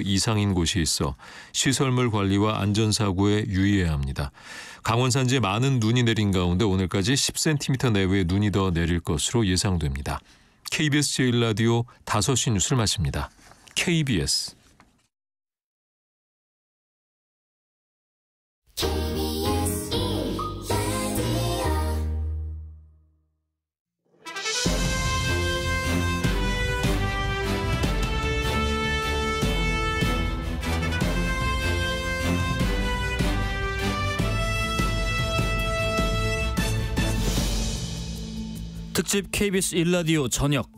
이상인 곳이 있어 시설물 관리와 안전사고에 유의해야 합니다. 강원 산지에 많은 눈이 내린 가운데 오늘까지 10cm 내외의 눈이 더 내릴 것으로 예상됩니다. KBS 제1라디오 5시 뉴스를 마칩니다. KBS 특집 KBS 1라디오 저녁.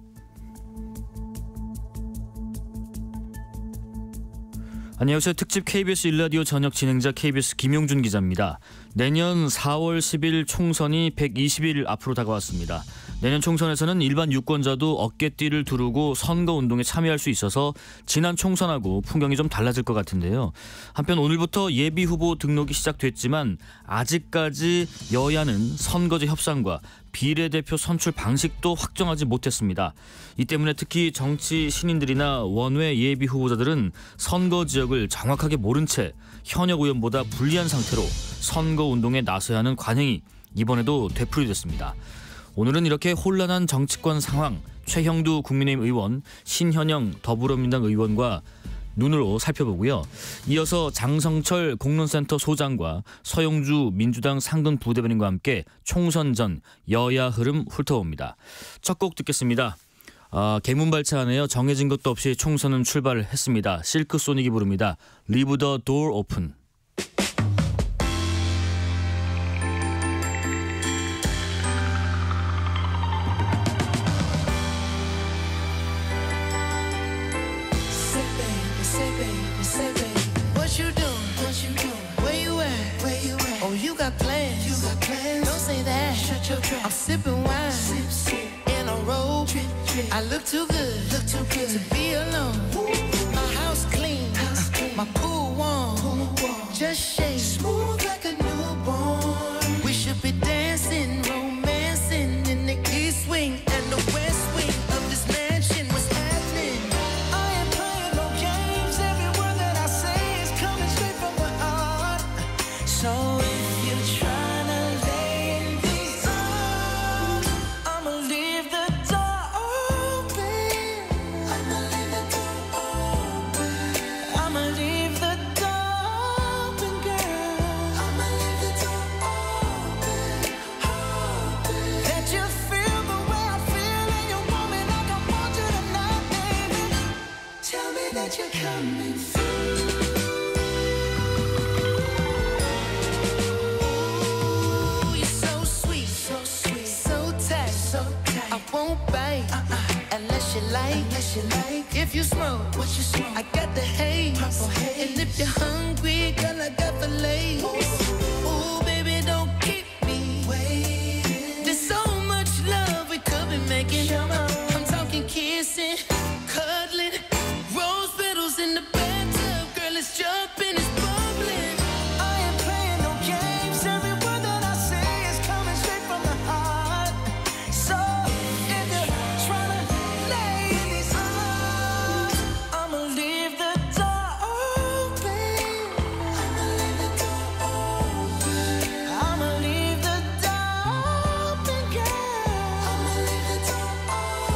안녕하세요. 특집 KBS 1라디오 저녁 진행자 KBS 김용준 기자입니다. 내년 4월 10일 총선이 120일 앞으로 다가왔습니다. 내년 총선에서는 일반 유권자도 어깨띠를 두르고 선거운동에 참여할 수 있어서 지난 총선하고 풍경이 좀 달라질 것 같은데요. 한편 오늘부터 예비후보 등록이 시작됐지만 아직까지 여야는 선거제 협상과 비례대표 선출 방식도 확정하지 못했습니다. 이 때문에 특히 정치 신인들이나 원외 예비 후보자들은 선거 지역을 정확하게 모른 채 현역 의원보다 불리한 상태로 선거운동에 나서야 하는 관행이 이번에도 되풀이됐습니다. 오늘은 이렇게 혼란한 정치권 상황, 최형두 국민의힘 의원, 신현영 더불어민주당 의원과 눈으로 살펴보고요. 이어서 장성철 공론센터 소장과 서영주 민주당 상근 부대변인과 함께 총선 전 여야 흐름 훑어봅니다. 첫 곡 듣겠습니다. 개문발차하네요. 정해진 것도 없이 총선은 출발을 했습니다. 실크소닉이 부릅니다. Leave the door open. I'm sipping wine in a robe. I look too good to be alone. My house clean, my pool warm. Just shake smooth like a newborn. We should be dancing, romancing in the east wing and the west wing of this mansion. What's happening? I ain't playing no games. Every word that I say is coming straight from the heart. So if you try. You're coming through. Ooh, you're so sweet, so tight, I won't bite unless you like. If you smoke, what you smoke? I got the haze. And if you're hungry, girl, I got the lace. Ooh, baby, don't keep me waiting. There's so much love we could be making. I'm talking kissing, cuddling. In the bathtub, girl, it's jumping, it's bubbling. I ain't playing no games. Every word that I say is coming straight from the heart. So if you're trying to lay in these arms, I'ma leave the door open. I'ma leave the door open, girl. I'ma leave the door open.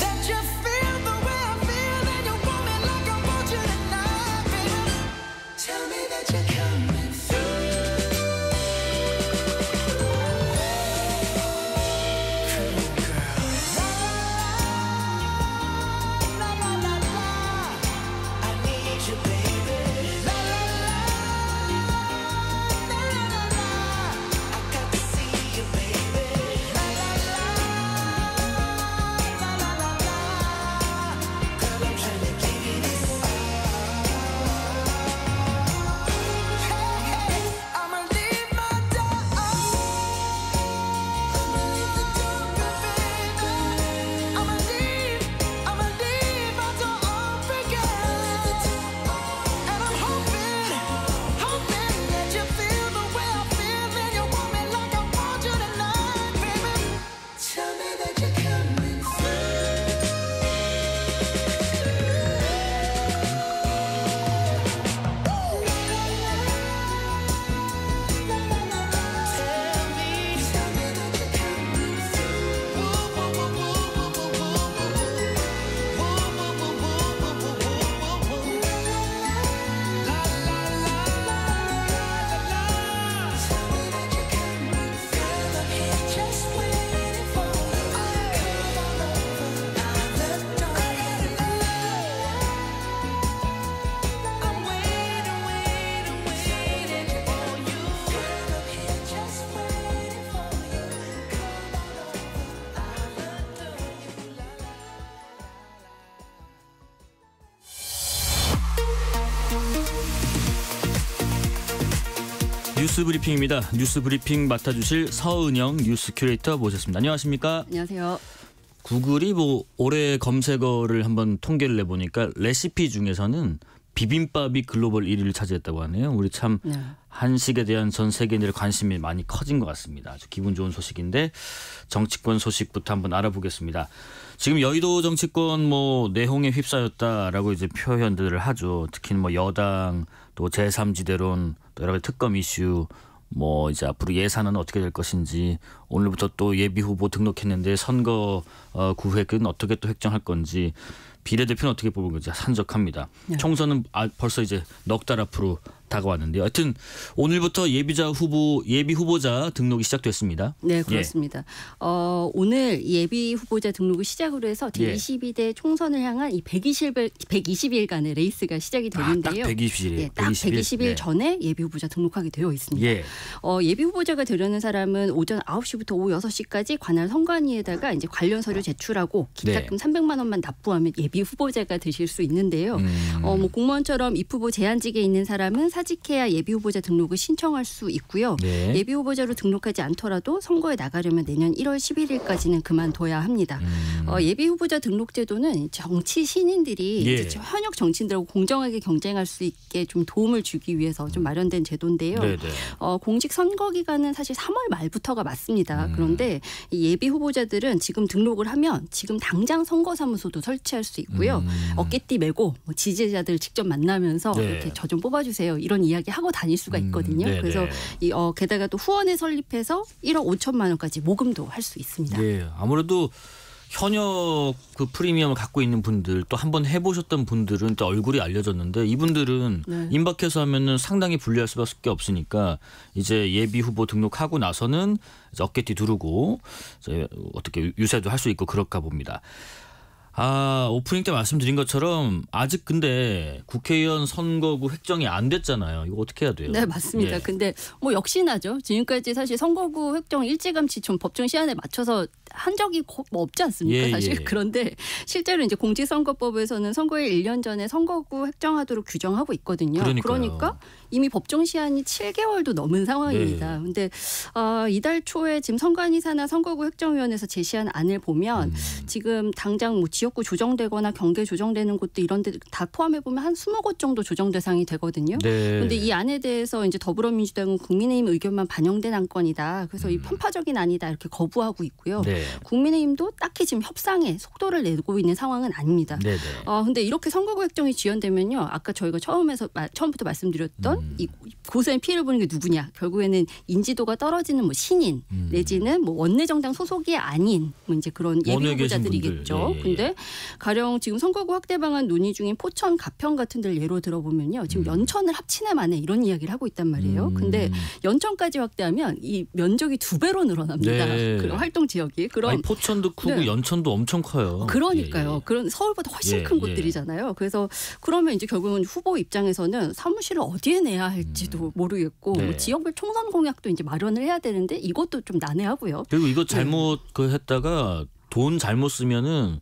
That you feel the way I feel and you want me like I want 뉴스 브리핑입니다. 뉴스 브리핑 맡아주실 서은영 뉴스 큐레이터 모셨습니다. 안녕하십니까? 안녕하세요. 구글이 뭐 올해 검색어를 한번 통계를 내보니까 레시피 중에서는 비빔밥이 글로벌 1위를 차지했다고 하네요. 우리 참 네. 한식에 대한 전 세계인들의 관심이 많이 커진 것 같습니다. 아주 기분 좋은 소식인데 정치권 소식부터 한번 알아보겠습니다. 지금 여의도 정치권 뭐 내홍에 휩싸였다라고 이제 표현들을 하죠. 특히 뭐 여당 또 제3지대론 또 여러 가지 특검 이슈 뭐 이제 앞으로 예산은 어떻게 될 것인지 오늘부터 또 예비 후보 등록했는데 선거 구획은 어떻게 또 획정할 건지 비례대표는 어떻게 뽑을 건지 산적합니다. 네. 총선은 벌써 이제 넉 달 앞으로 다가왔는데요. 하여튼 오늘부터 예비 후보자 등록이 시작됐습니다. 네, 그렇습니다. 오늘 예비 후보자 등록을 시작으로 해서 제22대 총선을 향한 이 120일간의 레이스가 시작이 되는데요. 딱 120일. 예, 딱 120일 전에 예비 후보자 등록하게 되어 있습니다. 예. 예비 후보자가 되려는 사람은 오전 9시부터 오후 6시까지 관할 선관위에다가 이제 관련 서류 제출하고 기타금 300만 원만 납부하면 예비 후보자가 되실 수 있는데요. 뭐 공무원처럼 입후보 제한직에 있는 사람은 사직해야 예비 후보자 등록을 신청할 수 있고요. 네. 예비 후보자로 등록하지 않더라도 선거에 나가려면 내년 1월 11일까지는 그만둬야 합니다. 예비 후보자 등록 제도는 정치 신인들이 이제 현역 정치인들하고 공정하게 경쟁할 수 있게 좀 도움을 주기 위해서 좀 마련된 제도인데요. 공직 선거 기간은 사실 3월 말부터가 맞습니다. 그런데 이 예비 후보자들은 지금 등록을 하면 지금 당장 선거사무소도 설치할 수 있고요. 어깨띠 메고 뭐 지지자들 직접 만나면서 이렇게 저 좀 뽑아주세요. 이런 이야기 하고 다닐 수가 있거든요. 그래서 게다가 또 후원에 설립해서 1억 5천만 원까지 모금도 할 수 있습니다. 예, 아무래도 현역 그 프리미엄을 갖고 있는 분들 또 한번 해보셨던 분들은 또 얼굴이 알려졌는데 이분들은 임박해서 하면은 상당히 불리할 수밖에 없으니까 이제 예비 후보 등록하고 나서는 이제 어깨띠 두르고 이제 어떻게 유세도 할 수 있고 그럴까 봅니다. 오프닝 때 말씀드린 것처럼 아직 근데 국회의원 선거구 획정이 안 됐잖아요. 이거 어떻게 해야 돼요? 네, 맞습니다. 근데 뭐 역시나죠. 지금까지 사실 선거구 획정 일찌감치 좀 법정 시한에 맞춰서 한 적이 뭐 없지 않습니까? 사실. 그런데 실제로 이제 공직선거법에서는 선거일 1년 전에 선거구 획정하도록 규정하고 있거든요. 그러니까 이미 법정 시한이 7개월도 넘은 상황입니다. 근데 이달 초에 지금 선관위사나 선거구 획정위원회에서 제시한 안을 보면 지금 당장 뭐 지역구 조정되거나 경계 조정되는 곳도 이런 데 다 포함해 보면 한 20곳 정도 조정 대상이 되거든요. 그런데 이 안에 대해서 이제 더불어민주당은 국민의힘 의견만 반영된 안건이다. 그래서 이 편파적인 안이다 이렇게 거부하고 있고요. 국민의힘도 딱히 지금 협상에 속도를 내고 있는 상황은 아닙니다. 근데 이렇게 선거구 획정이 지연되면요. 아까 저희가 처음부터 말씀드렸던 이 고스란히 피해를 보는 게 누구냐. 결국에는 인지도가 떨어지는 뭐 신인 내지는 뭐 원내정당 소속이 아닌 뭐 이제 그런 예비 후보자들이겠죠. 근데 가령 지금 선거구 확대 방안 논의 중인 포천, 가평 같은 데를 예로 들어보면요. 지금 연천을 합치네 마네 이런 이야기를 하고 있단 말이에요. 근데 연천까지 확대하면 이 면적이 2배로 늘어납니다. 그런 활동 지역이. 그럼 포천도 크고 연천도 엄청 커요. 그러니까요. 그런 서울보다 훨씬 큰 곳들이잖아요. 그래서 그러면 이제 결국은 후보 입장에서는 사무실을 어디에 내야 할지도 모르겠고 뭐 지역별 총선 공약도 이제 마련을 해야 되는데 이것도 좀 난해하고요. 그리고 이거 잘못 했다가 돈 잘못 쓰면은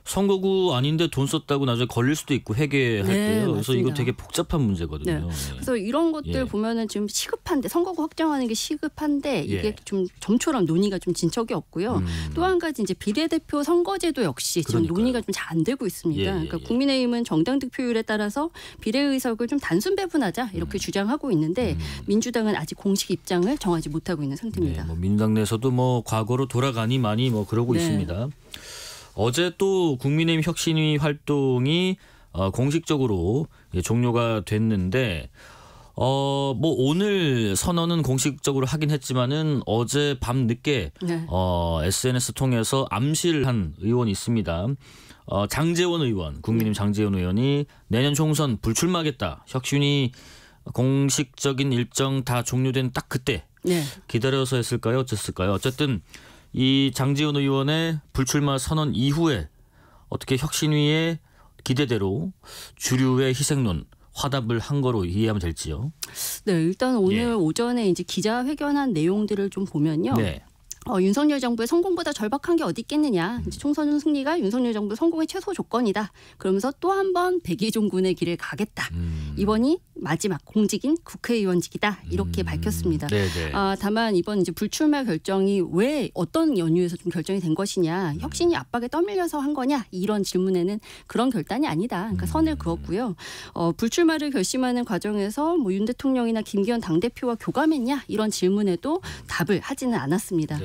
선거구 아닌데 돈 썼다고 나중에 걸릴 수도 있고 회계할 때요. 그래서 이거 되게 복잡한 문제거든요. 그래서 이런 것들 보면은 지금 시급한데 선거구 확정하는 게 시급한데 이게 좀 좀처럼 논의가 좀 진척이 없고요. 또 한 가지 이제 비례대표 선거제도 역시 지금 논의가 좀 잘 안 되고 있습니다. 그러니까 국민의힘은 정당 득표율에 따라서 비례의석을 좀 단순 배분하자 이렇게 주장하고 있는데 민주당은 아직 공식 입장을 정하지 못하고 있는 상태입니다. 뭐 민주당 내에서도 뭐 과거로 돌아가니 많이 뭐 그러고 있습니다. 어제 또 국민의힘 혁신위 활동이 공식적으로 종료가 됐는데 뭐 오늘 선언은 공식적으로 하긴 했지만은 어제 밤 늦게 SNS 통해서 암시한 의원이 있습니다. 장제원 의원, 국민의힘 장제원 의원이 내년 총선 불출마하겠다. 혁신위 공식적인 일정 다 종료된 딱 그때 기다려서 했을까요? 어쨌을까요? 어쨌든 이 장제원 의원의 불출마 선언 이후에 어떻게 혁신위의 기대대로 주류의 희생론 화답을 한 거로 이해하면 될지요? 네, 일단 오늘 오전에 이제 기자회견한 내용들을 좀 보면요. 윤석열 정부의 성공보다 절박한 게 어디 있겠느냐. 이제 총선 승리가 윤석열 정부 성공의 최소 조건이다. 그러면서 또 한 번 백의종군의 길을 가겠다. 이번이 마지막 공직인 국회의원직이다. 이렇게 밝혔습니다. 다만 이번 이제 불출마 결정이 왜 어떤 연유에서 좀 결정이 된 것이냐. 혁신이 압박에 떠밀려서 한 거냐. 이런 질문에는 그런 결단이 아니다. 그러니까 선을 그었고요. 불출마를 결심하는 과정에서 뭐 윤 대통령이나 김기현 당대표와 교감했냐. 이런 질문에도 답을 하지는 않았습니다.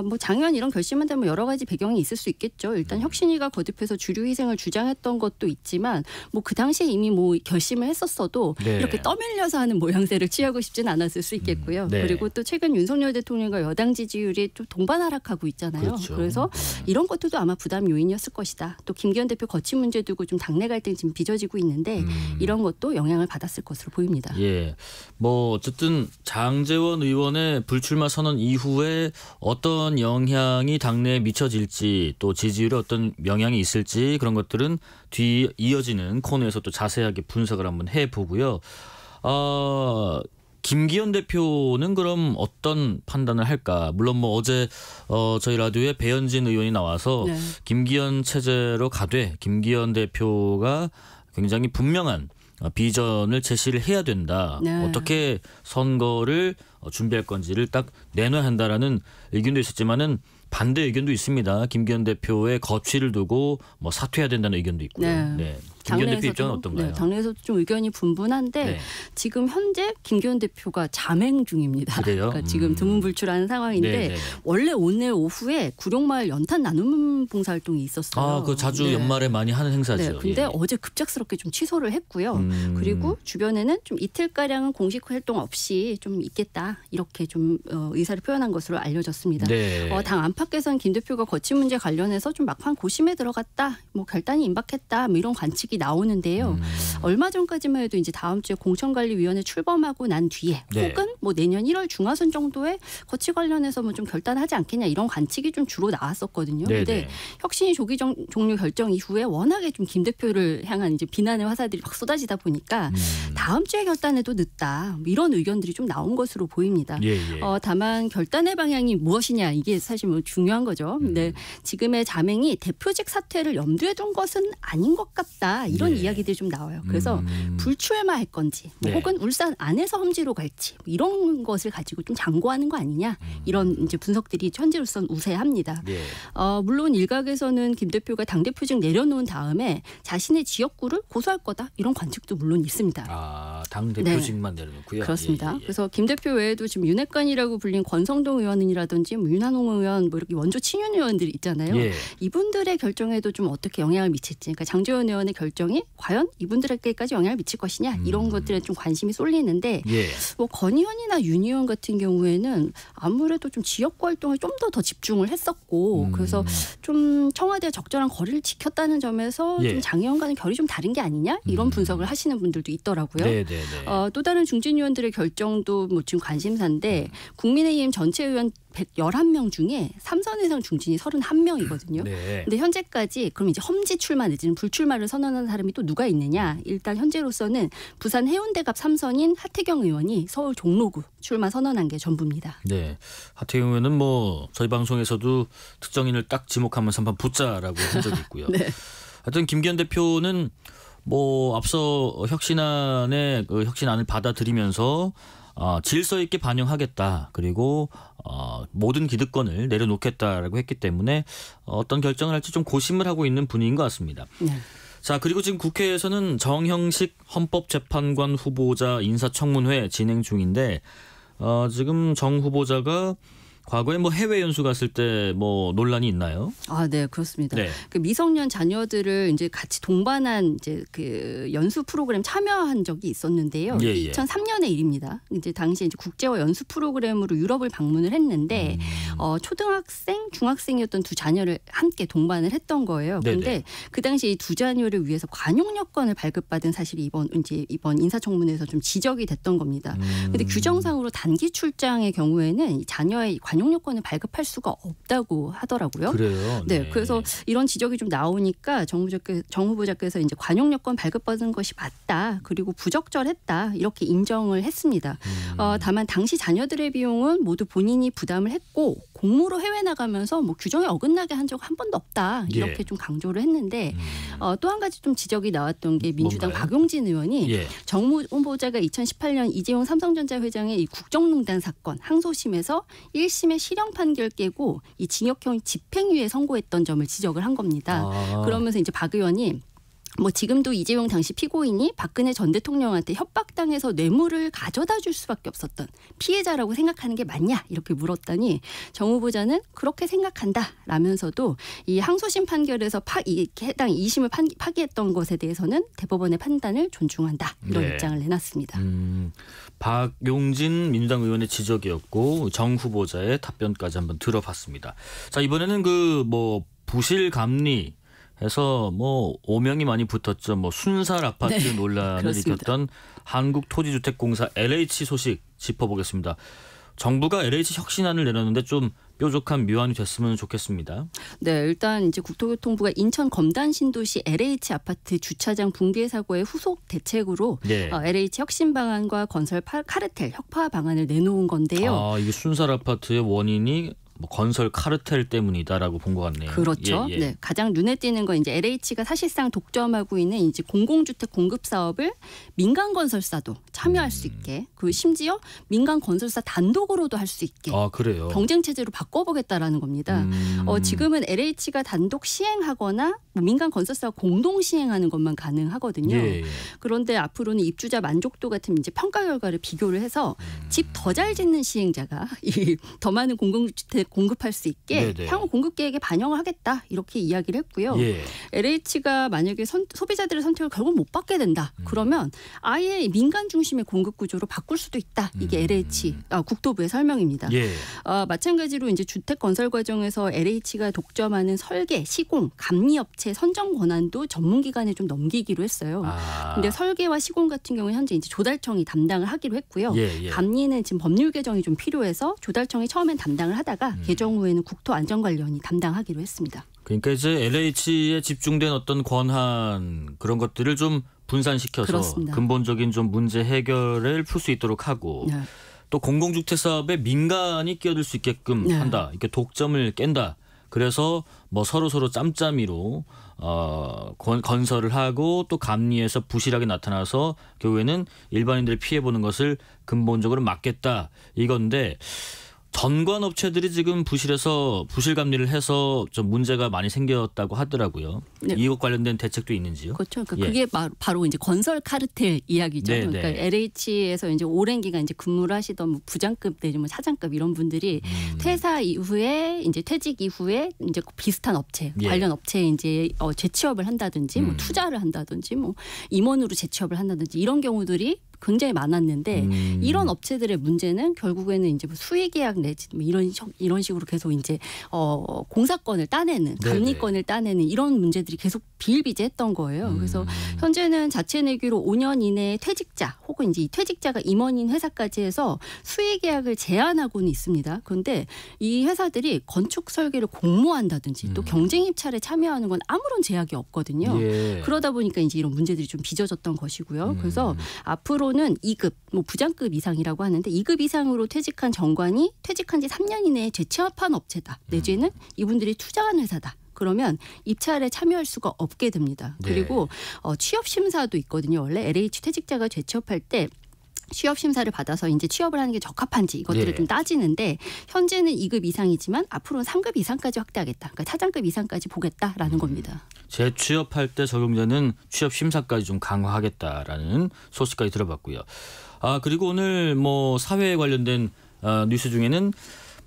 뭐 작년 이런 결심한데 뭐 여러 가지 배경이 있을 수 있겠죠. 일단 혁신위가 거듭해서 주류 희생을 주장했던 것도 있지만 뭐 그 당시에 이미 뭐 결심을 했었어도 이렇게 떠밀려서 하는 모양새를 취하고 싶지는 않았을 수 있겠고요. 그리고 또 최근 윤석열 대통령과 여당 지지율이 좀 동반 하락하고 있잖아요. 그렇죠. 그래서 이런 것들도 아마 부담 요인이었을 것이다. 또 김기현 대표 거취 문제 두고 좀 당내 갈등이 지금 빚어지고 있는데 이런 것도 영향을 받았을 것으로 보입니다. 예, 뭐 어쨌든 장제원 의원의 불출마 선언 이후에 어떤 영향이 당내에 미쳐질지 또 지지율에 어떤 영향이 있을지 그런 것들은 뒤 이어지는 코너에서 또 자세하게 분석을 한번 해보고요. 김기현 대표는 그럼 어떤 판단을 할까? 물론 뭐 어제 저희 라디오에 배현진 의원이 나와서 김기현 체제로 가되 김기현 대표가 굉장히 분명한 비전을 제시를 해야 된다. 어떻게 선거를 준비할 건지를 딱 내놔야 한다라는 의견도 있었지만은 반대 의견도 있습니다. 김기현 대표의 거취를 두고 뭐 사퇴해야 된다는 의견도 있고요. 김기현 대표 입장은 어떤가요? 당내에서도 좀 의견이 분분한데 지금 현재 김기현 대표가 잠행 중입니다. 그래요? 그러니까 지금 드문불출하는 상황인데 원래 오늘 오후에 구룡마을 연탄 나눔 봉사활동이 있었어요. 그 자주 연말에 많이 하는 행사죠. 근데 어제 급작스럽게 좀 취소를 했고요. 그리고 주변에는 좀 이틀가량은 공식 활동 없이 좀 있겠다. 이렇게 좀 의사를 표현한 것으로 알려졌습니다. 당 안팎에서는 김 대표가 거취 문제 관련해서 좀 막판 고심에 들어갔다. 뭐 결단이 임박했다. 뭐 이런 관측이 나오는데요. 얼마 전까지만 해도 이제 다음 주에 공천관리위원회 출범하고 난 뒤에 혹은 뭐 내년 1월 중하순 정도에 거취 관련해서 뭐 좀 결단하지 않겠냐 이런 관측이 좀 주로 나왔었거든요. 근데 혁신이 조기 종료 결정 이후에 워낙에 좀 김 대표를 향한 이제 비난의 화살들이 막 쏟아지다 보니까 다음 주에 결단해도 늦다. 뭐 이런 의견들이 좀 나온 것으로 보입니다. 다만 결단의 방향이 무엇이냐 이게 사실 뭐 중요한 거죠. 근데 지금의 자맹이 대표직 사퇴를 염두에 둔 것은 아닌 것 같다. 이런 이야기들이 좀 나와요. 그래서 불출마할 건지 뭐 혹은 울산 안에서 험지로 갈지 뭐 이런 것을 가지고 좀 장고하는 거 아니냐. 이런 이제 분석들이 현재로서는 우세합니다. 물론 일각에서는 김 대표가 당대표직 내려놓은 다음에 자신의 지역구를 고수할 거다. 이런 관측도 물론 있습니다. 당대표직만 내려놓고요. 그렇습니다. 그래서 김 대표 외에도 지금 윤핵관이라고 불린 권성동 의원이라든지 뭐 윤한홍 의원 뭐 이렇게 원조 친윤 의원들이 있잖아요. 이분들의 결정에도 좀 어떻게 영향을 미칠지. 그러니까 장제원 의원의 결정이 과연 이분들에게까지 영향을 미칠 것이냐. 이런 것들에 좀 관심이 쏠리는데 뭐 권 의원이나 윤 의원 같은 경우에는 아무래도 좀 지역구 활동을 좀 더 집중을 했었고 그래서 좀 청와대와 적절한 거리를 지켰다는 점에서 좀 장 의원과는 결이 좀 다른 게 아니냐. 이런 분석을 하시는 분들도 있더라고요. 또 다른 중진 의원들의 결정도 뭐 지금 관심사인데 국민의힘 전체 의원 111명 중에 3선 이상 중진이 31명이거든요. 근데 현재까지 그럼 이제 험지 출마 내지는 불출마를 선언한 사람이 또 누가 있느냐. 일단 현재로서는 부산 해운대갑 3선인 하태경 의원이 서울 종로구 출마 선언한 게 전부입니다. 하태경 의원은 뭐 저희 방송에서도 특정인을 딱 지목하면서 한번 붙자라고 한 적이 있고요. 하여튼 김기현 대표는 뭐 앞서 혁신안의 혁신안을 받아들이면서 질서 있게 반영하겠다. 그리고 모든 기득권을 내려놓겠다라고 했기 때문에 어떤 결정을 할지 좀 고심을 하고 있는 분위기인 것 같습니다. 자, 그리고 지금 국회에서는 정형식 헌법재판관 후보자 인사청문회 진행 중인데 지금 정 후보자가 과거에 뭐 해외 연수 갔을 때 뭐 논란이 있나요? 네, 그렇습니다. 그 미성년 자녀들을 이제 같이 동반한 이제 그 연수 프로그램 참여한 적이 있었는데요. 2003년의 일입니다. 이제 당시 이제 국제화 연수 프로그램으로 유럽을 방문을 했는데 초등학생, 중학생이었던 두 자녀를 함께 동반을 했던 거예요. 그런데 그 당시 이 두 자녀를 위해서 관용 여권을 발급받은 사실이 이번 인사청문회에서 좀 지적이 됐던 겁니다. 근데 규정상으로 단기 출장의 경우에는 이 자녀의 관용 관용 여권을 발급할 수가 없다고 하더라고요. 그래요. 네, 그래서 이런 지적이 좀 나오니까 정 후보자께서 이제 관용 여권 발급받은 것이 맞다, 그리고 부적절했다 이렇게 인정을 했습니다. 다만 당시 자녀들의 비용은 모두 본인이 부담을 했고 공무로 해외 나가면서 뭐 규정에 어긋나게 한 적 한 번도 없다 이렇게 좀 강조를 했는데 또 한 가지 좀 지적이 나왔던 게 민주당 뭔가요? 박용진 의원이 정 후보자가 2018년 이재용 삼성전자 회장의 이 국정농단 사건 항소심에서 1심의 실형 판결 깨고 이 징역형 집행유예 선고했던 점을 지적을 한 겁니다. 그러면서 이제 박 의원이 뭐 지금도 이재용 당시 피고인이 박근혜 전 대통령한테 협박당해서 뇌물을 가져다 줄 수밖에 없었던 피해자라고 생각하는 게 맞냐 이렇게 물었더니 정 후보자는 그렇게 생각한다라면서도 이 항소심 판결에서 해당 2심을 파기했던 것에 대해서는 대법원의 판단을 존중한다 이런 입장을 내놨습니다. 박용진 민주당 의원의 지적이었고 정 후보자의 답변까지 한번 들어봤습니다. 자, 이번에는 그 뭐 부실 감리 해서 뭐 오명이 많이 붙었죠. 뭐 순살 아파트 논란을 그렇습니다. 일으켰던 한국토지주택공사 LH 소식 짚어보겠습니다. 정부가 LH 혁신안을 내놨는데 좀 뾰족한 묘안이 됐으면 좋겠습니다. 네, 일단 이제 국토교통부가 인천 검단 신도시 LH 아파트 주차장 붕괴 사고의 후속 대책으로 LH 혁신 방안과 건설 카르텔 혁파 방안을 내놓은 건데요. 이게 순살 아파트의 원인이 뭐 건설 카르텔 때문이다라고 본 것 같네요. 그렇죠. 네, 가장 눈에 띄는 건 이제 LH가 사실상 독점하고 있는 이제 공공주택 공급 사업을 민간 건설사도 참여할 수 있게, 그 심지어 민간 건설사 단독으로도 할 수 있게 그래요. 경쟁 체제로 바꿔보겠다라는 겁니다. 지금은 LH가 단독 시행하거나 뭐 민간 건설사와 공동 시행하는 것만 가능하거든요. 그런데 앞으로는 입주자 만족도 같은 이제 평가 결과를 비교를 해서 집 더 잘 짓는 시행자가 더 많은 공공주택 공급할 수 있게 향후 공급 계획에 반영을 하겠다 이렇게 이야기를 했고요. LH가 만약에 소비자들의 선택을 결국 못 받게 된다. 그러면 아예 민간 중심의 공급 구조로 바꿀 수도 있다. 이게 LH 국토부의 설명입니다. 마찬가지로 이제 주택 건설 과정에서 LH가 독점하는 설계, 시공, 감리 업체 선정 권한도 전문기관에 좀 넘기기로 했어요. 근데 설계와 시공 같은 경우는 현재 이제 조달청이 담당을 하기로 했고요. 감리는 지금 법률 개정이 좀 필요해서 조달청이 처음엔 담당을 하다가 개정 후에는 국토안전관리원이 담당하기로 했습니다. 그러니까 이제 LH에 집중된 어떤 권한 그런 것들을 좀 분산시켜서 그렇습니다. 근본적인 좀 문제 해결을 풀 수 있도록 하고 또 공공주택 사업에 민간이 끼어들 수 있게끔 한다. 이렇게 독점을 깬다. 그래서 뭐 서로 짬짬이로 건설을 하고 또 감리에서 부실하게 나타나서 결국에는 일반인들이 피해보는 것을 근본적으로 막겠다 이건데 전관 업체들이 지금 부실해서 부실 감리를 해서 좀 문제가 많이 생겼다고 하더라고요. 이것 관련된 대책도 있는지요? 그렇죠. 그러니까 그게 바로 이제 건설 카르텔 이야기죠. 그러니까 LH에서 이제 오랜 기간 이제 근무를 하시던 뭐 부장급 내지 뭐 차장급 이런 분들이 퇴사 이후에 이제 퇴직 이후에 이제 비슷한 업체 관련 업체에 이제 재취업을 한다든지 뭐 투자를 한다든지 뭐 임원으로 재취업을 한다든지 이런 경우들이 굉장히 많았는데 이런 업체들의 문제는 결국에는 이제 뭐 수의계약 내지 뭐 이런 식으로 계속 이제 공사권을 따내는 감리권을 따내는 이런 문제들이 계속 비일비재했던 거예요. 그래서 현재는 자체 내규로 5년 이내에 퇴직자 혹은 이제 이 퇴직자가 임원인 회사까지 해서 수의계약을 제한하고는 있습니다. 그런데 이 회사들이 건축 설계를 공모한다든지 또 경쟁 입찰에 참여하는 건 아무런 제약이 없거든요. 그러다 보니까 이제 이런 문제들이 좀 빚어졌던 것이고요. 그래서 앞으로는 2급, 뭐 부장급 이상이라고 하는데 2급 이상으로 퇴직한 정관이 퇴직한 지 3년 이내에 재취업한 업체다. 내지는 이분들이 투자한 회사다. 그러면 입찰에 참여할 수가 없게 됩니다. 그리고 취업 심사도 있거든요. 원래 LH 퇴직자가 재취업할 때 취업 심사를 받아서 이제 취업을 하는 게 적합한지 이것들을 좀 따지는데 현재는 2급 이상이지만 앞으로는 3급 이상까지 확대하겠다. 그러니까 차장급 이상까지 보겠다라는 겁니다. 재취업할 때 적용되는 취업 심사까지 좀 강화하겠다라는 소식까지 들어봤고요. 그리고 오늘 뭐 사회에 관련된 뉴스 중에는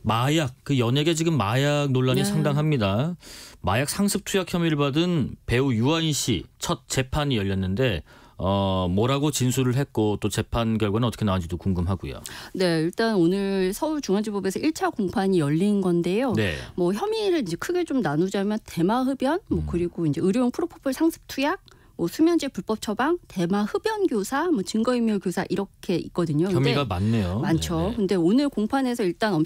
마약, 그 연예계 지금 마약 논란이 상당합니다. 마약 상습 투약 혐의를 받은 배우 유아인 씨 첫 재판이 열렸는데 뭐라고 진술을 했고 또 재판 결과는 어떻게 나왔는지도 궁금하고요. 네, 일단 오늘 서울중앙지법에서 1차 공판이 열린 건데요. 뭐 혐의를 이제 크게 좀 나누자면 대마흡연, 뭐 그리고 이제 의료용 프로포폴 상습 투약, 뭐 수면제 불법 처방, 대마 흡연 교사, 뭐 증거인멸 교사 이렇게 있거든요. 혐의가 많네요. 많죠. 네네. 근데 오늘 공판에서 일단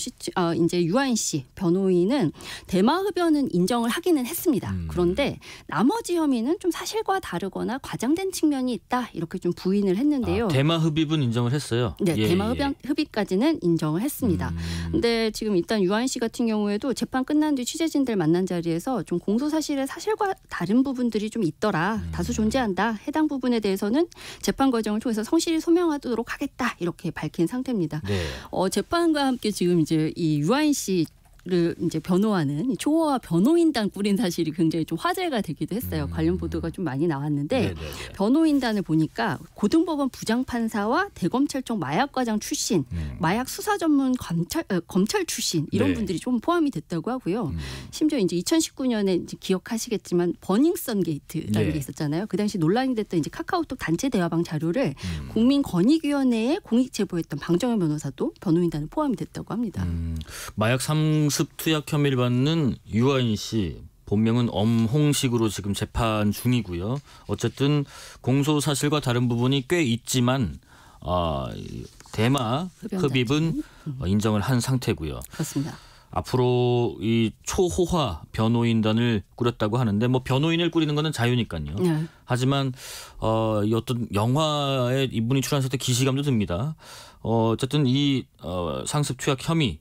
이제 유아인 씨 변호인은 대마 흡연은 인정을 하기는 했습니다. 그런데 나머지 혐의는 좀 사실과 다르거나 과장된 측면이 있다 이렇게 좀 부인을 했는데요. 대마 흡입은 인정을 했어요. 네, 대마 흡입까지는 인정을 했습니다. 근데 지금 일단 유아인 씨 같은 경우에도 재판 끝난 뒤 취재진들 만난 자리에서 좀 공소 사실의 사실과 다른 부분들이 좀 있더라. 다수 존재한다. 해당 부분에 대해서는 재판 과정을 통해서 성실히 소명하도록 하겠다. 이렇게 밝힌 상태입니다. 네. 재판과 함께 지금 이제 이 유아인 씨 를 이제 변호하는 이 초호화 변호인단 꾸린 사실이 굉장히 좀 화제가 되기도 했어요. 관련 보도가 좀 많이 나왔는데 네네네. 변호인단을 보니까 고등법원 부장판사와 대검찰청 마약과장 출신, 마약 수사 전문 검찰 출신 이런 네. 분들이 좀 포함이 됐다고 하고요. 심지어 이제 2019년에 이제 기억하시겠지만 버닝썬 게이트라는 네. 게 있었잖아요. 그 당시 논란이 됐던 이제 카카오톡 단체 대화방 자료를 국민권익위원회에 공익 제보했던 방정현 변호사도 변호인단에 포함이 됐다고 합니다. 마약 상습 투약 혐의를 받는 유아인 씨 본명은 엄홍식으로 지금 재판 중이고요. 어쨌든 공소 사실과 다른 부분이 꽤 있지만 대마 흡입은 인정을 한 상태고요. 그렇습니다. 앞으로 이 초호화 변호인단을 꾸렸다고 하는데 뭐 변호인을 꾸리는 거는 자유니까요. 네. 하지만 이 어떤 영화에 이분이 출연했을 때 기시감도 듭니다. 어쨌든 이 상습 투약 혐의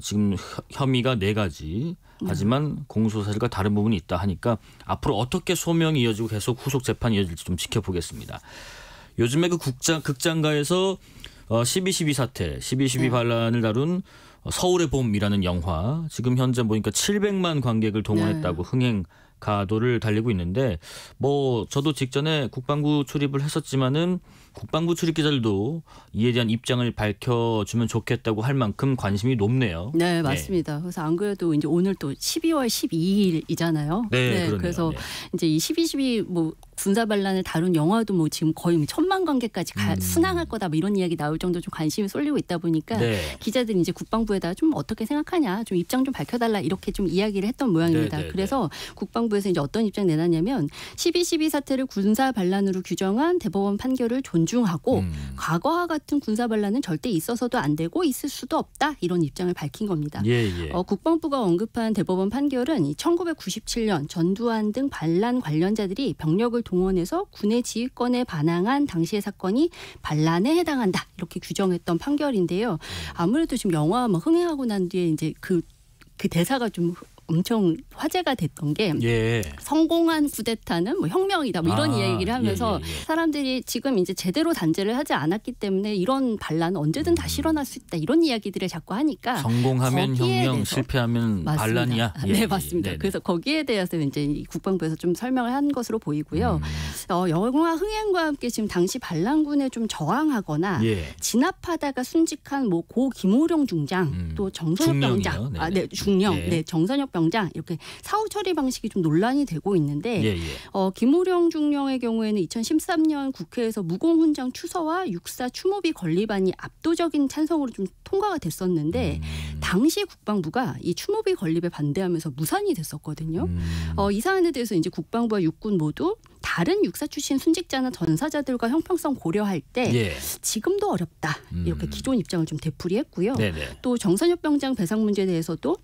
지금 혐의가 4가지. 하지만 공소사실과 다른 부분이 있다 하니까 앞으로 어떻게 소명이 이어지고 계속 후속 재판이 이어질지 좀 지켜보겠습니다. 요즘에 그 극장가에서 12.12 사태, 12.12 반란을 다룬 서울의 봄이라는 영화 지금 현재 보니까 700만 관객을 동원했다고 흥행 가도를 달리고 있는데 뭐 저도 직전에 국방부 출입을 했었지만은 국방부 출입 기자들도 이에 대한 입장을 밝혀주면 좋겠다고 할 만큼 관심이 높네요. 네, 맞습니다. 그래서 안 그래도 이제 오늘 또 12월 12일이잖아요. 네, 그러네요. 그래서 네. 이제 이 12.12 뭐 군사 반란을 다룬 영화도 뭐 지금 거의 1,000만 관객까지 순항할 거다 뭐 이런 이야기 나올 정도 좀 관심이 쏠리고 있다 보니까 네. 기자들이 이제 국방부에다 좀 어떻게 생각하냐, 좀 입장 좀 밝혀달라 이렇게 좀 이야기를 했던 모양입니다. 네, 네, 그래서 국방부에서 이제 어떤 입장 내놨냐면 12.12 사태를 군사 반란으로 규정한 대법원 판결을 존중하고 과거와 같은 군사 반란은 절대 있어서도 안 되고 있을 수도 없다 이런 입장을 밝힌 겁니다. 예. 국방부가 언급한 대법원 판결은 1997년 전두환 등 반란 관련자들이 병력을 동원해서 군의 지휘권에 반항한 당시의 사건이 반란에 해당한다 이렇게 규정했던 판결인데요. 아무래도 지금 영화 막 흥행하고 난 뒤에 이제 그 대사가 좀 엄청 화제가 됐던 게 성공한 쿠데타는 뭐 혁명이다 뭐 이런 이야기를 하면서 사람들이 지금 이제 제대로 단죄를 하지 않았기 때문에 이런 반란은 언제든 다시 일어날 수 있다 이런 이야기들을 자꾸 하니까 성공하면 혁명, 대해서, 실패하면 맞습니다. 반란이야. 네, 맞습니다. 그래서 거기에 대해서 이제 이 국방부에서 좀 설명을 한 것으로 보이고요. 영화 흥행과 함께 지금 당시 반란군에 좀 저항하거나 진압하다가 순직한 뭐 고 김호령 중장 또 정선혁 병장, 중령, 정선혁 병장 이렇게 사후 처리 방식이 좀 논란이 되고 있는데 김호령 중령의 경우에는 2013년 국회에서 무공훈장 추서와 육사 추모비 건립안이 압도적인 찬성으로 좀 통과가 됐었는데 당시 국방부가 이 추모비 건립에 반대하면서 무산이 됐었거든요. 이 사안에 대해서 이제 국방부와 육군 모두 다른 육사 출신 순직자나 전사자들과 형평성 고려할 때 지금도 어렵다 이렇게 기존 입장을 좀 되풀이했고요. 또 정선혁 병장 배상 문제에 대해서도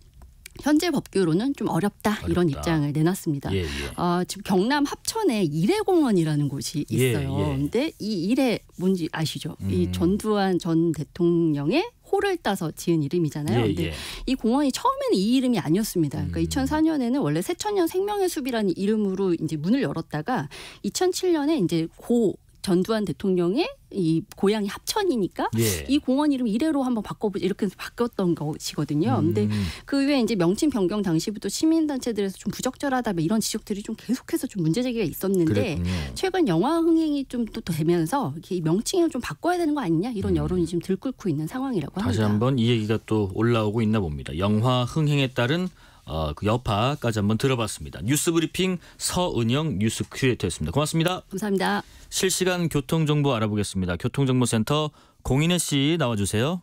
현재 법규로는 좀 어렵다 이런 입장을 내놨습니다. 지금 경남 합천에 이래공원이라는 곳이 있어요. 근데 이 이래 뭔지 아시죠? 이 전두환 전 대통령의 호를 따서 지은 이름이잖아요. 근데 이 공원이 처음에는 이 이름이 아니었습니다. 그러니까 2004년에는 원래 새천년 생명의 숲이라는 이름으로 이제 문을 열었다가 2007년에 이제 전두환 대통령의 이 고향이 합천이니까 이 공원 이름 이래로 한번 바꿔보자 이렇게 바뀌었던 것이거든요. 근데 그 외에 이제 명칭 변경 당시부터 시민단체들에서 좀 부적절하다 뭐 이런 지적들이 좀 계속해서 좀 문제 제기가 있었는데 최근 영화 흥행이 좀 또 되면서 이렇게 명칭을 좀 바꿔야 되는 거 아니냐 이런 여론이 지금 들끓고 있는 상황이라고 합니다. 다시 한번 이 얘기가 또 올라오고 있나 봅니다. 영화 흥행에 따른 그 여파까지 한번 들어봤습니다. 뉴스브리핑 서은영 뉴스 큐레이터였습니다. 고맙습니다. 감사합니다. 실시간 교통정보 알아보겠습니다. 교통정보센터 공인혜 씨 나와주세요.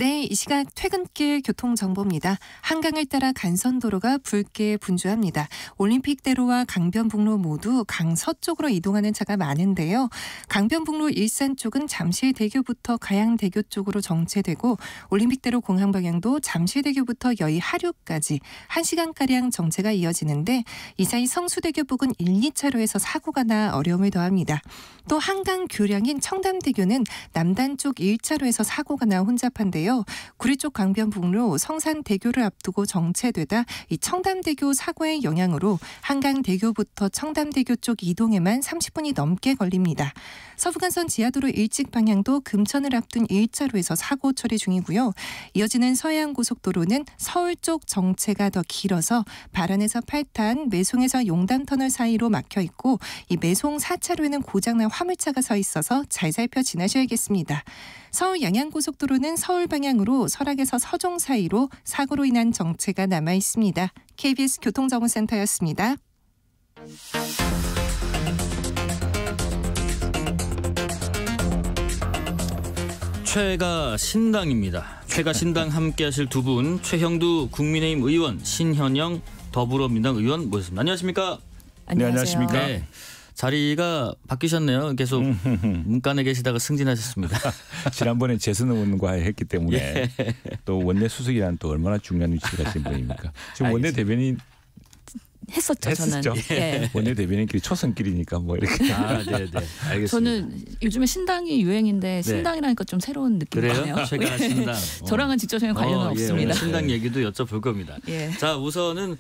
네, 이 시각 퇴근길 교통정보입니다. 한강을 따라 간선도로가 붉게 분주합니다. 올림픽대로와 강변북로 모두 강서쪽으로 이동하는 차가 많은데요. 강변북로 일산 쪽은 잠실대교부터 가양대교 쪽으로 정체되고 올림픽대로 공항 방향도 잠실대교부터 여의 하류까지 1시간가량 정체가 이어지는데 이 사이 성수대교 부근 1, 2차로에서 사고가 나 어려움을 더합니다. 또 한강 교량인 청담대교는 남단 쪽 1차로에서 사고가 나 혼잡한데요. 구리 쪽 강변북로 성산대교를 앞두고 정체되다 이 청담대교 사고의 영향으로 한강대교부터 청담대교 쪽 이동에만 30분이 넘게 걸립니다. 서부간선 지하도로 일찍 방향도 금천을 앞둔 1차로에서 사고 처리 중이고요. 이어지는 서해안고속도로는 서울 쪽 정체가 더 길어서 발안에서 8탄, 매송에서 용담터널 사이로 막혀 있고 이 매송 4차로에는 고장난 화물차가 서 있어서 잘 살펴 지나셔야겠습니다. 서울 양양고속도로는 서울 방향으로 설악에서 서종 사이로 사고로 인한 정체가 남아 있습니다. KBS 교통정보센터였습니다. 최가 신당입니다. 최가 신당 함께하실 두 분, 최형두 국민의힘 의원, 신현영 더불어민주당 의원 모셨습니다. 안녕하십니까? 네, 안녕하십니까? 네, 자리가 바뀌셨네요. 계속 문간에 계시다가 승진하셨습니다. 지난번에 재선 의원과 했기 때문에 또 원내 수석이라는 또 얼마나 중요한 위치를 하신 분입니까? 지금 원내 대변인 했었죠. 했었죠. 저는. 예. 원내 대변인끼리 초선끼리니까 뭐 이렇게. 아, 네, 네, 알겠습니다. 저는 요즘에 신당이 유행인데 신당이라니까 좀 새로운 느낌이네요. 그래요? 최가 신당. 저랑은 직접적인 관련은 예, 없습니다. 오늘 신당 얘기도 여쭤볼 겁니다. 예. 자, 우선은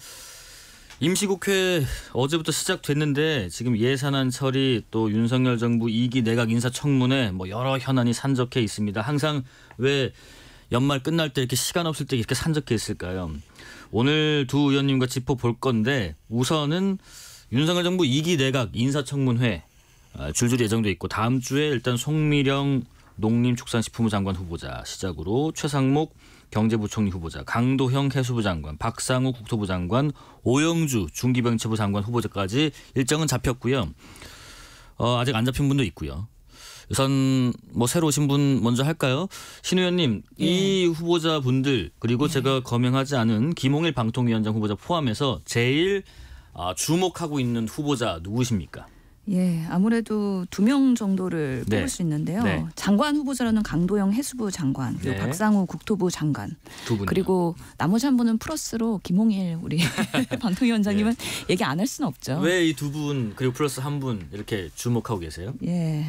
임시국회 어제부터 시작됐는데 지금 예산안 처리 또 윤석열 정부 2기 내각 인사청문회 뭐 여러 현안이 산적해 있습니다. 항상 왜 연말 끝날 때 이렇게 시간 없을 때 이렇게 산적해 있을까요? 오늘 두 의원님과 짚어볼 건데 우선은 윤석열 정부 2기 내각 인사청문회 줄줄이 예정돼 있고 다음 주에 일단 송미령 농림축산식품부 장관 후보자 시작으로 최상목 경제부총리 후보자, 강도형 해수부 장관, 박상우 국토부 장관, 오영주 중기병체부 장관 후보자까지 일정은 잡혔고요. 아직 안 잡힌 분도 있고요. 우선 뭐 새로 오신 분 먼저 할까요? 신 의원님, 이 후보자분들 그리고 제가 거명하지 않은 김홍일 방통위원장 후보자 포함해서 제일 주목하고 있는 후보자 누구십니까? 예, 아무래도 2명 정도를 네. 뽑을 수 있는데요. 네. 장관 후보자로는 강도영 해수부 장관, 그리고 네. 박상우 국토부 장관, 두 분이요. 그리고 나머지 한 분은 플러스로 김홍일 우리 방통위원장님은 얘기 안 할 수는 없죠. 왜 이 두 분 그리고 플러스 한 분 이렇게 주목하고 계세요? 예,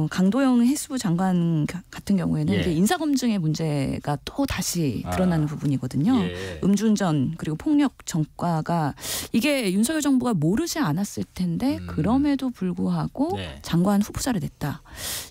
강도영 해수부 장관 같은 경우에는 예. 이제 인사검증의 문제가 또 다시 드러나는 부분이거든요. 예. 음주운전 그리고 폭력 전과가 이게 윤석열 정부가 모르지 않았을 텐데 그럼에도 불구하고 네. 장관 후보자를 냈다.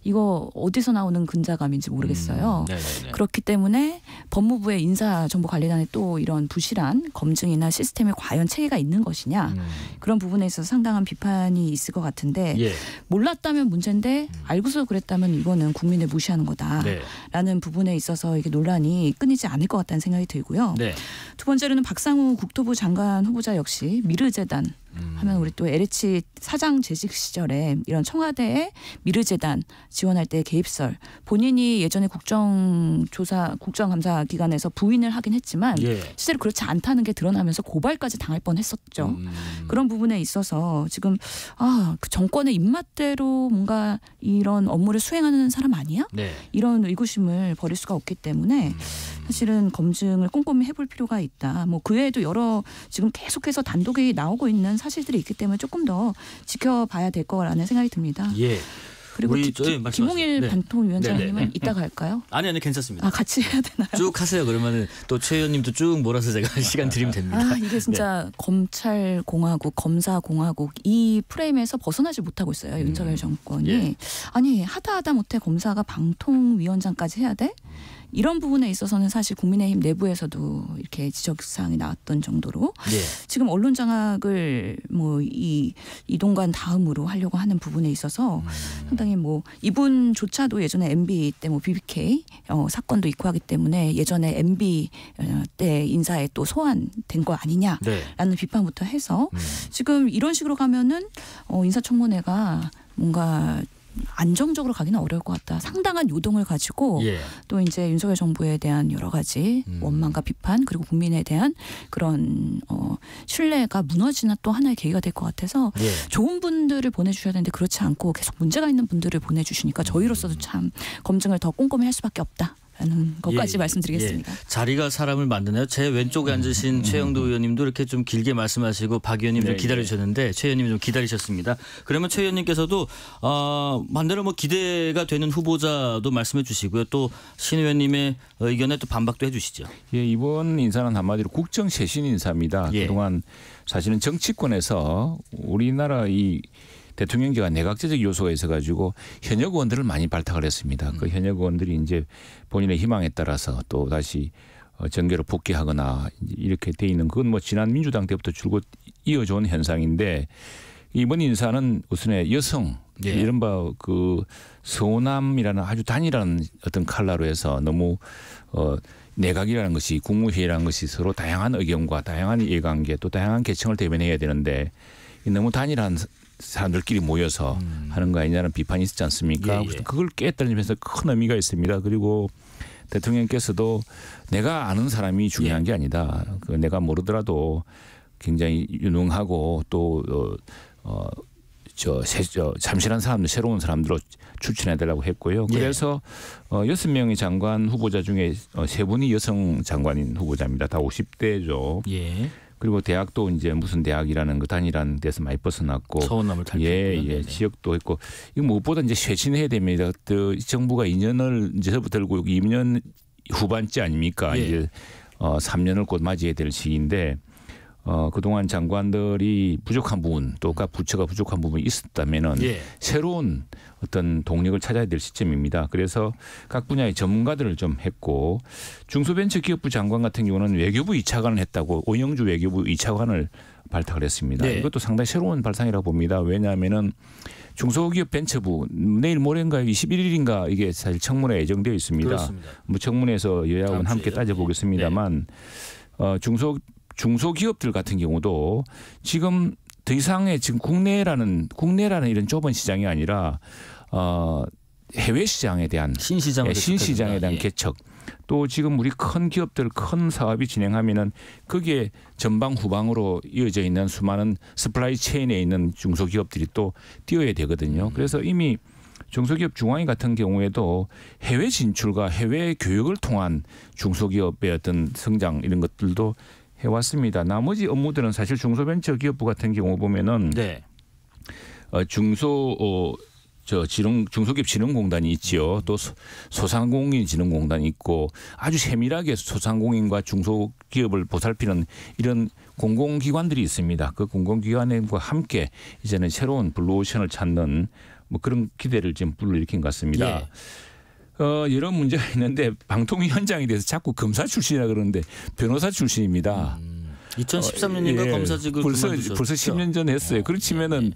이거 어디서 나오는 근자감인지 모르겠어요. 네네네. 그렇기 때문에 법무부의 인사정보관리단에 또 이런 부실한 검증이나 시스템에 과연 체계가 있는 것이냐 그런 부분에 있어서 상당한 비판이 있을 것 같은데 예. 몰랐다면 문제인데 알고서 그랬다면 이거는 국민을 무시하는 거다라는 네. 부분에 있어서 이게 논란이 끊이지 않을 것 같다는 생각이 들고요. 네. 두 번째로는 박상우 국토부 장관 후보자 역시 미르재단 하면 우리 또 LH 사장 재직 시절에 이런 청와대의 미르재단 지원할 때 개입설 본인이 예전에 국정감사 기관에서 부인을 하긴 했지만 예. 실제로 그렇지 않다는 게 드러나면서 고발까지 당할 뻔했었죠. 그런 부분에 있어서 지금 그 정권의 입맛대로 뭔가 이런 업무를 수행하는 사람 아니야? 네. 이런 의구심을 버릴 수가 없기 때문에 사실은 검증을 꼼꼼히 해볼 필요가 있다. 뭐 그 외에도 여러 지금 계속해서 단독이 나오고 있는 사실들이 있기 때문에 조금 더 지켜봐야 될 거라는 생각이 듭니다. 예. 그리고 우리 말씀하세요. 김홍일 네. 방통위원장님은 네네네. 이따가 할까요? 아니 괜찮습니다. 같이 해야 되나요? 쭉 하세요. 그러면은 또 최 의원님도 쭉 몰아서 제가 시간 드리면 됩니다. 이게 진짜 검찰공화국, 검사공화국 이 프레임에서 벗어나지 못하고 있어요. 윤석열 정권이. 예. 아니 하다 못해 검사가 방통위원장까지 해야 돼? 이런 부분에 있어서는 사실 국민의힘 내부에서도 이렇게 지적사항이 나왔던 정도로 예. 지금 언론 장악을 뭐 이동관 다음으로 하려고 하는 부분에 있어서 상당히 뭐 이분조차도 예전에 MB 때 뭐 BBK 사건도 있고 하기 때문에 예전에 MB 때 인사에 또 소환된 거 아니냐라는 네. 비판부터 해서 지금 이런 식으로 가면은 인사청문회가 뭔가 안정적으로 가기는 어려울 것 같다. 상당한 요동을 가지고 예. 또 이제 윤석열 정부에 대한 여러 가지 원망과 비판 그리고 국민에 대한 그런 신뢰가 무너지는 또 하나의 계기가 될 것 같아서 예. 좋은 분들을 보내주셔야 되는데 그렇지 않고 계속 문제가 있는 분들을 보내주시니까 저희로서도 참 검증을 더 꼼꼼히 할 수밖에 없다라는 것까지 말씀드리겠습니다. 자리가 사람을 만드네요. 제 왼쪽에 앉으신 최영도 의원님도 이렇게 좀 길게 말씀하시고 박 의원님 좀 기다리셨는데 최 의원님 좀 기다리셨습니다. 그러면 최 의원님께서도 반대로 뭐 기대가 되는 후보자도 말씀해 주시고요. 또 신 의원님의 의견에 또 반박도 해 주시죠. 예, 이번 인사는 한마디로 국정 쇄신 인사입니다. 예. 그동안 사실은 정치권에서 우리나라 이 대통령제가 내각제적 요소가 있어가지고 현역 의원들을 많이 발탁을 했습니다. 그 현역 의원들이 이제 본인의 희망에 따라서 또 다시 정계로 복귀하거나 이렇게 돼 있는 그건 뭐 지난 민주당 때부터 줄곧 이어져온 현상인데 이번 인사는 우선에 여성 이른바 그 서호남이라는 아주 단일한 어떤 칼라로 해서 너무 내각이라는 것이 국무회의라는 것이 서로 다양한 의견과 다양한 이해관계 또 다양한 계층을 대변해야 되는데 너무 단일한 사람들끼리 모여서 하는 거 아니냐는 비판이 있었지 않습니까? 그걸 깼다는 점에서 큰 의미가 있습니다. 그리고 대통령께서도 내가 아는 사람이 중요한 게 아니다. 그 내가 모르더라도 굉장히 유능하고 또 참신한 사람들, 새로운 사람들로 추천해달라고 했고요. 그래서 6명의 장관 후보자 중에 3분이 여성 장관인 후보자입니다. 다 50대죠. 예. 그리고 대학도 이제 무슨 대학이라는 그 단일한 데서 많이 벗어났고 서운함을 탈피했고요. 지역도 있고 이거 무엇보다 이제 쇄신해야 됩니다. 또 정부가 2년을 이제 들고 2년 후반째 아닙니까? 이제 3년을 곧 맞이해야 될 시기인데 그동안 장관들이 부족한 부분 또 각 부처가 부족한 부분이 있었다면은 새로운 어떤 동력을 찾아야 될 시점입니다. 그래서 각 분야의 전문가들을 좀 했고 중소벤처기업부 장관 같은 경우는 외교부 2차관을 했다고 오영주 외교부 2차관을 발탁을 했습니다. 이것도 상당히 새로운 발상이라고 봅니다. 왜냐하면은 중소기업 벤처부 내일 모레인가 21일인가 이게 사실 청문회 예정되어 있습니다. 그렇습니다. 뭐 청문회에서 여야는 함께 따져보겠습니다만 중소기업들 같은 경우도 지금 더 이상의 지금 국내라는 이런 좁은 시장이 아니라 해외 시장에 대한 신시장에 대한 개척 또 지금 우리 큰 기업들 큰 사업이 진행하면은 거기에 전방 후방으로 이어져 있는 수많은 서플라이 체인에 있는 중소기업들이 또 뛰어야 되거든요. 그래서 이미 중소기업 중앙위 같은 경우에도 해외 진출과 해외 교육을 통한 중소기업의 어떤 성장 이런 것들도 해왔습니다. 나머지 업무들은 사실 중소벤처기업부 같은 경우 보면은 중소기업 진흥공단이 있지요. 또 소상공인 진흥공단이 있고 아주 세밀하게 소상공인과 중소기업을 보살피는 이런 공공기관들이 있습니다. 그 공공기관과 함께 이제는 새로운 블루오션을 찾는 뭐 그런 기대를 지금 불러일으킨 것 같습니다. 여러 문제가 있는데 방통위원장에 대해서 자꾸 검사 출신이라 그러는데 변호사 출신입니다. 2013년인가 검사직을 벌써 10년 전 했어요. 그렇지만은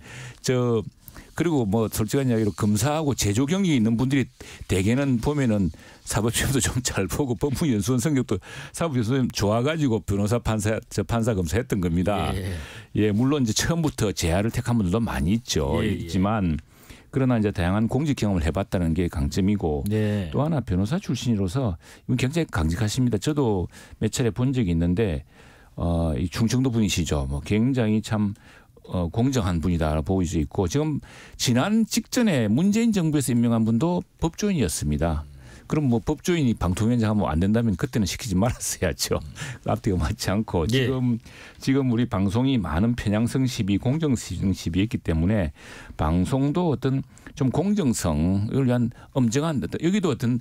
그리고 뭐 솔직한 이야기로 검사하고 제조 경력이 있는 분들이 대개는 보면은 사법시험도 좀 잘 보고 법무연수원 성적도 사법연수원 좋아가지고 변호사 판사 검사 했던 겁니다. 물론 이제 처음부터 재하를 택한 분들도 많이 있지만 그러나 이제 다양한 공직 경험을 해봤다는 게 강점이고 또 하나 변호사 출신으로서 이건 굉장히 강직하십니다. 저도 몇 차례 본 적이 있는데 이 충청도 분이시죠. 뭐 굉장히 참 공정한 분이다 보일 수 있고 지금 지난 직전에 문재인 정부에서 임명한 분도 법조인이었습니다. 그럼 뭐 법조인이 방통위원장 하면 안 된다면 그때는 시키지 말았어야죠. 앞뒤가 맞지 않고 지금 우리 방송이 많은 편향성 시비, 공정성 시비했기 때문에 방송도 어떤 좀 공정성을 위한 엄정한 여기도 어떤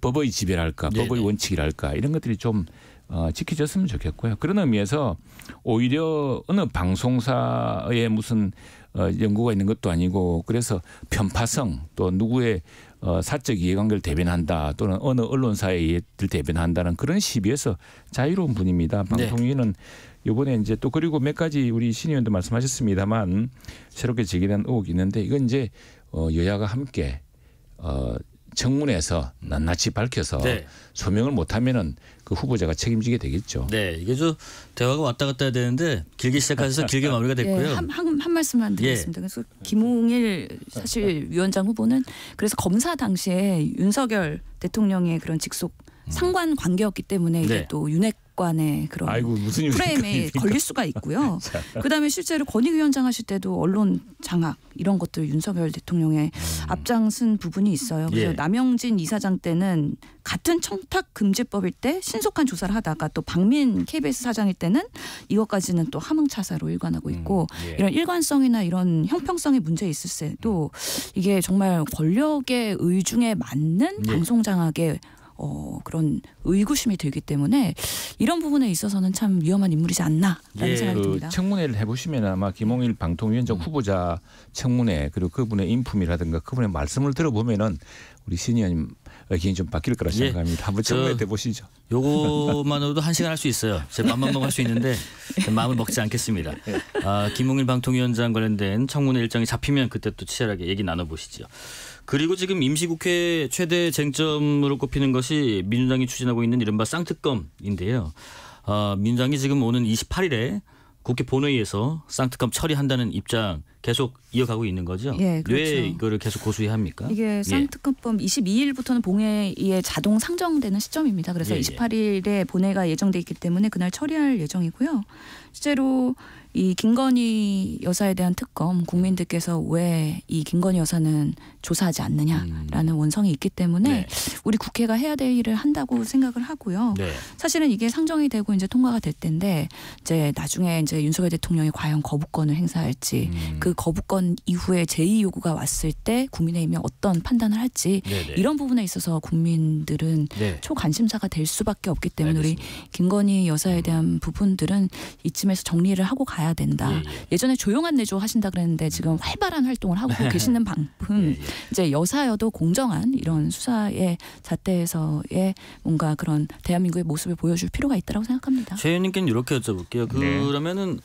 법의 지배랄까, 법의 원칙이랄까 이런 것들이 좀 지켜졌으면 좋겠고요. 그런 의미에서 오히려 어느 방송사에 무슨 연구가 있는 것도 아니고 그래서 편파성 또 누구의 사적 이해관계를 대변한다 또는 어느 언론사의 이해를 대변한다는 그런 시비에서 자유로운 분입니다. 방통위는 이번에 이제 또 그리고 몇 가지 우리 신 의원도 말씀하셨습니다만 새롭게 제기된 의혹이 있는데 이건 이제 여야가 함께 청문회에서 낱낱이 밝혀서 네. 소명을 못하면은 그 후보자가 책임지게 되겠죠. 네, 이게 저 대화가 왔다 갔다 해야 되는데 길게 시작하셔서 길게 마무리가 됐고요. 예, 한 말씀만 드리겠습니다. 그래서 김홍일 사실 위원장 후보는 그래서 검사 당시에 윤석열 대통령의 그런 직속 상관 관계였기 때문에 이게 네. 또 윤핵관의 그런 아이고 무슨 프레임에 걸릴 수가 있고요. 그다음에 실제로 권익위원장 하실 때도 언론 장악 이런 것들 윤석열 대통령의 앞장선 부분이 있어요. 그래서 예. 남영진 이사장 때는 같은 청탁금지법일 때 신속한 조사를 하다가 또 박민 KBS 사장일 때는 이것까지는 또 함흥차사로 일관하고 있고 예. 이런 일관성이나 이런 형평성의 문제 있을 때도 이게 정말 권력의 의중에 맞는 예. 방송 장악의 그런 의구심이 들기 때문에 이런 부분에 있어서는 참 위험한 인물이지 않나라는 예. 생각이 그 듭니다. 청문회를 해보시면 아마 김홍일 방통위원장 후보자 청문회 그리고 그분의 인품이라든가 그분의 말씀을 들어보면은 우리 신 의원님 의견이 좀 바뀔 거라 생각합니다. 한번 청문회 때 보시죠. 요거만으로도 1시간 할 수 있어요. 제 맘만 먹을 수 있는데 마음을 먹지 않겠습니다. 김홍일 방통위원장 관련된 청문회 일정이 잡히면 그때 또 치열하게 얘기 나눠보시죠. 그리고 지금 임시국회 최대 쟁점으로 꼽히는 것이 민주당이 추진하고 있는 이른바 쌍특검인데요. 민주당이 지금 오는 28일에 국회 본회의에서 쌍특검 처리한다는 입장 계속 이어가고 있는 거죠. 예, 그렇죠. 왜 이거를 계속 고수해야 합니까? 이게 쌍특검법 22일부터는 본회의에 자동 상정되는 시점입니다. 그래서 예, 예. 28일에 본회의가 예정돼 있기 때문에 그날 처리할 예정이고요. 실제로 이 김건희 여사에 대한 특검 국민들께서 왜 이 김건희 여사는 조사하지 않느냐라는 원성이 있기 때문에 네. 우리 국회가 해야 될 일을 한다고 생각을 하고요. 네. 사실은 이게 상정이 되고 이제 통과가 될 텐데 이제 나중에 이제 윤석열 대통령이 과연 거부권을 행사할지 그 거부권 이후에 제2 요구가 왔을 때 국민의힘이 어떤 판단을 할지 네네. 이런 부분에 있어서 국민들은 네. 초관심사가 될 수밖에 없기 때문에 알겠습니다. 우리 김건희 여사에 대한 부분들은 이쯤에서 정리를 하고 가야 된다. 예, 예. 예전에 조용한 내조 하신다 그랬는데 지금 활발한 활동을 하고 계시는 만큼 이제 여사여도 공정한 이런 수사의 잣대에서의 뭔가 그런 대한민국의 모습을 보여줄 필요가 있다고 생각합니다. 최 의원님께는 이렇게 여쭤볼게요. 네. 그러면은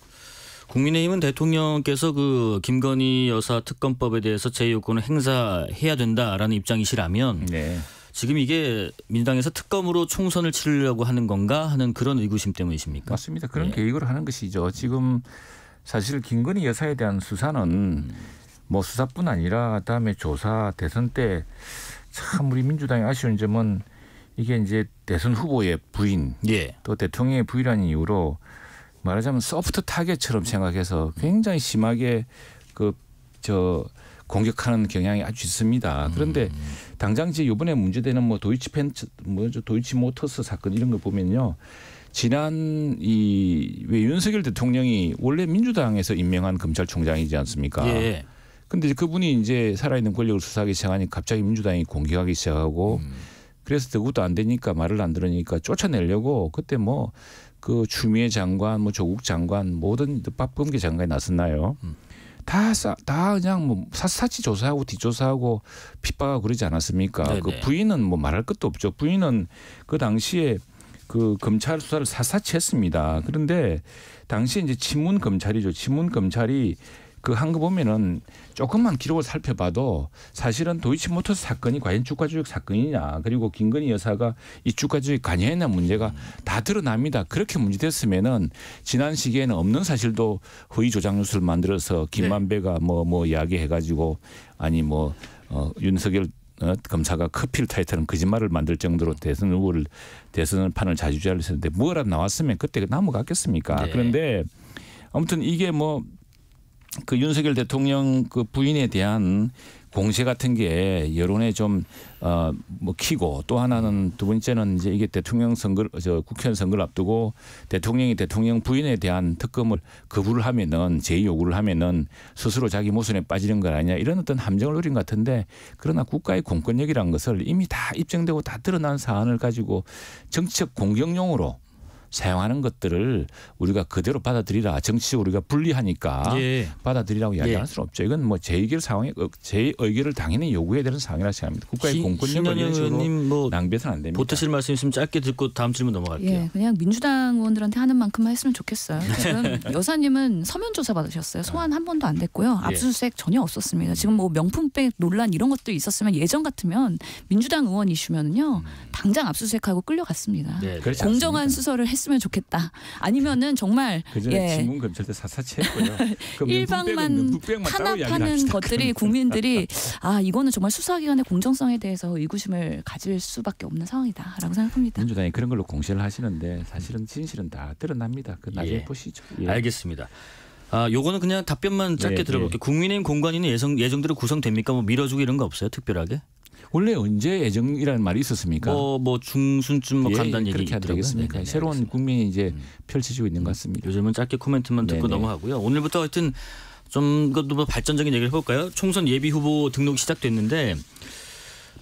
국민의힘은 대통령께서 그 김건희 여사 특검법에 대해서 제2요건을 행사해야 된다라는 입장이시라면 네. 지금 이게 민주당에서 특검으로 총선을 치르려고 하는 건가 하는 그런 의구심 때문이십니까? 맞습니다. 그런 예. 계획으로 하는 것이죠. 지금 사실 김건희 여사에 대한 수사는 뭐 수사뿐 아니라 다음에 조사 대선 때 참 우리 민주당이 아쉬운 점은 이게 이제 대선 후보의 부인 예. 또 대통령의 부인이라는 이유로 말하자면 소프트 타겟처럼 생각해서 굉장히 심하게 공격하는 경향이 아주 있습니다. 그런데 당장 이제 이번에 문제되는 뭐 도이치모터스 사건 이런 거 보면요. 지난 왜 윤석열 대통령이 원래 민주당에서 임명한 검찰총장이지 않습니까? 예. 근데 그분이 이제 살아있는 권력을 수사하기 시작하니 갑자기 민주당이 공격하기 시작하고 그래서 그것도 안 되니까 말을 안 들으니까 쫓아내려고 그때 뭐 그 추미애 장관, 뭐 조국 장관 모든 박범계 장관이 나섰나요? 다 그냥 뭐 샅샅이 조사하고 뒷조사하고 핍박하고 그러지 않았습니까? 네네. 그 부인은 뭐 말할 것도 없죠. 부인은 그 당시에 그 검찰 수사를 샅샅이 했습니다. 그런데 당시에 이제 친문 검찰이죠. 친문 검찰이 그 한 거 보면은 조금만 기록을 살펴봐도 사실은 도이치모터스 사건이 과연 주가조작 사건이냐 그리고 김건희 여사가 이 주가조작에 관여했나 문제가 다 드러납니다. 그렇게 문제됐으면은 지난 시기에는 없는 사실도 허위 조작 뉴스를 만들어서 김만배가 뭐 이야기해가지고 아니 뭐 윤석열 검사가 커피를 타이트하는 거짓말을 만들 정도로 대선 판을 자주자를 했는데 뭐라도 나왔으면 그때 넘어갔겠습니까? 네. 그런데 아무튼 이게 뭐 그 윤석열 대통령 그 부인에 대한 공세 같은 게 여론에 좀 뭐 키고 또 하나는 두 번째는 이제 이게 대통령 선거 국회의원 선거를 앞두고 대통령이 대통령 부인에 대한 특검을 거부를 하면은 제2 요구를 하면은 스스로 자기 모순에 빠지는 거 아니냐 이런 어떤 함정을 노린 것 같은데 그러나 국가의 공권력이라는 것을 이미 다 입증되고 다 드러난 사안을 가지고 정치적 공격용으로 사용하는 것들을 우리가 그대로 받아들이라. 정치적으로 우리가 불리하니까 예. 받아들이라고 이야기할 예. 수는 없죠. 이건 뭐 제 의견을 당연히 요구해야 되는 상황이라 생각합니다. 국가의 공권력을 이런 식으로 뭐 낭비해서는 안 됩니다. 보태실 말씀 있으면 짧게 듣고 다음 질문 넘어갈게요. 예, 그냥 민주당 의원들한테 하는 만큼만 했으면 좋겠어요. 지금 여사님은 서면 조사 받으셨어요. 소환 한 번도 안 됐고요. 예. 압수수색 전혀 없었습니다. 지금 뭐 명품백 논란 이런 것도 있었으면 예전 같으면 민주당 의원 이슈면은요 당장 압수수색하고 끌려갔습니다. 네. 그렇지 공정한 않습니까? 수사를 했으면 좋겠다. 아니면은 정말 그전에 신문검찰대 사사치 했고요. 그 일방만 명품백만 따로 이야기를 탄압하는 합시다. 것들이 국민들이 아 이거는 정말 수사기관의 공정성에 대해서 의구심을 가질 수밖에 없는 상황이다라고 생각합니다. 민주당이 그런 걸로 공세를 하시는데 사실은 진실은 다 드러납니다. 그 나중에 예. 보시죠. 예. 알겠습니다. 요거는 그냥 답변만 짧게 네, 들어볼게요. 국민의힘 공관위는 예정대로 구성됩니까? 뭐 밀어주고 이런 거 없어요? 특별하게? 원래 언제 예정이라는 말이 있었습니까? 뭐 중순쯤 뭐 간다는 얘기 그렇게 하도 되겠습니까? 새로운 국민이 이제 펼쳐지고 있는 것 같습니다. 요즘은 짧게 코멘트만 듣고 네네. 넘어가고요. 오늘부터 하여튼 좀 그것도 뭐 발전적인 얘기를 해볼까요? 총선 예비 후보 등록이 시작됐는데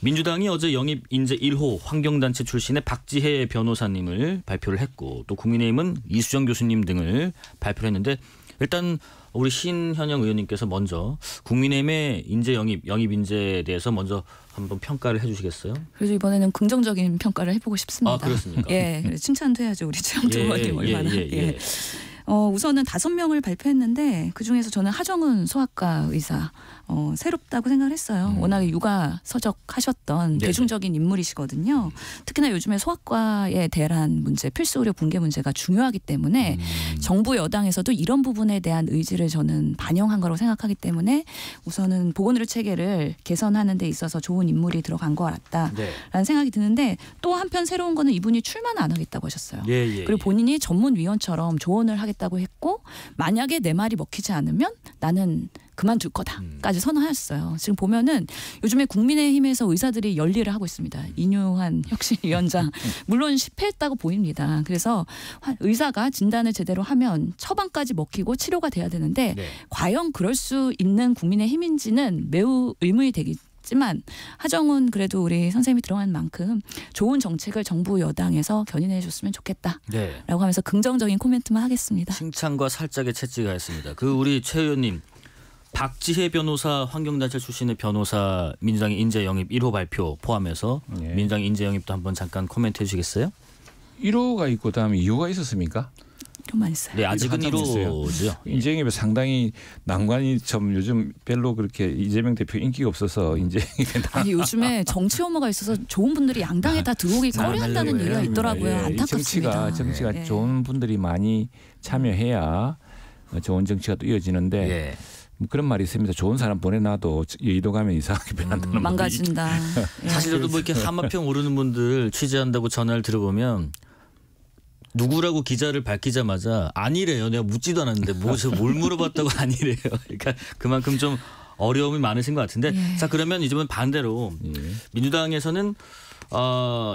민주당이 어제 영입 인재 1호 환경단체 출신의 박지혜 변호사님을 발표를 했고 또 국민의힘은 이수정 교수님 등을 발표를 했는데 일단 우리 신현영 의원님께서 먼저 국민의힘의 인재 영입 인재에 대해서 먼저 한번 평가를 해주시겠어요? 그래서 이번에는 긍정적인 평가를 해보고 싶습니다. 아 그렇습니까? 예, 칭찬도 해야죠 우리 최영두 의원님 얼마나. 예. 우선은 5명을 발표했는데 그중에서 저는 하정은 소아과 의사 새롭다고 생각을 했어요. 워낙에 육아 서적하셨던 네네. 대중적인 인물이시거든요. 특히나 요즘에 소아과에 대한 문제, 필수 의료 붕괴 문제가 중요하기 때문에 정부 여당에서도 이런 부분에 대한 의지를 저는 반영한 거라고 생각하기 때문에 우선은 보건의료 체계를 개선하는 데 있어서 좋은 인물이 들어간 것 같다라는 네. 생각이 드는데 또 한편 새로운 거는 이분이 출마는 안 하겠다고 하셨어요. 그리고 본인이 전문위원처럼 조언을 하겠다고 했고 만약에 내 말이 먹히지 않으면 나는 그만둘 거다까지 선언하셨어요. 지금 보면은 요즘에 국민의힘에서 의사들이 열일을 하고 있습니다. 이뉴한 혁신위원장 물론 실패했다고 보입니다. 그래서 의사가 진단을 제대로 하면 처방까지 먹히고 치료가 돼야 되는데 네. 과연 그럴 수 있는 국민의힘인지는 매우 의문이 되겠지만 하정훈 그래도 우리 선생님이 들어간 만큼 좋은 정책을 정부 여당에서 견인해 줬으면 좋겠다라고 네. 하면서 긍정적인 코멘트만 하겠습니다. 칭찬과 살짝의 채찍가 했습니다. 그 우리 최 의원님 박지혜 변호사 환경단체 출신의 변호사 민주당의 인재 영입 1호 발표 포함해서 예. 민주당 인재 영입도 한번 잠깐 코멘트해 주시겠어요? 1호가 있고 다음에 2호가 있었습니까? 이런만 있어요. 네, 아직은 한참 됐어요. 1호죠. 인재영입에 상당히 난관이 좀 요즘 별로 그렇게 이재명 대표 인기가 없어서 인재영입에 아니 요즘에 정치 혐오가 있어서 좋은 분들이 양당에 다 들어오기 꺼려한다는 얘기가 있더라고요. 안타깝습니다. 정치가 예. 좋은 분들이 많이 참여해야 좋은 정치가 또 이어지는데 예. 뭐 그런 말이 있습니다. 좋은 사람 보내놔도 여의도 가면 이상하게 변한다는 망가진다. 예. 사실 저도 뭐 이렇게 하마평 오르는 분들 취재한다고 전화를 들어보면 누구라고 기자를 밝히자마자 아니래요. 내가 묻지도 않았는데 뭘 물어봤다고 아니래요. 그러니까 그만큼 좀 어려움이 많으신 것 같은데 예. 자 그러면 이제는 반대로 민주당에서는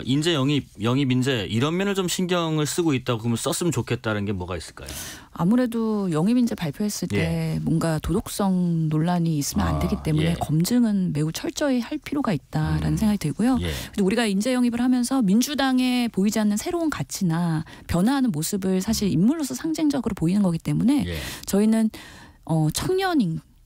인재 영입 인재 이런 면을 좀 신경을 쓰고 있다고 그러면 썼으면 좋겠다는 게 뭐가 있을까요? 아무래도 영입인재 발표했을 때 뭔가 도덕성 논란이 있으면 안 되기 때문에 예. 검증은 매우 철저히 할 필요가 있다라는 생각이 들고요. 예. 근데 우리가 인재 영입을 하면서 민주당에 보이지 않는 새로운 가치나 변화하는 모습을 사실 인물로서 상징적으로 보이는 거기 때문에 예. 저희는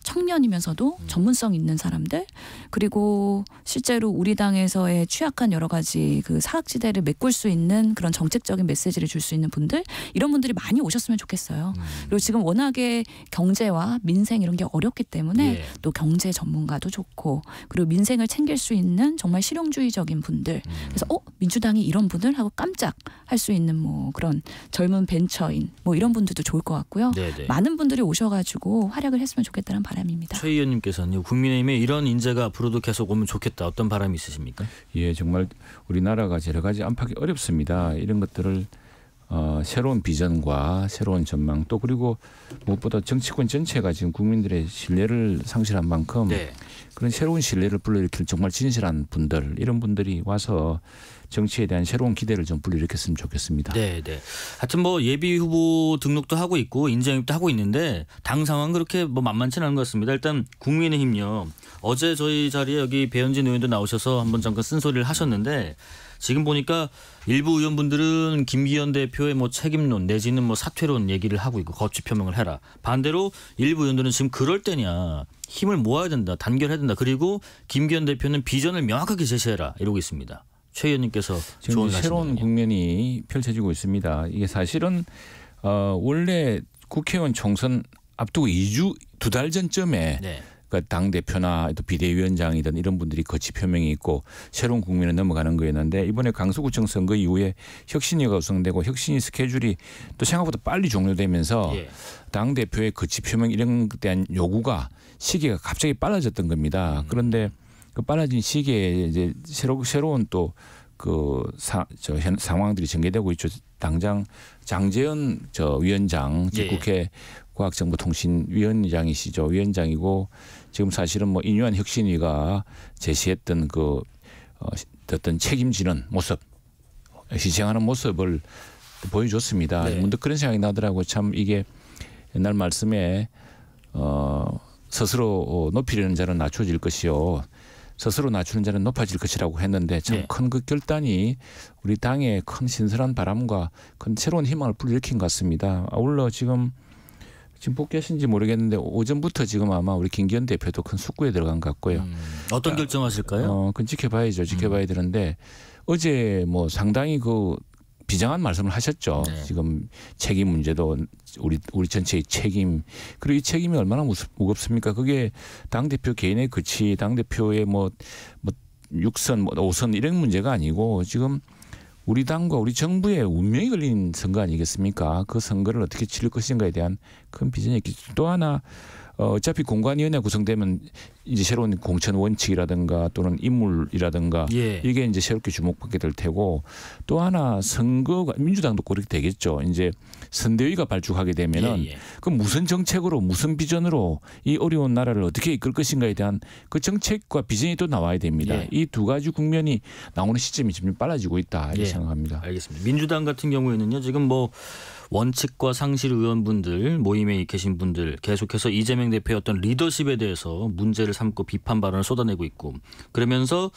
청년이면서도 전문성 있는 사람들 그리고 실제로 우리 당에서의 취약한 여러 가지 그 사각지대를 메꿀 수 있는 그런 정책적인 메시지를 줄 수 있는 분들 이런 분들이 많이 오셨으면 좋겠어요. 그리고 지금 워낙에 경제와 민생 이런 게 어렵기 때문에 예. 또 경제 전문가도 좋고 그리고 민생을 챙길 수 있는 정말 실용주의적인 분들 그래서 민주당이 이런 분들 하고 깜짝 할 수 있는 뭐 그런 젊은 벤처인 뭐 이런 분들도 좋을 것 같고요. 네네. 많은 분들이 오셔가지고 활약을 했으면 좋겠다는 바람입니다. 최 의원님께서는 국민의힘에 이런 인재가 앞으로도 계속 오면 좋겠다. 어떤 바람이 있으십니까? 예, 정말 우리나라가 여러 가지 안팎이 어렵습니다. 이런 것들을 새로운 비전과 새로운 전망 또 그리고 무엇보다 정치권 전체가 지금 국민들의 신뢰를 상실한 만큼 네. 그런 새로운 신뢰를 불러일으킬 정말 진실한 분들 이런 분들이 와서 정치에 대한 새로운 기대를 좀 불러일으켰으면 좋겠습니다. 네. 하여튼 뭐 예비 후보 등록도 하고 있고 인재영입도 하고 있는데 당 상황 그렇게 뭐 만만치는 않은 것 같습니다. 일단 국민의힘요. 어제 저희 자리에 여기 배현진 의원도 나오셔서 한번 잠깐 쓴소리를 하셨는데 지금 보니까 일부 의원분들은 김기현 대표의 뭐 책임론 내지는 뭐 사퇴론 얘기를 하고 있고 거취 표명을 해라. 반대로 일부 의원들은 지금 그럴 때냐 힘을 모아야 된다. 단결해야 된다. 그리고 김기현 대표는 비전을 명확하게 제시해라 이러고 있습니다. 최 의원님께서 지금 새로운 국면이 펼쳐지고 있습니다. 이게 사실은 원래 국회의원 총선 앞두고 2달 전쯤에 네. 그러니까 당 대표나 또 비대위원장이든 이런 분들이 거취 표명이 있고 새로운 국면에 넘어가는 거였는데 이번에 강서구청 선거 이후에 혁신위가 구성되고 혁신위 스케줄이 또 생각보다 빨리 종료되면서 당 대표의 거취 표명 이런 것에 대한 요구가 시기가 갑자기 빨라졌던 겁니다. 그런데 그 빨라진 시기에 이제 새로운 또 그 상황들이 전개되고 있죠. 당장 장제연 위원장 국회 과학정보통신위원장이시죠. 위원장이고 지금 사실은 뭐 인유한 혁신위가 제시했던 그 어떤 책임지는 모습, 희생하는 모습을 보여줬습니다. 네. 문득 그런 생각이 나더라고요. 참 이게 옛날 말씀에 스스로 높이려는 자는 낮춰질 것이요. 스스로 낮추는 자는 높아질 것이라고 했는데 참 큰 그 결단이 우리 당의 큰 신선한 바람과 큰 새로운 희망을 불러일으킨 것 같습니다. 아울러 지금 복귀하신지 모르겠는데 오전부터 지금 아마 우리 김기현 대표도 큰 숙고에 들어간 것 같고요. 어떤 결정하실까요? 그건 지켜봐야죠. 지켜봐야 되는데 어제 뭐 상당히 그 비장한 말씀을 하셨죠. 네. 지금 책임 문제도 우리 전체의 책임 그리고 이 책임이 얼마나 무겁습니까? 그게 당 대표 개인의 거취, 당 대표의 뭐 6선, 5선 이런 문제가 아니고 지금 우리 당과 우리 정부의 운명이 걸린 선거 아니겠습니까? 그 선거를 어떻게 치를 것인가에 대한 큰 비전이 있겠죠. 또 하나 어차피 공관위원회 구성되면 이제 새로운 공천 원칙이라든가 또는 인물이라든가 이게 이제 새롭게 주목받게 될 테고 또 하나 선거가 민주당도 그렇게 되겠죠. 이제 선대위가 발족하게 되면은 그 무슨 정책으로 무슨 비전으로 이 어려운 나라를 어떻게 이끌 것인가에 대한 그 정책과 비전이 또 나와야 됩니다. 이 두 가지 국면이 나오는 시점이 지금 빨라지고 있다 이렇게 생각합니다. 알겠습니다. 민주당 같은 경우에는요 지금 뭐 원칙과 상실 의원분들 모임에 계신 분들 계속해서 이재명 대표의 어떤 리더십에 대해서 문제를 삼고 비판 발언을 쏟아내고 있고 그러면서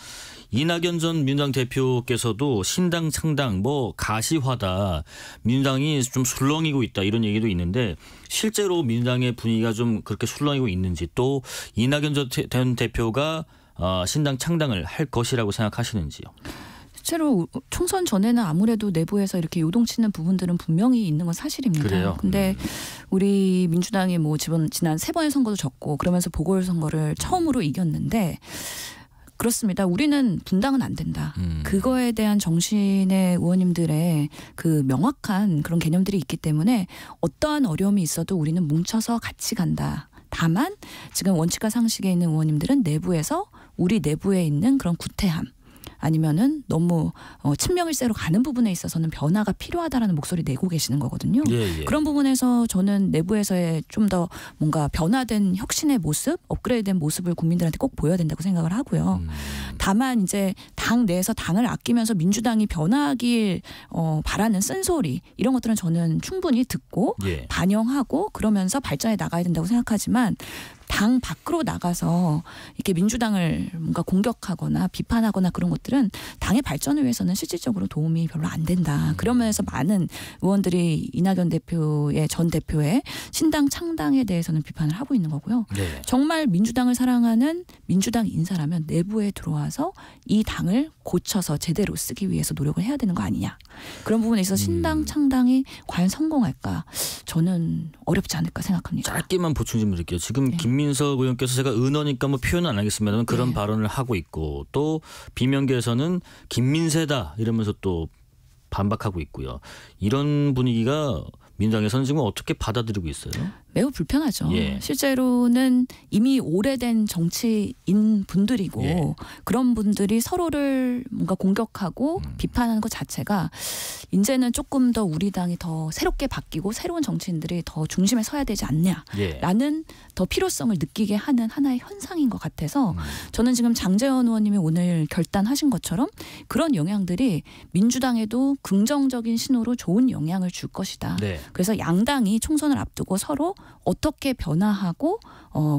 이낙연 전 민주당 대표께서도 신당 창당 뭐 가시화다 민주당이 좀 술렁이고 있다 이런 얘기도 있는데 실제로 민주당의 분위기가 좀 그렇게 술렁이고 있는지 또 이낙연 전 대표가 신당 창당을 할 것이라고 생각하시는지요? 실제로 총선 전에는 아무래도 내부에서 이렇게 요동치는 부분들은 분명히 있는 건 사실입니다. 그래요? 근데 우리 민주당이 뭐 지난 3번의 선거도 졌고 그러면서 보궐선거를 처음으로 이겼는데 그렇습니다. 우리는 분당은 안 된다. 그거에 대한 정신의 의원님들의 그 명확한 그런 개념들이 있기 때문에 어떠한 어려움이 있어도 우리는 뭉쳐서 같이 간다. 다만 지금 원칙과 상식에 있는 의원님들은 내부에서 우리 내부에 있는 그런 구태함 아니면은 너무 친명일세로 가는 부분에 있어서는 변화가 필요하다라는 목소리 내고 계시는 거거든요. 그런 부분에서 저는 내부에서의 좀 더 뭔가 변화된 혁신의 모습, 업그레이드된 모습을 국민들한테 꼭 보여야 된다고 생각을 하고요. 다만 이제 당 내에서 당을 아끼면서 민주당이 변하길 바라는 쓴소리 이런 것들은 저는 충분히 듣고 반영하고 그러면서 발전해 나가야 된다고 생각하지만 당 밖으로 나가서 이렇게 민주당을 뭔가 공격하거나 비판하거나 그런 것들은 당의 발전을 위해서는 실질적으로 도움이 별로 안 된다. 그런 면에서 많은 의원들이 이낙연 대표의 전 대표의 신당 창당에 대해서는 비판을 하고 있는 거고요. 정말 민주당을 사랑하는 민주당 인사라면 내부에 들어와서 이 당을 고쳐서 제대로 쓰기 위해서 노력을 해야 되는 거 아니냐. 그런 부분에 있어서 신당 창당이 과연 성공할까? 저는 어렵지 않을까 생각합니다. 짧게만 보충 좀 드릴게요. 지금 김민석 의원께서 제가 은어니까 뭐 표현은 안 하겠습니다만 그런 발언을 하고 있고 또 비명계에서는 김민세다 이러면서 또 반박하고 있고요. 이런 분위기가 민주당에서는 지금 어떻게 받아들이고 있어요? 매우 불편하죠. 예. 실제로는 이미 오래된 정치인 분들이고 예. 그런 분들이 서로를 뭔가 공격하고 비판하는 것 자체가 이제는 조금 더 우리 당이 더 새롭게 바뀌고 새로운 정치인들이 더 중심에 서야 되지 않냐라는 더 필요성을 느끼게 하는 하나의 현상인 것 같아서 저는 지금 장제원 의원님이 오늘 결단하신 것처럼 그런 영향들이 민주당에도 긍정적인 신호로 좋은 영향을 줄 것이다. 네. 그래서 양당이 총선을 앞두고 서로 어떻게 변화하고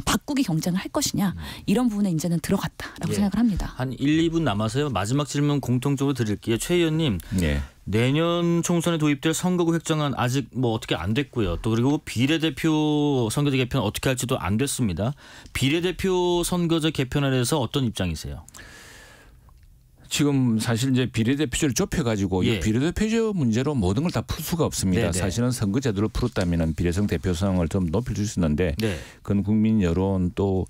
바꾸기 경쟁을 할 것이냐 이런 부분에 이제는 들어갔다라고 예. 생각을 합니다. 한 1, 2분 남아서요. 마지막 질문 공통적으로 드릴게요. 최 의원님. 네. 내년 총선에 도입될 선거구 획정안 아직 뭐 어떻게 안 됐고요. 또 그리고 비례대표 선거제 개편 어떻게 할지도 안 됐습니다. 비례대표 선거제 개편에 대해서 어떤 입장이세요? 지금 사실 이제 비례대표제를 좁혀가지고 예. 이 비례대표제 문제로 모든 걸 다 풀 수가 없습니다. 네네. 사실은 선거제도를 풀었다면 비례성 대표성을 좀 높일 수 있는데 네. 그건 국민 여론 또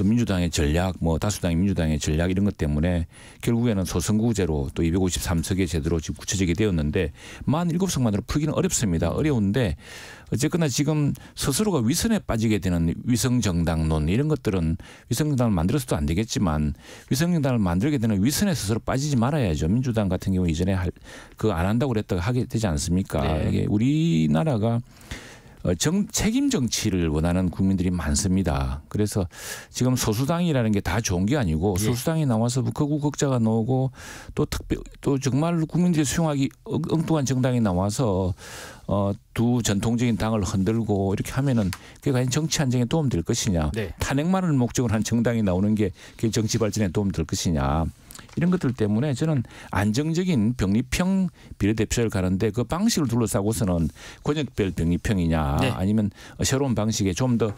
민주당의 전략 뭐 다수당의 민주당의 전략 이런 것 때문에 결국에는 소선거구제로 또 253석의 제도로 지금 굳혀지게 되었는데 47석만으로 풀기는 어렵습니다. 어려운데 어쨌거나 지금 스스로가 위선에 빠지게 되는 위성정당론 이런 것들은 위성정당을 만들어서도 안 되겠지만 위성정당을 만들게 되는 위선에 스스로 빠지지 말아야죠. 민주당 같은 경우 이전에 그거 안 한다고 그랬다가 하게 되지 않습니까? 네. 이게 우리나라가 책임 정치를 원하는 국민들이 많습니다. 그래서 지금 소수당이라는 게 다 좋은 게 아니고 소수당이 나와서 극우 극자가 나오고 또 정말 국민들이 수용하기 엉뚱한 정당이 나와서 두 전통적인 당을 흔들고 이렇게 하면은 그게 과연 정치 안정에 도움될 것이냐. 네. 탄핵만을 목적으로 한 정당이 나오는 게 그게 정치 발전에 도움될 것이냐. 이런 것들 때문에 저는 안정적인 병립형 비례대표를 가는데 그 방식을 둘러싸고서는 권역별 병립형이냐 네. 아니면 새로운 방식의 좀 더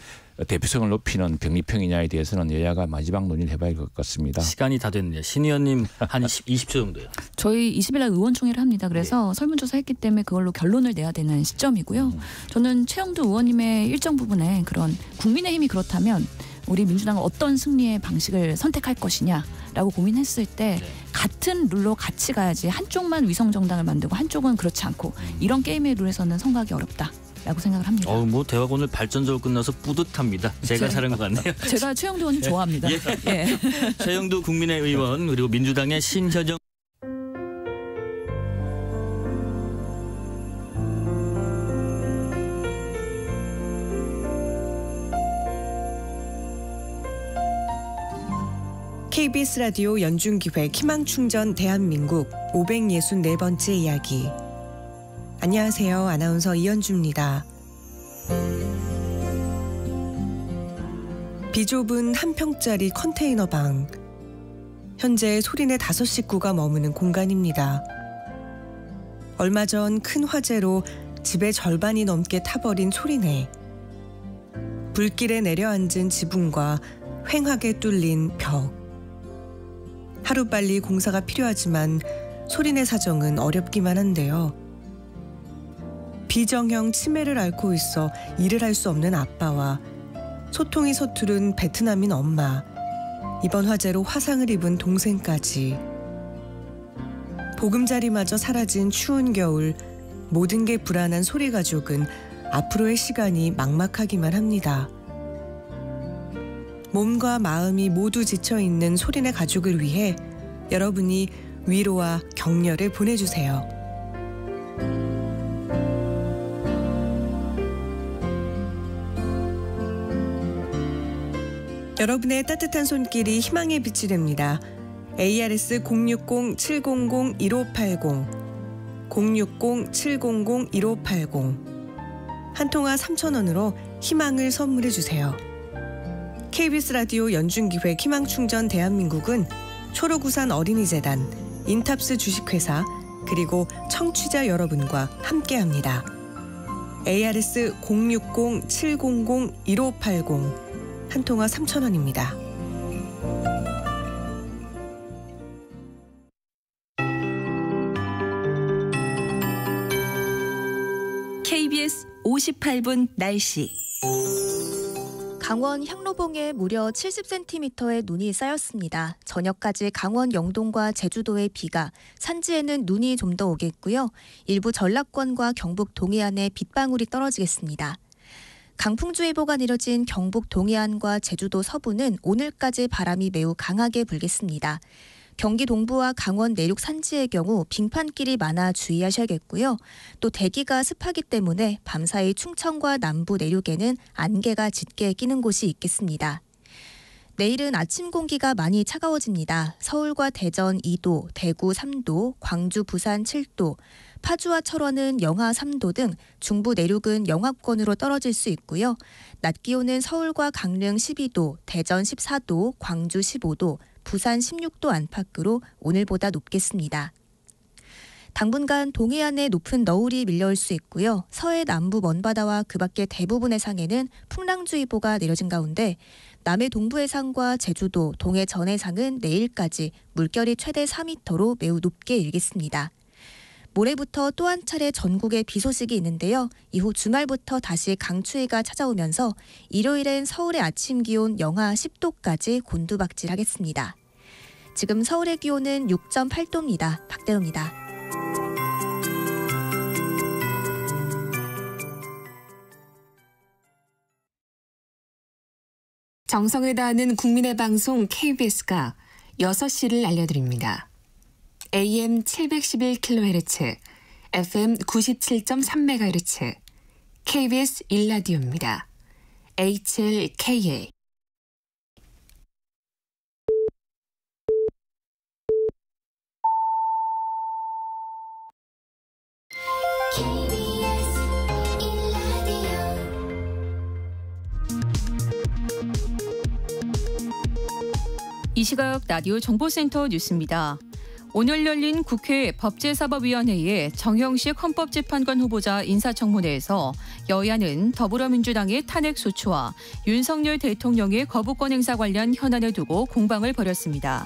대표성을 높이는 병립형이냐에 대해서는 여야가 마지막 논의를 해봐야 할 것 같습니다. 시간이 다 됐네요. 신 의원님 한 20초 정도요. 저희 20일 날 의원총회를 합니다. 그래서 설문조사 했기 때문에 그걸로 결론을 내야 되는 시점이고요. 저는 최영두 의원님의 일정 부분에 그런 국민의힘이 그렇다면 우리 민주당은 어떤 승리의 방식을 선택할 것이냐라고 고민했을 때 같은 룰로 같이 가야지 한쪽만 위성정당을 만들고 한쪽은 그렇지 않고 이런 게임의 룰에서는 선거하기 어렵다라고 생각을 합니다. 뭐 대화가 오늘 발전적으로 끝나서 뿌듯합니다. 제가 잘한 것 같네요. 제가 최영두 의원님 좋아합니다. 예. 예. 최영두 국민의 의원 그리고 민주당의 신현정 KBS 라디오 연중기획 희망충전 대한민국 564번째 이야기. 안녕하세요. 아나운서 이현주입니다. 비좁은 한 평짜리 컨테이너 방. 현재 소리내 5식구가 머무는 공간입니다. 얼마 전 큰 화재로 집의 절반이 넘게 타버린 소리내. 불길에 내려앉은 지붕과 휑하게 뚫린 벽. 하루빨리 공사가 필요하지만 소리내 사정은 어렵기만 한데요. 비정형 치매를 앓고 있어 일을 할 수 없는 아빠와 소통이 서투른 베트남인 엄마, 이번 화재로 화상을 입은 동생까지. 보금자리마저 사라진 추운 겨울, 모든 게 불안한 소리 가족은 앞으로의 시간이 막막하기만 합니다. 몸과 마음이 모두 지쳐있는 소리내 가족을 위해 여러분이 위로와 격려를 보내주세요. 여러분의 따뜻한 손길이 희망의 빛이 됩니다. ARS 060-700-1580 060-700-1580 한 통화 3,000원으로 희망을 선물해 주세요. KBS 라디오 연중기획 희망충전 대한민국은 초록우산 어린이재단, 인탑스 주식회사 그리고 청취자 여러분과 함께합니다. ARS 060-700-1580 한 통화 3,000원입니다. KBS 58분 날씨. 강원 향로봉에 무려 70cm의 눈이 쌓였습니다. 저녁까지 강원 영동과 제주도에 비가, 산지에는 눈이 좀 더 오겠고요. 일부 전라권과 경북 동해안에 빗방울이 떨어지겠습니다. 강풍주의보가 내려진 경북 동해안과 제주도 서부는 오늘까지 바람이 매우 강하게 불겠습니다. 경기 동부와 강원 내륙 산지의 경우 빙판길이 많아 주의하셔야겠고요. 또 대기가 습하기 때문에 밤사이 충청과 남부 내륙에는 안개가 짙게 끼는 곳이 있겠습니다. 내일은 아침 공기가 많이 차가워집니다. 서울과 대전 2도, 대구 3도, 광주, 부산 7도, 파주와 철원은 영하 3도 등 중부 내륙은 영하권으로 떨어질 수 있고요. 낮 기온은 서울과 강릉 12도, 대전 14도, 광주 15도, 부산 16도 안팎으로 오늘보다 높겠습니다. 당분간 동해안에 높은 너울이 밀려올 수 있고요. 서해 남부 먼바다와 그 밖의 대부분 해상에는 풍랑주의보가 내려진 가운데 남해 동부 해상과 제주도, 동해 전 해상은 내일까지 물결이 최대 4m로 매우 높게 일겠습니다. 모레부터 또 한 차례 전국에 비 소식이 있는데요. 이후 주말부터 다시 강추위가 찾아오면서 일요일엔 서울의 아침 기온 영하 10도까지 곤두박질하겠습니다. 지금 서울의 기온은 6.8도입니다. 박대호입니다. 정성을 다하는 국민의 방송 KBS가 6시를 알려드립니다. AM 711kHz, FM 97.3MHz, KBS 1라디오입니다. HLKA. 이 시각 라디오 정보센터 뉴스입니다. 오늘 열린 국회 법제사법위원회의 정형식 헌법재판관 후보자 인사청문회에서 여야는 더불어민주당의 탄핵소추와 윤석열 대통령의 거부권 행사 관련 현안을 두고 공방을 벌였습니다.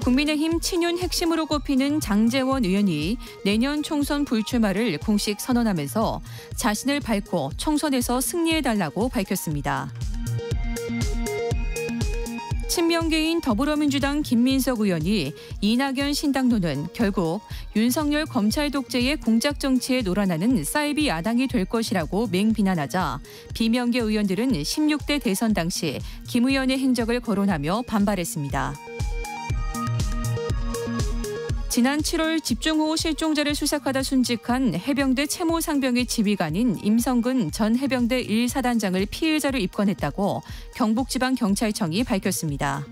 국민의힘 친윤 핵심으로 꼽히는 장제원 의원이 내년 총선 불출마를 공식 선언하면서 자신을 밝고 총선에서 승리해달라고 밝혔습니다. 친명계인 더불어민주당 김민석 의원이 이낙연 신당론은 결국 윤석열 검찰 독재의 공작 정치에 놀아나는 사이비 야당이 될 것이라고 맹비난하자 비명계 의원들은 16대 대선 당시 김 의원의 행적을 거론하며 반발했습니다. 지난 7월 집중호우 실종자를 수색하다 순직한 해병대 채모상병의 지휘관인 임성근 전 해병대 1사단장을 피해자로 입건했다고 경북지방경찰청이 밝혔습니다.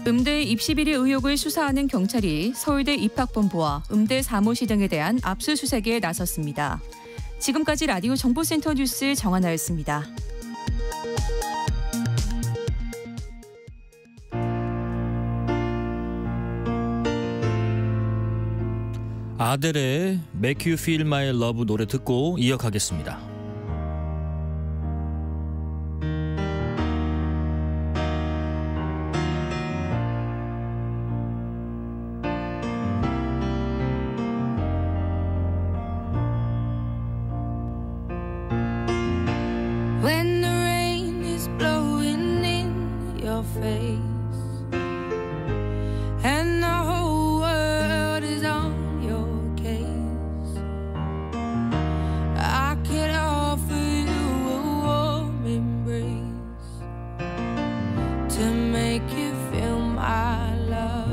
음대 입시 비리 의혹을 수사하는 경찰이 서울대 입학본부와 음대 사무실 등에 대한 압수수색에 나섰습니다. 지금까지 라디오 정보센터 뉴스 정한나였습니다. 아델의 Make You Feel My Love 노래 듣고 이어가겠습니다. When the rain is blowing in your face and the whole world is on your case, I could offer you a warm embrace to make you feel my love.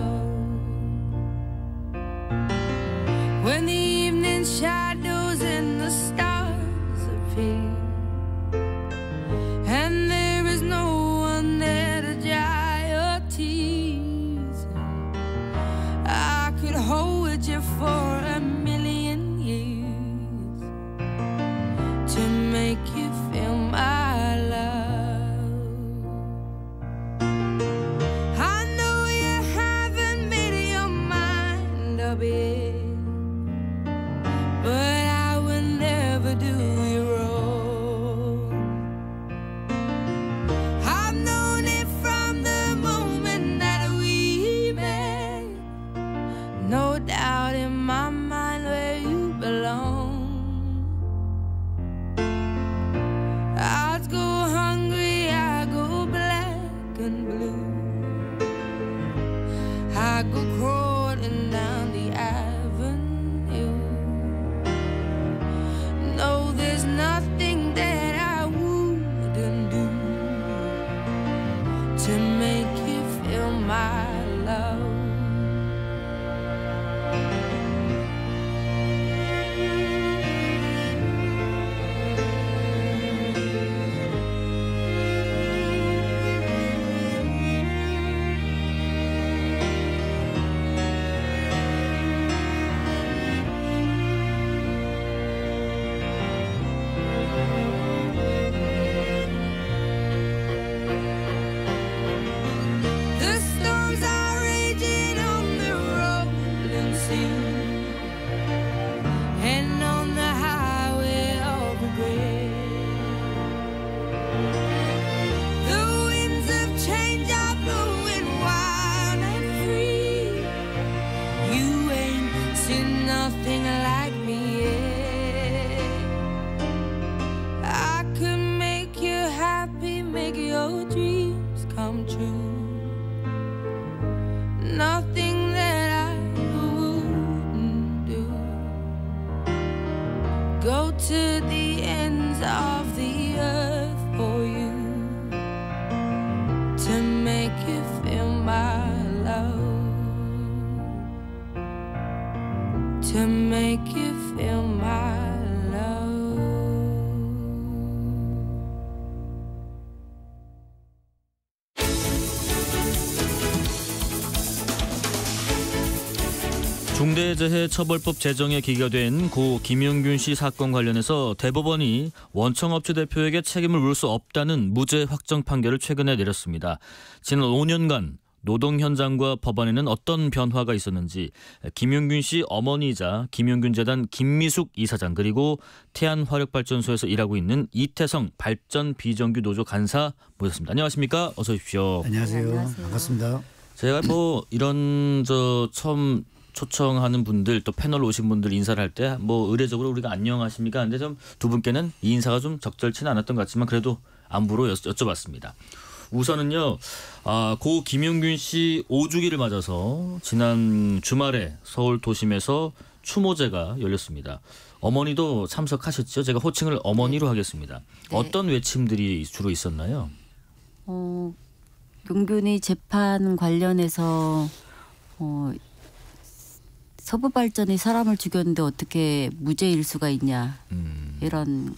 When the evening shadows and the stars appear and there is no one there to dry your tears, I could hold you for a million years to make you feel my love. I know you haven't made your mind up yet, but I will never do you wrong. I've known it from the moment that we met. No doubt in my mind where you belong. I'd go hungry, I go black and blue, I go crawling down the avenue. to make you feel my love. The storms are raging on the rolling sea and on the highway of regret. The winds of change are blowing wild and free. You ain't seen nothing like me yet. I could make you happy, make your dreams come true. Nothing that I wouldn't do. Go to the ends of the earth for you to make you feel my love. To make you feel my love. 중대재해처벌법 제정에 기기가 된 고 김용균 씨 사건 관련해서 대법원이 원청업체 대표에게 책임을 물을 수 없다는 무죄 확정 판결을 최근에 내렸습니다. 지난 5년간 노동 현장과 법안에는 어떤 변화가 있었는지 김용균 씨 어머니이자 김용균재단 김미숙 이사장 그리고 태안화력발전소에서 일하고 있는 이태성 발전 비정규 노조 간사 모셨습니다. 안녕하십니까? 어서 오십시오. 안녕하세요. 반갑습니다. 제가 뭐 이런 처음 초청하는 분들 또 패널 오신 분들 인사를 할 때 뭐 의례적으로 우리가 안녕하십니까? 근데 좀 두 분께는 이 인사가 좀 적절치는 않았던 것 같지만 그래도 안부로 여쭤봤습니다. 우선은요, 고 김용균 씨 5주기를 맞아서 지난 주말에 서울 도심에서 추모제가 열렸습니다. 어머니도 참석하셨죠? 제가 호칭을 어머니로 하겠습니다. 네. 어떤 외침들이 주로 있었나요? 용균이 재판 관련해서 서부발전이 사람을 죽였는데 어떻게 무죄일 수가 있냐 이런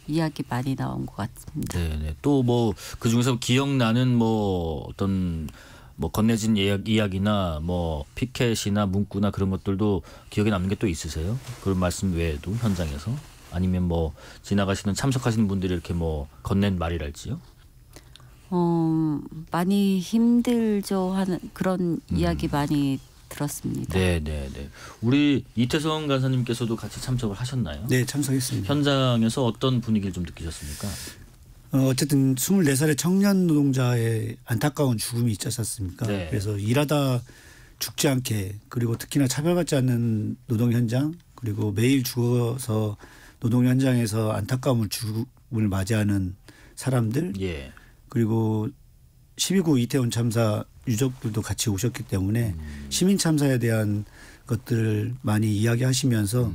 이야기 많이 나온 것 같습니다. 네네. 또 뭐 그 중에서 기억나는 뭐 어떤 뭐 건네진 이야기나 뭐 피켓이나 문구나 그런 것들도 기억에 남는 게 또 있으세요? 그런 말씀 외에도 현장에서 아니면 뭐 지나가시는 참석하시는 분들이 이렇게 뭐 건넨 말이랄지요? 많이 힘들죠 하는 그런 이야기 많이 들었습니다. 네네네. 우리 이태성 간사님께서도 같이 참석을 하셨나요? 네, 참석했습니다. 현장에서 어떤 분위기를 좀 느끼셨습니까? 어쨌든 24살의 청년 노동자의 안타까운 죽음이 있지 않습니까? 네. 그래서 일하다 죽지 않게 그리고 특히나 차별받지 않는 노동 현장 그리고 매일 죽어서 노동 현장에서 안타까움을 죽음을 맞이하는 사람들 예. 그리고 12구 이태원 참사 유족들도 같이 오셨기 때문에 시민 참사에 대한 것들을 많이 이야기하시면서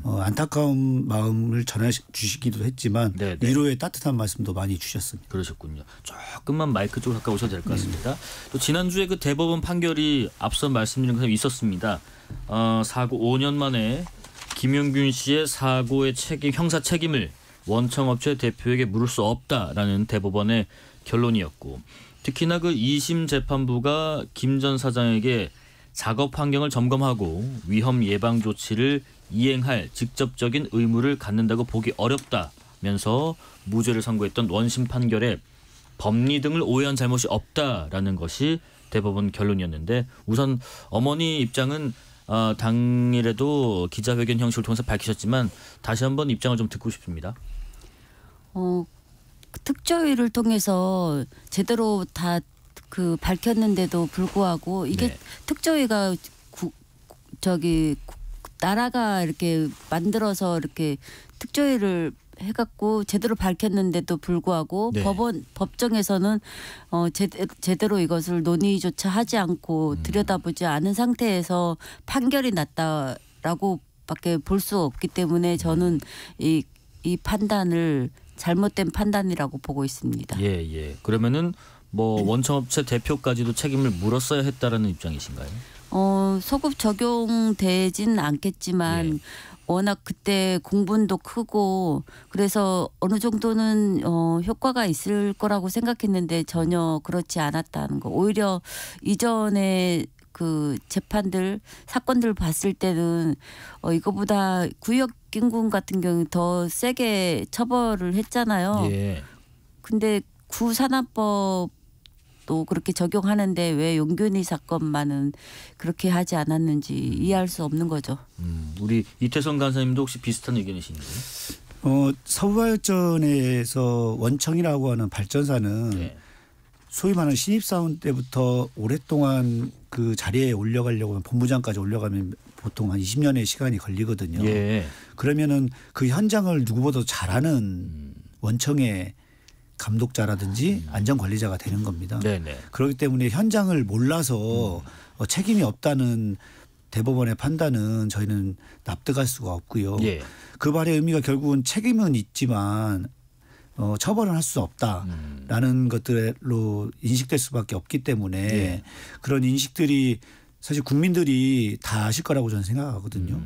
안타까운 마음을 전해주시기도 했지만 네네. 위로의 따뜻한 말씀도 많이 주셨습니다. 그러셨군요. 조금만 마이크 쪽으로 가까이 오셔도 될 것 같습니다. 또 지난주에 그 대법원 판결이 앞서 말씀드린 것처럼 있었습니다. 사고 5년 만에 김용균 씨의 사고의 형사 책임을 원청업체 대표에게 물을 수 없다라는 대법원의 결론이었고 특히나 그 2심 재판부가 김 전 사장에게 작업 환경을 점검하고 위험 예방 조치를 이행할 직접적인 의무를 갖는다고 보기 어렵다면서 무죄를 선고했던 원심 판결에 법리 등을 오해한 잘못이 없다라는 것이 대법원 결론이었는데 우선 어머니 입장은 당일에도 기자회견 형식을 통해서 밝히셨지만 다시 한번 입장을 좀 듣고 싶습니다. 특조위를 통해서 제대로 다 밝혔는데도 불구하고 이게 네. 특조위가 나라가 이렇게 만들어서 이렇게 특조위를 해갖고 제대로 밝혔는데도 불구하고 네. 법정에서는 제대로 이것을 논의조차 하지 않고 들여다보지 않은 상태에서 판결이 났다라고밖에 볼 수 없기 때문에 저는 이 판단을 잘못된 판단이라고 보고 있습니다. 예. 그러면은 뭐 원청업체 대표까지도 책임을 물었어야 했다라는 입장이신가요? 소급 적용되진 않겠지만 예. 워낙 그때 공분도 크고 그래서 어느 정도는 효과가 있을 거라고 생각했는데 전혀 그렇지 않았다는 거. 오히려 이전에 그 재판들 사건들 봤을 때는 이거보다 구역గిం군 같은 경우 더 세게 처벌을 했잖아요. 예. 근데 구산업법 또 그렇게 적용하는데 왜 용균이 사건만은 그렇게 하지 않았는지 이해할 수 없는 거죠. 우리 이태성 간사님도 혹시 비슷한 의견이신가요? 서부발전에서 원청이라고 하는 발전사는 네. 소위 말하는 신입사원 때부터 오랫동안 그 자리에 올려가려고 하면 본부장까지 올려가면 보통 한 20년의 시간이 걸리거든요. 예. 그러면은 그 현장을 누구보다 잘하는 원청의 감독자라든지 안전관리자가 되는 겁니다. 네네. 그렇기 때문에 현장을 몰라서 책임이 없다는 대법원의 판단은 저희는 납득할 수가 없고요. 예. 그 말의 의미가 결국은 책임은 있지만 처벌은 할 수 없다라는 것들로 인식될 수밖에 없기 때문에 예. 그런 인식들이 사실 국민들이 다 아실 거라고 저는 생각하거든요.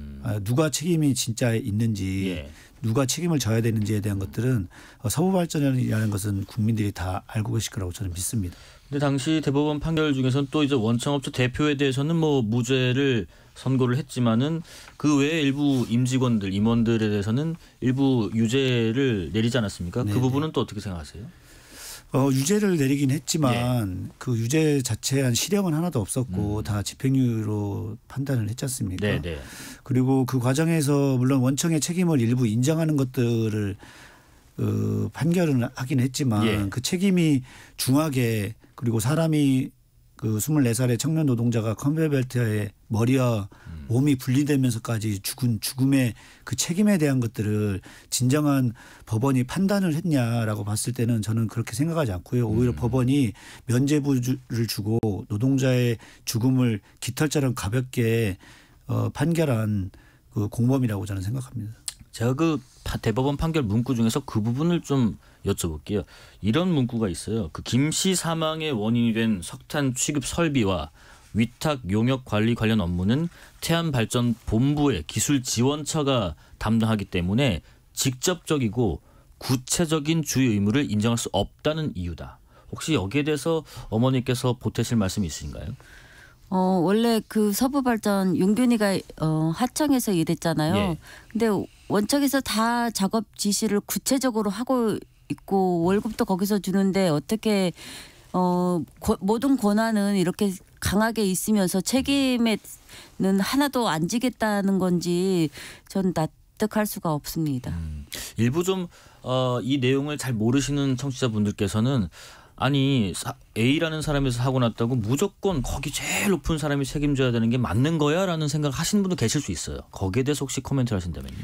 누가 책임이 진짜 있는지 예. 누가 책임을 져야 되는지에 대한 것들은 서부발전이라는 것은 국민들이 다 알고 계실 거라고 저는 믿습니다. 근데 당시 대법원 판결 중에서는 또 이제 원청업체 대표에 대해서는 뭐 무죄를 선고를 했지만은 그 외에 일부 임직원들, 임원들에 대해서는 일부 유죄를 내리지 않았습니까? 네네. 그 부분은 또 어떻게 생각하세요? 유죄를 내리긴 했지만 그 유죄 자체에 한 실형은 하나도 없었고 다 집행유예로 판단을 했지 않습니까? 네네. 그리고 그 과정에서 물론 원청의 책임을 일부 인정하는 것들을 판결은 하긴 했지만 예. 그 책임이 중하게 그리고 사람이 그 24살의 청년 노동자가 컨베이어벨트에 머리와 몸이 분리되면서까지 죽은 죽음의 그 책임에 대한 것들을 진정한 법원이 판단을 했냐라고 봤을 때는 저는 그렇게 생각하지 않고요. 오히려 법원이 면죄부를 주고 노동자의 죽음을 깃털처럼 가볍게 판결한 그 공범이라고 저는 생각합니다. 제가 그 대법원 판결 문구 중에서 그 부분을 좀 여쭤볼게요. 이런 문구가 있어요. 그 김 씨 사망의 원인이 된 석탄 취급 설비와 위탁 용역 관리 관련 업무는 태안발전본부의 기술지원처가 담당하기 때문에 직접적이고 구체적인 주의 의무를 인정할 수 없다는 이유다. 혹시 여기에 대해서 어머니께서 보태실 말씀이 있으신가요? 원래 그 서부발전 용균이가 하청에서 일했잖아요. 예. 근데 원청에서 다 작업 지시를 구체적으로 하고 있고 월급도 거기서 주는데 어떻게 모든 권한은 이렇게 강하게 있으면서 책임에는 하나도 안 지겠다는 건지 전 납득할 수가 없습니다. 일부 좀 이 내용을 잘 모르시는 청취자분들께서는 아니 A라는 사람에서 하고 났다고 무조건 거기 제일 높은 사람이 책임져야 되는 게 맞는 거야? 라는 생각을 하시는 분도 계실 수 있어요. 거기에 대해서 혹시 코멘트를 하신다면요?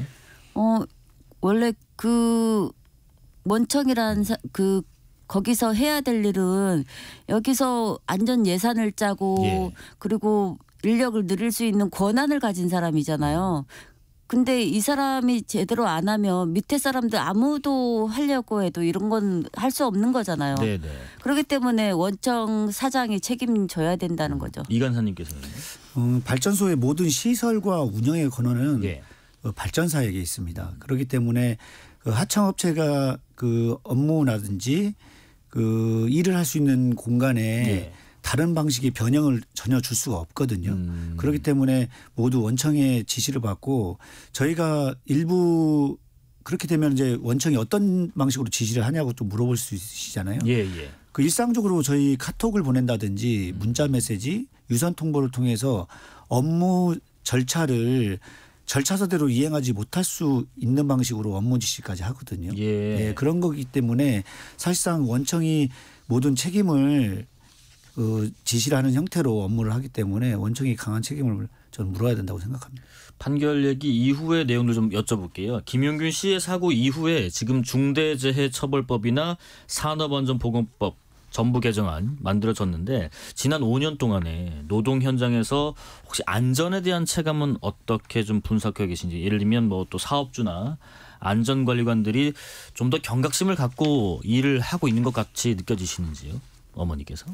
원래 그 원청이라는 그 거기서 해야 될 일은 여기서 안전 예산을 짜고 예. 그리고 인력을 늘릴 수 있는 권한을 가진 사람이잖아요. 근데 이 사람이 제대로 안 하면 밑에 사람들 아무도 하려고 해도 이런 건 할 수 없는 거잖아요. 네네. 그렇기 때문에 원청 사장이 책임져야 된다는 거죠. 이 간사님께서는? 발전소의 모든 시설과 운영의 권한은 예. 발전사에게 있습니다. 그렇기 때문에 그 하청업체가 그 업무라든지 그 일을 할 수 있는 공간에 예. 다른 방식의 변형을 전혀 줄 수가 없거든요. 그렇기 때문에 모두 원청의 지시를 받고 저희가 일부 그렇게 되면 이제 원청이 어떤 방식으로 지시를 하냐고 또 물어볼 수 있으시잖아요. 예, 예. 그 일상적으로 저희 카톡을 보낸다든지 문자 메시지, 유선 통보를 통해서 업무 절차를 절차서대로 이행하지 못할 수 있는 방식으로 업무 지시까지 하거든요. 예. 그런 거기 때문에 사실상 원청이 모든 책임을 지시를 하는 형태로 업무를 하기 때문에 원청이 강한 책임을 저는 물어야 된다고 생각합니다. 판결 얘기 이후의 내용도 좀 여쭤볼게요. 김용균 씨의 사고 이후에 지금 중대재해처벌법이나 산업안전보건법 전부 개정안 만들어졌는데 지난 5년 동안에 노동 현장에서 혹시 안전에 대한 체감은 어떻게 좀 분석해 계신지, 예를 들면 뭐 또 사업주나 안전관리관들이 좀 더 경각심을 갖고 일을 하고 있는 것 같이 느껴지시는지요? 어머니께서?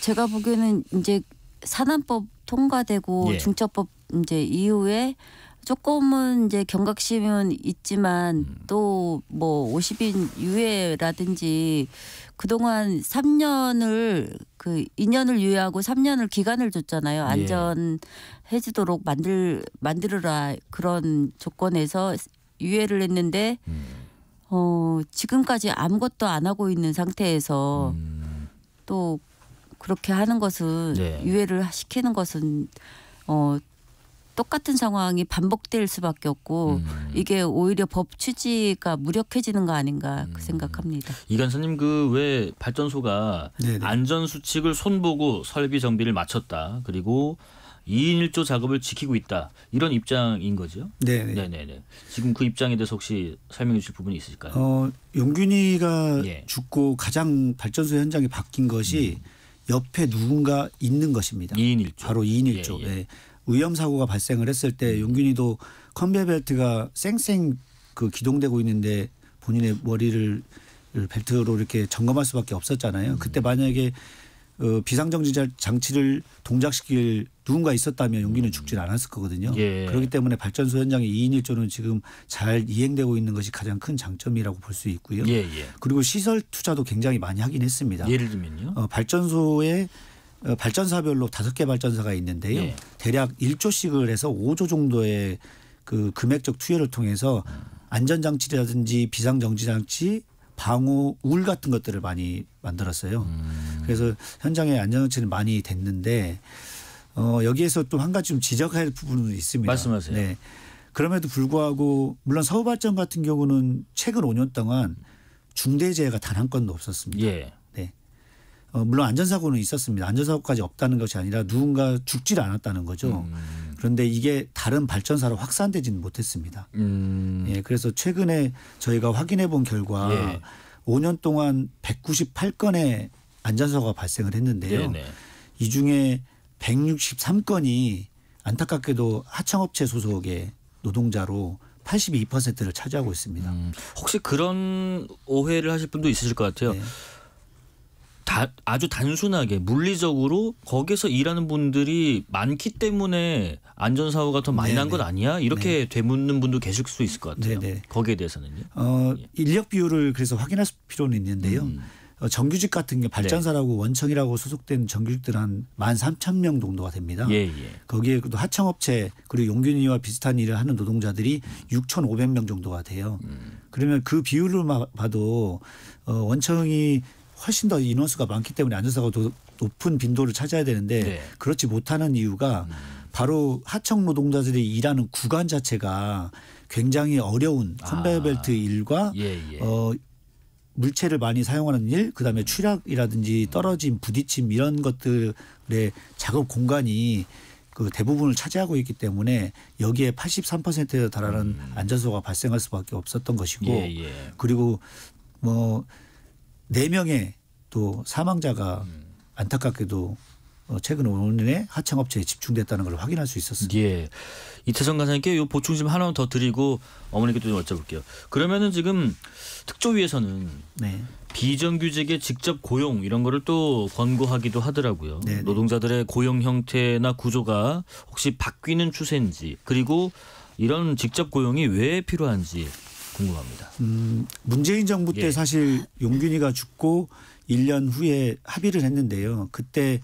제가 보기에는 이제 산안법 통과되고 예. 중처법 이제 이후에 조금은 이제 경각심은 있지만 또 뭐 50인 유예라든지 그동안 3년을 2년을 유예하고 3년을 기간을 줬잖아요. 안전해지도록 만들어라 그런 조건에서 유예를 했는데 지금까지 아무것도 안 하고 있는 상태에서 또 그렇게 하는 것은 네. 유예를 시키는 것은 똑같은 상황이 반복될 수밖에 없고 이게 오히려 법 취지가 무력해지는 거 아닌가 생각합니다. 이 간사님 왜 발전소가 네네. 안전 수칙을 손보고 설비 정비를 마쳤다. 그리고 2인 1조 작업을 지키고 있다. 이런 입장인 거죠? 네네. 지금 그 입장에 대해서 혹시 설명해 주실 부분이 있으실까요? 용균이가 예. 죽고 가장 발전소 현장이 바뀐 것이 옆에 누군가 있는 것입니다. 2인 1조. 바로 2인 1조. 예. 예. 위험 사고가 발생을 했을 때 용균이도 컨베이어 벨트가 쌩쌩 기동되고 있는데 본인의 머리를 벨트로 이렇게 점검할 수밖에 없었잖아요. 그때 만약에 비상정지 장치를 동작시킬 누군가 있었다면 용기는 죽질 않았을 거거든요. 예. 그렇기 때문에 발전소 현장의 2인 1조는 지금 잘 이행되고 있는 것이 가장 큰 장점이라고 볼 수 있고요. 예. 그리고 시설 투자도 굉장히 많이 하긴 했습니다. 예를 들면요. 발전소에 발전사별로 5개 발전사가 있는데요. 예. 대략 1조씩을 해서 5조 정도의 금액적 투여를 통해서 안전장치라든지 비상정지장치, 방호, 울 같은 것들을 많이 만들었어요. 그래서 현장의 안전장치는 많이 됐는데 여기에서 또 한 가지 좀 지적할 부분은 있습니다. 말씀하세요. 네. 그럼에도 불구하고 물론 서울발전 같은 경우는 최근 5년 동안 중대재해가 단 한 건도 없었습니다. 예. 네. 물론 안전사고는 있었습니다. 안전사고까지 없다는 것이 아니라 누군가 죽질 않았다는 거죠. 그런데 이게 다른 발전사로 확산되지는 못했습니다. 예, 그래서 최근에 저희가 확인해 본 결과 예. 5년 동안 198건의 안전사고가 발생을 했는데요. 네네. 이 중에 163건이 안타깝게도 하청업체 소속의 노동자로 82%를 차지하고 있습니다. 혹시 그런 오해를 하실 분도 있으실 것 같아요. 네. 아주 단순하게 물리적으로 거기서 일하는 분들이 많기 때문에 안전사고가 더 많이 난 것 아니야? 이렇게 되묻는 분도 계실 수 있을 것 같아요. 네네. 거기에 대해서는요. 인력 비율을 그래서 확인할 필요는 있는데요. 정규직 같은 게 발전사라고 원청이라고 소속된 정규직들 한 13,000명 정도가 됩니다. 예. 거기에 또 하청업체 그리고 용균이와 비슷한 일을 하는 노동자들이 6,500명 정도가 돼요. 그러면 그 비율을 봐도 원청이 훨씬 더 인원수가 많기 때문에 안전사고가 더 높은 빈도를 차지해야 되는데 네. 그렇지 못하는 이유가 바로 하청 노동자들이 일하는 구간 자체가 굉장히 어려운 컨베이어 벨트 일과 물체를 많이 사용하는 일, 그다음에 추락이라든지 떨어짐, 부딪힘 이런 것들의 작업 공간이 대부분을 차지하고 있기 때문에 여기에 83%에 달하는 안전사고가 발생할 수밖에 없었던 것이고 그리고 4명의 또 사망자가 안타깝게도 최근 5년에 하청업체에 집중됐다는 걸 확인할 수 있었습니다. 예. 이태성 간사님께 요 보충 좀 하나 더 드리고 어머니께 좀 여쭤볼게요. 그러면은 지금 특조위에서는 비정규직의 직접 고용 이런 거를 또 권고하기도 하더라고요. 네네. 노동자들의 고용 형태나 구조가 혹시 바뀌는 추세인지 그리고 이런 직접 고용이 왜 필요한지 궁금합니다. 문재인 정부 때 사실 용균이가 죽고 1년 후에 합의를 했는데요. 그때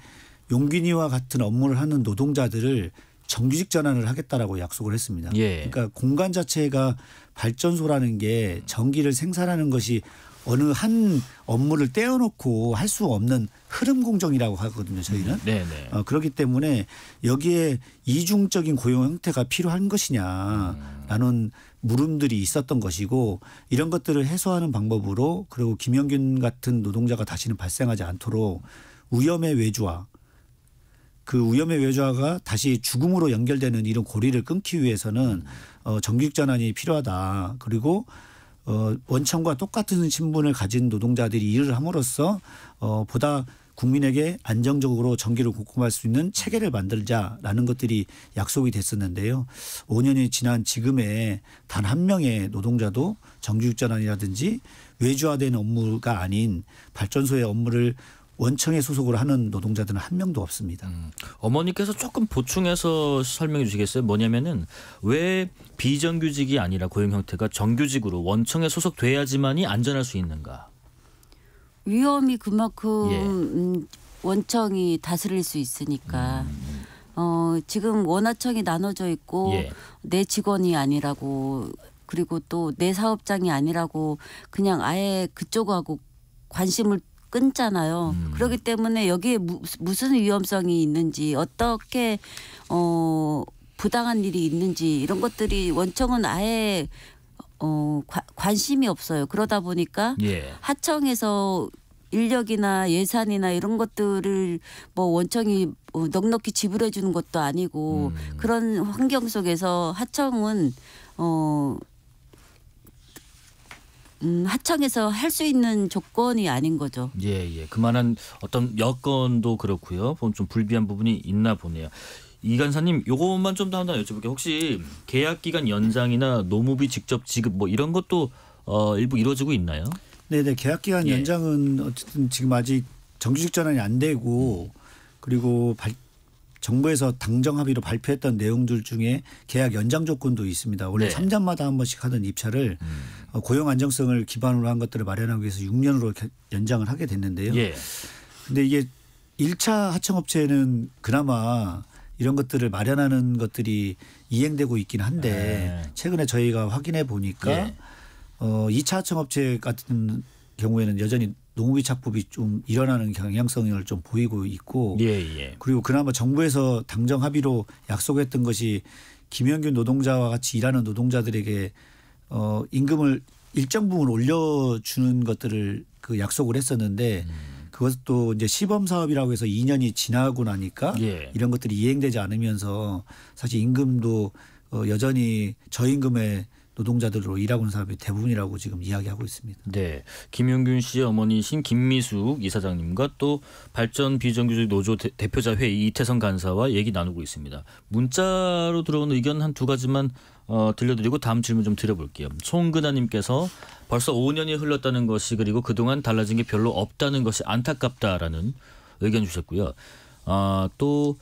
용균이와 같은 업무를 하는 노동자들을 정규직 전환을 하겠다라고 약속을 했습니다. 그러니까 공간 자체가 발전소라는 게 전기를 생산하는 것이 어느 한 업무를 떼어놓고 할 수 없는 흐름 공정이라고 하거든요. 저희는. 그렇기 때문에 여기에 이중적인 고용 형태가 필요한 것이냐라는 물음들이 있었던 것이고 이런 것들을 해소하는 방법으로 그리고 김영균 같은 노동자가 다시는 발생하지 않도록 위험의 외주화 그 위험의 외주화가 다시 죽음으로 연결되는 이런 고리를 끊기 위해서는 정규직 전환이 필요하다. 그리고 원청과 똑같은 신분을 가진 노동자들이 일을 함으로써 보다 국민에게 안정적으로 전기를 공급할 수 있는 체계를 만들자라는 것들이 약속이 됐었는데요. 5년이 지난 지금에 단 한 명의 노동자도 정규직 전환이라든지 외주화된 업무가 아닌 발전소의 업무를 원청에 소속으로 하는 노동자들은 한 명도 없습니다. 어머니께서 조금 보충해서 설명해 주시겠어요? 뭐냐면은 왜 비정규직이 아니라 고용 형태가 정규직으로 원청에 소속돼야지만이 안전할 수 있는가? 위험이 그만큼 원청이 다스릴 수 있으니까. 지금 원하청이 나눠져 있고 내 직원이 아니라고 그리고 또 내 사업장이 아니라고 그냥 아예 그쪽하고 관심을 끊잖아요. 그렇기 때문에 여기에 무슨 위험성이 있는지 어떻게 부당한 일이 있는지 이런 것들이 원청은 아예 관심이 없어요. 그러다 보니까 하청에서 인력이나 예산이나 이런 것들을 뭐 원청이 넉넉히 지불해 주는 것도 아니고 그런 환경 속에서 하청은 하청에서 할 수 있는 조건이 아닌 거죠. 예. 그만한 어떤 여건도 그렇고요. 좀 불비한 부분이 있나 보네요. 이 간사님 요것만 좀 더 하나 여쭤볼게요. 혹시 계약 기간 연장이나 노무비 직접 지급 뭐 이런 것도 일부 이루어지고 있나요? 네네. 계약 기간 연장은 어쨌든 지금 아직 정규직 전환이 안 되고 그리고 정부에서 당정 합의로 발표했던 내용들 중에 계약 연장 조건도 있습니다. 원래 3년마다 한 번씩 하던 입찰을 고용 안정성을 기반으로 한 것들을 마련하기 위해서 6년으로 연장을 하게 됐는데요. 근데 이게 1차 하청업체는 그나마 이런 것들을 마련하는 것들이 이행되고 있긴 한데 최근에 저희가 확인해 보니까 2차 하청업체 같은 경우에는 여전히 노무비 착법이 좀 일어나는 경향성을 좀 보이고 있고 그리고 그나마 정부에서 당정 합의로 약속했던 것이 김영균 노동자와 같이 일하는 노동자들에게 임금을 일정 부분 올려주는 것들을 그 약속을 했었는데 그것도 이제 시범 사업이라고 해서 2년이 지나고 나니까 이런 것들이 이행되지 않으면서 사실 임금도 여전히 저임금의 노동자들로 일하고 있는 사람이 대부분이라고 지금 이야기하고 있습니다. 네, 김용균 씨의 어머니신 김미숙 이사장님과 또 발전 비정규직 노조 대표자 회의 이태성 간사와 얘기 나누고 있습니다. 문자로 들어온 의견 한 두 가지만 들려드리고 다음 질문 좀 드려볼게요. 송근아님께서 벌써 5년이 흘렀다는 것이 그리고 그동안 달라진 게 별로 없다는 것이 안타깝다라는 의견 주셨고요. 또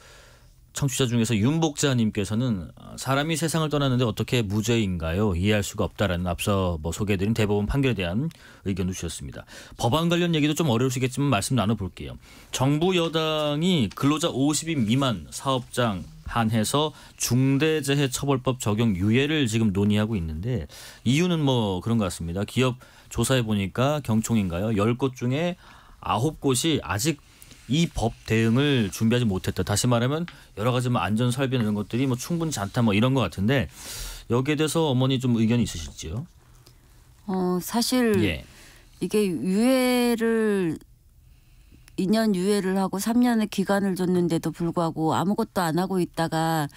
청취자 중에서 윤복자님께서는 사람이 세상을 떠났는데 어떻게 무죄인가요? 이해할 수가 없다라는 앞서 소개해드린 대법원 판결에 대한 의견도 주셨습니다. 법안 관련 얘기도 좀 어려우시겠지만 말씀 나눠볼게요. 정부 여당이 근로자 50인 미만 사업장 한해서 중대재해처벌법 적용 유예를 지금 논의하고 있는데 이유는 그런 것 같습니다. 기업 조사해 보니까 경총인가요? 10곳 중에 9곳이 아직 이 법 대응을 준비하지 못했다. 다시 말하면 여러 가지 안전 설비 이런 것들이 충분치 않다 이런 것 같은데 여기에 대해서 어머니 좀 의견이 있으실지요? 사실 이게 유예를 2년 유예를 하고 3년의 기간을 줬는데도 불구하고 아무것도 안 하고 있다가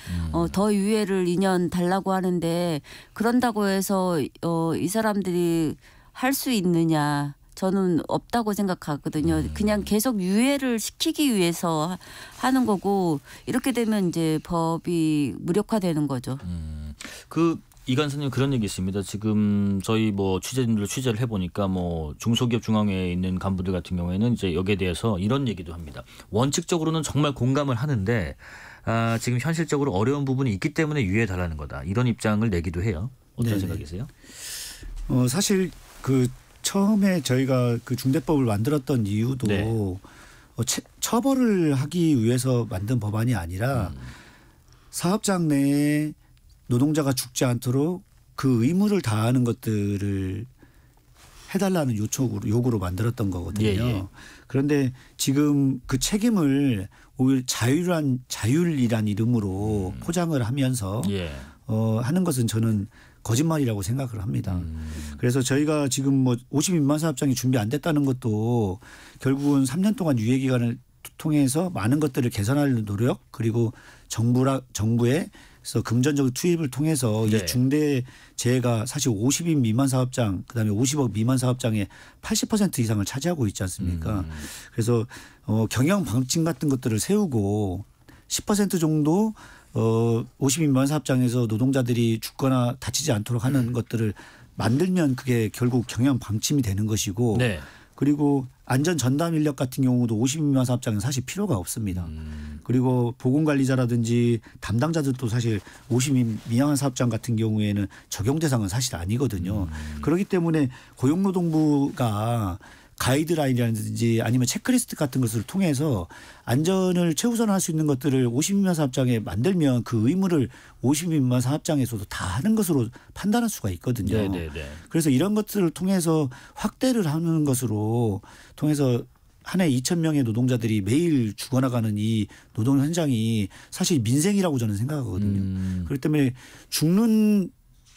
더 유예를 2년 달라고 하는데 그런다고 해서 이 사람들이 할 수 있느냐? 저는 없다고 생각하거든요. 그냥 계속 유예를 시키기 위해서 하는 거고 이렇게 되면 이제 법이 무력화되는 거죠. 이 간사님 그런 얘기 있습니다. 지금 저희 취재진들 취재를 해보니까 중소기업 중앙회에 있는 간부들 같은 경우에는 이제 여기에 대해서 이런 얘기도 합니다. 원칙적으로는 정말 공감을 하는데 지금 현실적으로 어려운 부분이 있기 때문에 유예해달라는 거다. 이런 입장을 내기도 해요. 어떤 생각이세요? 사실 처음에 저희가 그 중대법을 만들었던 이유도 처벌을 하기 위해서 만든 법안이 아니라 사업장 내에 노동자가 죽지 않도록 그 의무를 다하는 것들을 해달라는 요구로 만들었던 거거든요. 그런데 지금 그 책임을 오히려 자율이란 이름으로 포장을 하면서 하는 것은 저는 거짓말이라고 생각을 합니다. 그래서 저희가 지금 50 미만 사업장이 준비 안 됐다는 것도 결국은 3년 동안 유예 기간을 통해서 많은 것들을 개선하려는 노력 그리고 정부의 금전적 투입을 통해서 이 중대 재해가 사실 50인 미만 사업장 그다음에 50억 미만 사업장의 80% 이상을 차지하고 있지 않습니까? 그래서 경영 방침 같은 것들을 세우고 10% 정도 50인 미만 사업장에서 노동자들이 죽거나 다치지 않도록 하는 것들을 만들면 그게 결국 경영 방침이 되는 것이고 네. 그리고 안전 전담 인력 같은 경우도 50인 미만 사업장은 사실 필요가 없습니다. 그리고 보건관리자라든지 담당자들도 사실 50인 미만 사업장 같은 경우에는 적용 대상은 사실 아니거든요. 그렇기 때문에 고용노동부가 가이드라인이라든지 아니면 체크리스트 같은 것을 통해서 안전을 최우선할 수 있는 것들을 50인 미만 사업장에 만들면 그 의무를 50인 미만 사업장에서도 다 하는 것으로 판단할 수가 있거든요. 네네네. 그래서 이런 것들을 통해서 확대를 하는 것으로 통해서 한 해 2,000명의 노동자들이 매일 죽어나가는 이 노동 현장이 사실 민생이라고 저는 생각하거든요. 그렇기 때문에 죽는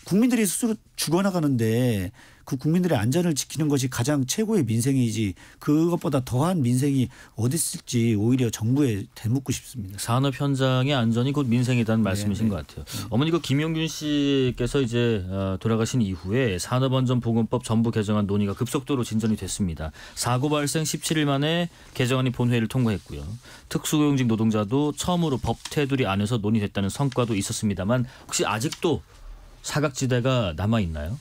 국민들이 스스로 죽어나가는데 그 국민들의 안전을 지키는 것이 가장 최고의 민생이지 그것보다 더한 민생이 어디 있을지 오히려 정부에 되묻고 싶습니다. 산업 현장의 안전이 곧 민생이라는 말씀이신 것 같아요. 어머니 그 김용균 씨께서 이제 돌아가신 이후에 산업안전보건법 전부 개정안 논의가 급속도로 진전이 됐습니다. 사고 발생 17일 만에 개정안이 본회의를 통과했고요. 특수고용직 노동자도 처음으로 법 테두리 안에서 논의됐다는 성과도 있었습니다만 혹시 아직도 사각지대가 남아 있나요?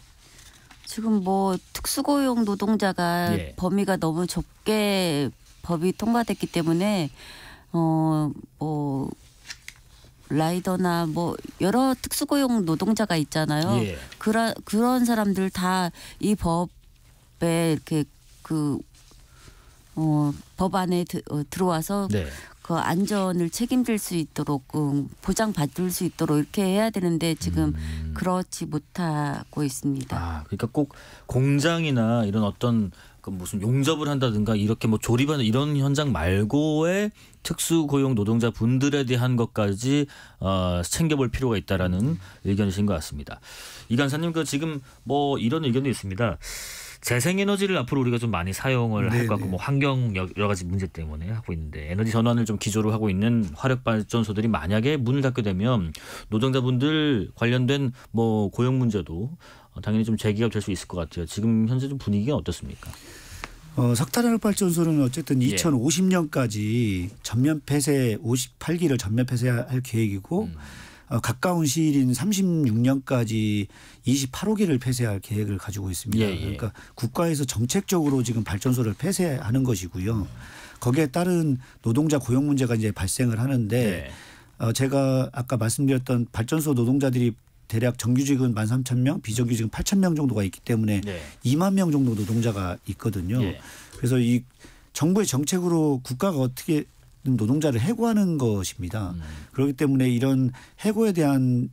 지금 뭐 특수고용 노동자가 예. 범위가 너무 좁게 법이 통과됐기 때문에 뭐 라이더나 뭐 여러 특수고용 노동자가 있잖아요. 예. 그런 사람들 다 이 법에 이렇게 법 안에 들어와서 네. 그 안전을 책임질 수 있도록 보장받을 수 있도록 이렇게 해야 되는데 지금 그렇지 못하고 있습니다. 아, 그러니까 꼭 공장이나 이런 어떤 그 무슨 용접을 한다든가 이렇게 뭐 조립하는 이런 현장 말고의 특수고용 노동자 분들에 대한 것까지 챙겨볼 필요가 있다라는 의견이신 것 같습니다. 이 간사님 그 지금 뭐 이런 의견도 있습니다. 재생에너지를 앞으로 우리가 좀 많이 사용을 할 것 같고 뭐 환경 여러 가지 문제 때문에 하고 있는데 에너지 전환을 좀 기조로 하고 있는 화력발전소들이 만약에 문을 닫게 되면 노동자분들 관련된 뭐 고용 문제도 당연히 좀 제기가 될 수 있을 것 같아요. 지금 현재 좀 분위기가 어떻습니까? 석탄화력발전소는 어쨌든 2050년까지 전면 폐쇄 58기를 전면 폐쇄할 계획이고 가까운 시일인 36년까지 28호기를 폐쇄할 계획을 가지고 있습니다. 그러니까 국가에서 정책적으로 지금 발전소를 폐쇄하는 것이고요. 거기에 따른 노동자 고용 문제가 이제 발생을 하는데 제가 아까 말씀드렸던 발전소 노동자들이 대략 정규직은 13,000명, 비정규직은 8,000명 정도가 있기 때문에 2만 명 정도 노동자가 있거든요. 그래서 이 정부의 정책으로 국가가 어떻게 노동자를 해고하는 것입니다. 그렇기 때문에 이런 해고에 대한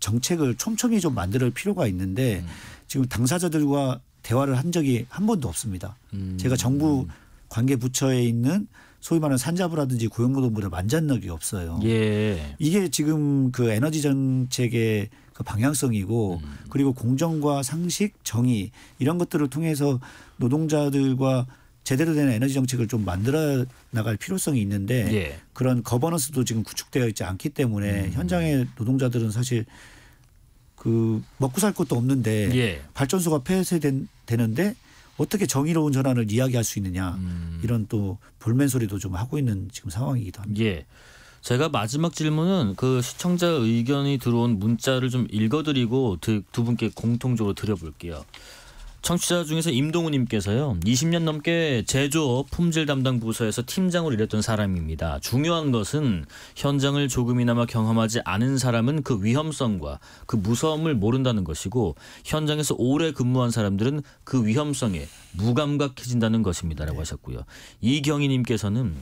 정책을 촘촘히 좀 만들 필요가 있는데 지금 당사자들과 대화를 한 적이 한 번도 없습니다. 제가 정부 관계 부처에 있는 소위 말하는 산자부라든지 고용노동부를 만난 적이 없어요. 이게 지금 그 에너지 정책의 그 방향성이고 그리고 공정과 상식, 정의 이런 것들을 통해서 노동자들과 제대로 된 에너지 정책을 좀 만들어 나갈 필요성이 있는데 그런 거버넌스도 지금 구축되어 있지 않기 때문에 현장의 노동자들은 사실 그 먹고 살 것도 없는데 발전소가 폐쇄되는데 어떻게 정의로운 전환을 이야기할 수 있느냐 이런 또 볼멘 소리도 좀 하고 있는 지금 상황이기도 합니다. 제가 마지막 질문은 그 시청자 의견이 들어온 문자를 좀 읽어드리고 두 분께 공통적으로 드려볼게요. 청취자 중에서 임동우님께서요. 20년 넘게 제조업 품질 담당 부서에서 팀장으로 일했던 사람입니다. 중요한 것은 현장을 조금이나마 경험하지 않은 사람은 그 위험성과 그 무서움을 모른다는 것이고 현장에서 오래 근무한 사람들은 그 위험성에 무감각해진다는 것입니다라고 하셨고요. 이경희님께서는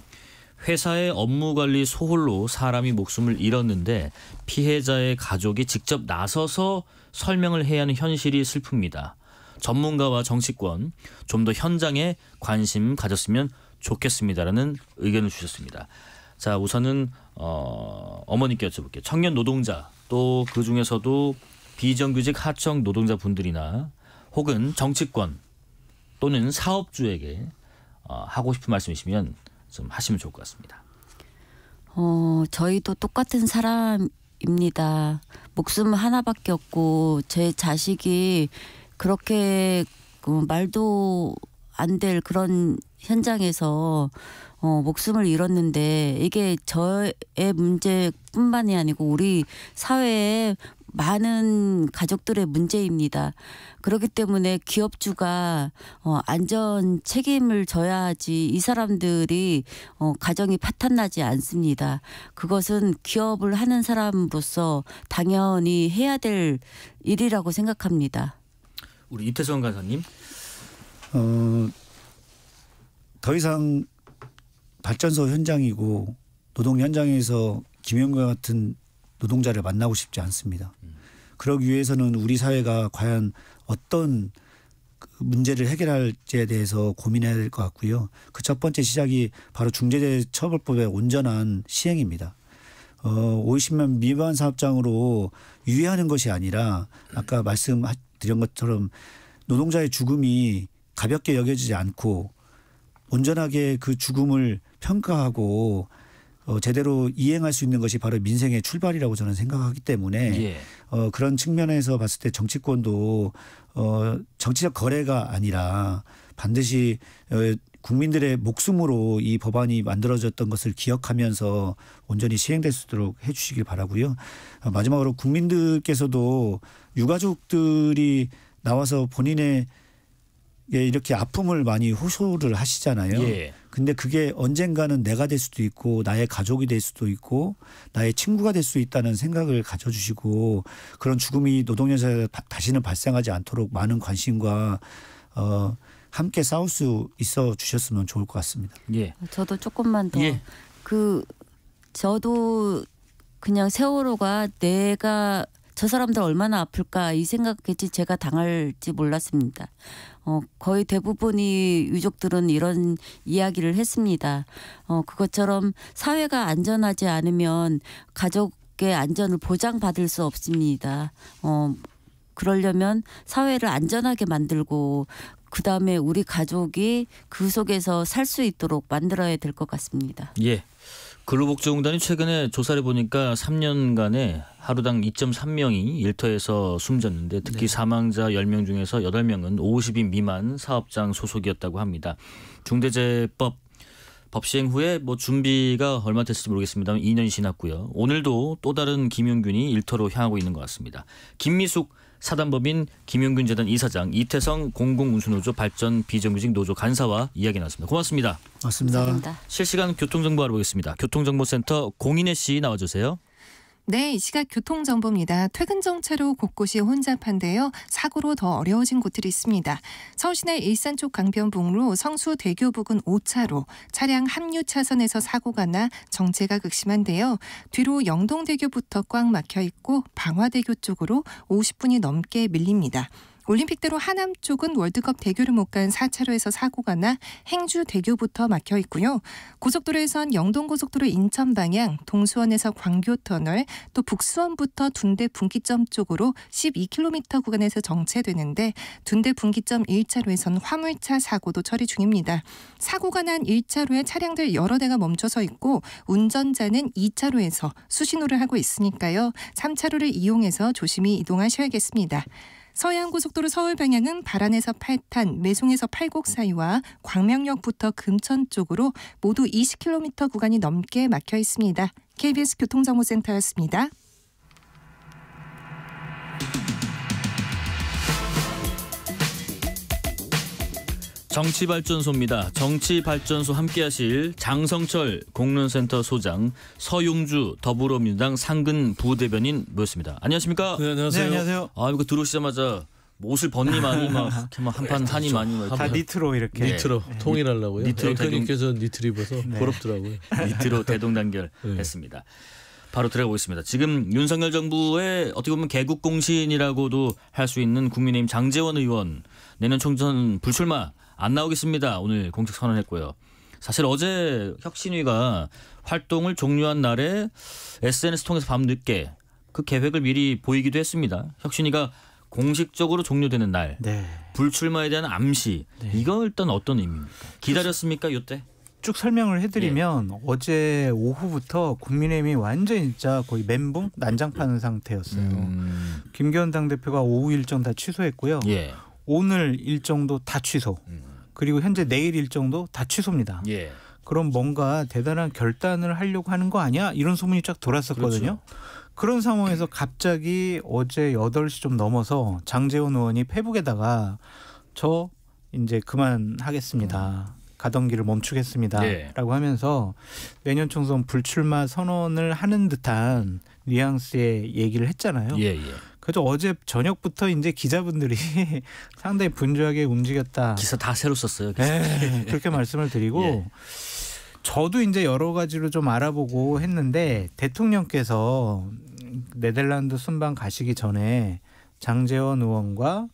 회사의 업무관리 소홀로 사람이 목숨을 잃었는데 피해자의 가족이 직접 나서서 설명을 해야 하는 현실이 슬픕니다. 전문가와 정치권 좀 더 현장에 관심 가졌으면 좋겠습니다라는 의견을 주셨습니다. 자, 우선은 어머니께 여쭤볼게요. 청년 노동자 또 그중에서도 비정규직 하청 노동자분들이나 혹은 정치권 또는 사업주에게 하고 싶은 말씀이시면 좀 하시면 좋을 것 같습니다. 저희도 똑같은 사람입니다. 목숨 하나밖에 없고 제 자식이 그렇게 말도 안 될 그런 현장에서 목숨을 잃었는데 이게 저의 문제뿐만이 아니고 우리 사회의 많은 가족들의 문제입니다. 그렇기 때문에 기업주가 안전 책임을 져야지 이 사람들이 가정이 파탄나지 않습니다. 그것은 기업을 하는 사람으로서 당연히 해야 될 일이라고 생각합니다. 우리 이태성 간사님. 더 이상 발전소 현장이고 노동 현장에서 김영과 같은 노동자를 만나고 싶지 않습니다. 그러기 위해서는 우리 사회가 과연 어떤 문제를 해결할지에 대해서 고민해야 될 것 같고요. 그 첫 번째 시작이 바로 중대재해처벌법의 온전한 시행입니다. 50만 미만 사업장으로 유예하는 것이 아니라 아까 말씀드린 것처럼 노동자의 죽음이 가볍게 여겨지지 않고 온전하게 그 죽음을 평가하고 제대로 이행할 수 있는 것이 바로 민생의 출발이라고 저는 생각하기 때문에 그런 측면에서 봤을 때 정치권도 정치적 거래가 아니라 반드시 국민들의 목숨으로 이 법안이 만들어졌던 것을 기억하면서 온전히 시행될 수 있도록 해 주시길 바라고요. 마지막으로 국민들께서도 유가족들이 나와서 본인의 이렇게 아픔을 많이 호소를 하시잖아요. 근데 그게 언젠가는 내가 될 수도 있고 나의 가족이 될 수도 있고 나의 친구가 될 수 있다는 생각을 가져주시고 그런 죽음이 노동현장에서 다시는 발생하지 않도록 많은 관심과 함께 싸울 수 있어 주셨으면 좋을 것 같습니다. 저도 조금만 더. 저도 그냥 세월호가 내가 저 사람들 얼마나 아플까 이 생각했지 제가 당할지 몰랐습니다. 거의 대부분이 유족들은 이런 이야기를 했습니다. 그것처럼 사회가 안전하지 않으면 가족의 안전을 보장받을 수 없습니다. 그러려면 사회를 안전하게 만들고 그다음에 우리 가족이 그 속에서 살 수 있도록 만들어야 될 것 같습니다. 근로복지공단이 최근에 조사를 보니까 3년간에 하루당 2.3명이 일터에서 숨졌는데 특히 사망자 10명 중에서 8명은 50인 미만 사업장 소속이었다고 합니다. 중대재해법 시행 후에 준비가 얼마 됐을지 모르겠습니다만 2년이 지났고요. 오늘도 또 다른 김용균이 일터로 향하고 있는 것 같습니다. 김미숙 사단법인 김용균재단 이사장, 이태성 공공운수노조 발전 비정규직 노조 간사와 이야기 나눴습니다. 고맙습니다. 고맙습니다. 실시간 교통정보 알아보겠습니다. 교통정보센터 공인혜 씨 나와주세요. 네, 이 시각 교통정보입니다. 퇴근 정차로 곳곳이 혼잡한데요. 사고로 더 어려워진 곳들이 있습니다. 서울시내 일산 쪽 강변북로 성수대교 부근 5차로 차량 합류 차선에서 사고가 나 정체가 극심한데요. 뒤로 영동대교부터 꽉 막혀 있고 방화대교 쪽으로 50분이 넘게 밀립니다. 올림픽대로 하남 쪽은 월드컵 대교를 못 간 4차로에서 사고가 나 행주대교부터 막혀 있고요. 고속도로에선 영동고속도로 인천 방향 동수원에서 광교터널 또 북수원부터 둔대 분기점 쪽으로 12km 구간에서 정체되는데 둔대 분기점 1차로에선 화물차 사고도 처리 중입니다. 사고가 난 1차로에 차량들 여러 대가 멈춰서 있고 운전자는 2차로에서 수신호를 하고 있으니까요. 3차로를 이용해서 조심히 이동하셔야겠습니다. 서해안고속도로 서울 방향은 발안에서 8탄, 매송에서 팔곡 사이와 광명역부터 금천 쪽으로 모두 20km 구간이 넘게 막혀 있습니다. KBS 교통정보센터였습니다. 정치발전소입니다. 정치발전소 함께하실 장성철 공론센터 소장, 서용주 더불어민주당 상근 부대변인 모였습니다. 안녕하십니까? 네, 안녕하세요. 네, 안녕하세요. 이거 들어오시자마자 옷을 벗니마니 한판 하니 많이 다 니트로 이렇게 니트로 통일하려고요. 니트로 앵커님께서 니트를 입어서 부럽더라고요. 니트로 대동단결했습니다. 바로 들어가보겠습니다. 지금 윤석열 정부의 어떻게 보면 개국공신이라고도 할 수 있는 국민의힘 장제원 의원 내년 총선 불출마 안 나오겠습니다. 오늘 공식 선언했고요. 사실 어제 혁신위가 활동을 종료한 날에 SNS 통해서 밤늦게 그 계획을 미리 보이기도 했습니다. 혁신위가 공식적으로 종료되는 날 불출마에 대한 암시 이거 일단 어떤 의미입니까? 기다렸습니까 이때? 쭉 설명을 해드리면 어제 오후부터 국민의힘이 완전히 진짜 거의 멘붕 난장판 상태였어요. 김기현 당대표가 오후 일정 다 취소했고요. 오늘 일정도 다 취소. 그리고 현재 내일 일정도 다 취소입니다. 그럼 뭔가 대단한 결단을 하려고 하는 거 아니야? 이런 소문이 쫙 돌았었거든요. 그런 상황에서 갑자기 어제 8시 좀 넘어서 장제원 의원이 페북에다가 저 이제 그만하겠습니다. 가던 길을 멈추겠습니다. 라고 하면서 내년 총선 불출마 선언을 하는 듯한 뉘앙스의 얘기를 했잖아요. 그래서 어제 저녁부터 이제 기자분들이 상당히 분주하게 움직였다. 기사 다 새로 썼어요. 네, 그렇게 말씀을 드리고 저도 이제 여러 가지로 좀 알아보고 했는데 대통령께서 네덜란드 순방 가시기 전에 장제원 의원과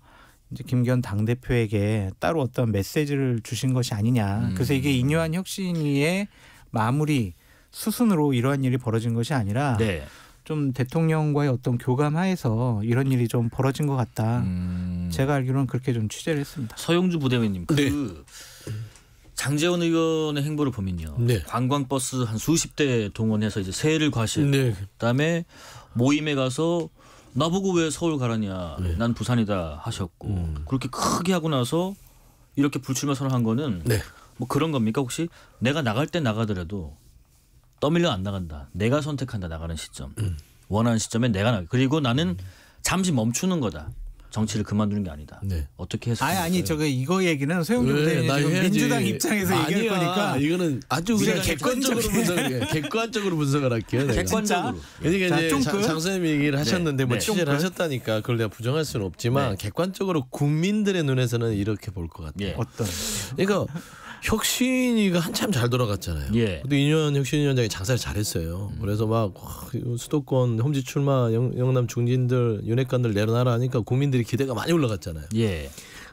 이제 김기현 당대표에게 따로 어떤 메시지를 주신 것이 아니냐. 그래서 이게 인요한 혁신위의 마무리 수순으로 이러한 일이 벌어진 것이 아니라 좀 대통령과의 어떤 교감하에서 이런 일이 좀 벌어진 것 같다. 제가 알기로는 그렇게 좀 취재를 했습니다. 서용주 부대변인님, 장제원 의원의 행보를 보면요, 관광버스 한 수십 대 동원해서 이제 세를 과실, 그다음에 모임에 가서 나보고 왜 서울 가라냐, 난 부산이다 하셨고, 그렇게 크게 하고 나서 이렇게 불출마 선언한 거는 뭐 그런 겁니까? 혹시 내가 나갈 때 나가더라도 떠밀려 안 나간다. 내가 선택한다. 나가는 시점. 원하는 시점에 내가 나가. 그리고 나는 잠시 멈추는 거다. 정치를 그만두는 게 아니다. 어떻게 해서? 아니 저거 이거 얘기는 소영주 부대변인 민주당 입장에서 얘기할 거니까 이거는 아주 그냥 객관적으로 분석을 할게요. 내가. 객관적으로. 그러니까 이제 장 선생님 얘기를 하셨는데 뭐 취재를 하셨다니까 그걸 내가 부정할 수는 없지만 객관적으로 국민들의 눈에서는 이렇게 볼 것 같아요. 어떤? 그러니까 혁신위가 한참 잘 돌아갔잖아요. 근데 인요한 혁신위원장이 장사를 잘했어요. 그래서 막 수도권 험지 출마 영남 중진들 윤핵관들 내려놔라 하니까 국민들이 기대가 많이 올라갔잖아요.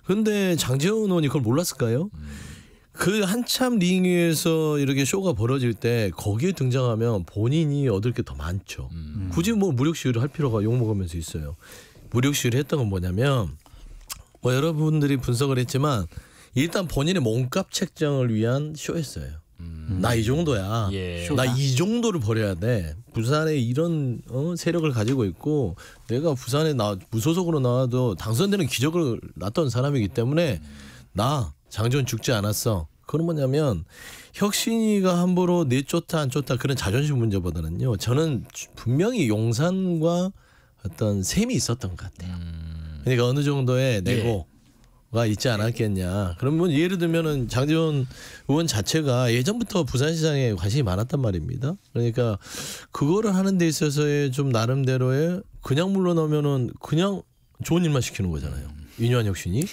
그런데 장제원 의원이 그걸 몰랐을까요? 그 한참 링 위에서 이렇게 쇼가 벌어질 때 거기에 등장하면 본인이 얻을 게 더 많죠. 굳이 뭐 무력 시위를 할 필요가 욕먹으면서 있어요. 무력 시위를 했던 건 뭐냐면 뭐 여러분들이 분석을 했지만 일단 본인의 몸값 책정을 위한 쇼였어요. 나 이 정도야. 나 이 정도를 벌여야 돼. 부산에 이런 세력을 가지고 있고 내가 부산에 무소속으로 나와도 당선되는 기적을 났던 사람이기 때문에 나 장제원 죽지 않았어. 그건 뭐냐면 혁신위가 함부로 내쫓다 안 쫓다 그런 자존심 문제보다는요. 저는 분명히 용산과 어떤 셈이 있었던 것 같아요. 그러니까 어느 정도의 내고 가 있지 않았겠냐. 그러면 예를 들면은 장제원 의원 자체가 예전부터 부산시장에 관심이 많았단 말입니다. 그러니까 그거를 하는 데 있어서의 좀 나름대로의 그냥 물러나면은 그냥 좋은 일만 시키는 거잖아요. 인요한 혁신이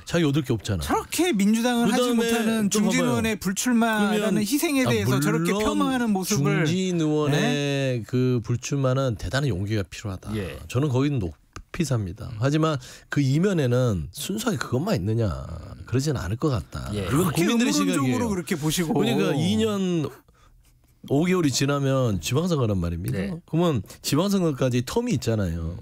자기 얻을 게 없잖아. 저렇게 민주당을 하지 못하는 중진 의원의 불출마라는 희생에 대해서 저렇게 폄하하는 모습을 중진 의원의 그 불출마는 대단한 용기가 필요하다. 저는 거기는 피사입니다. 하지만 그 이면에는 순수하게 그것만 있느냐 그러지는 않을 것 같다. 이건 국민들의 시각이에요. 그렇게 보시고 그러니까 2년 5개월이 지나면 지방선거란 말입니다. 그러면 지방선거까지 텀이 있잖아요.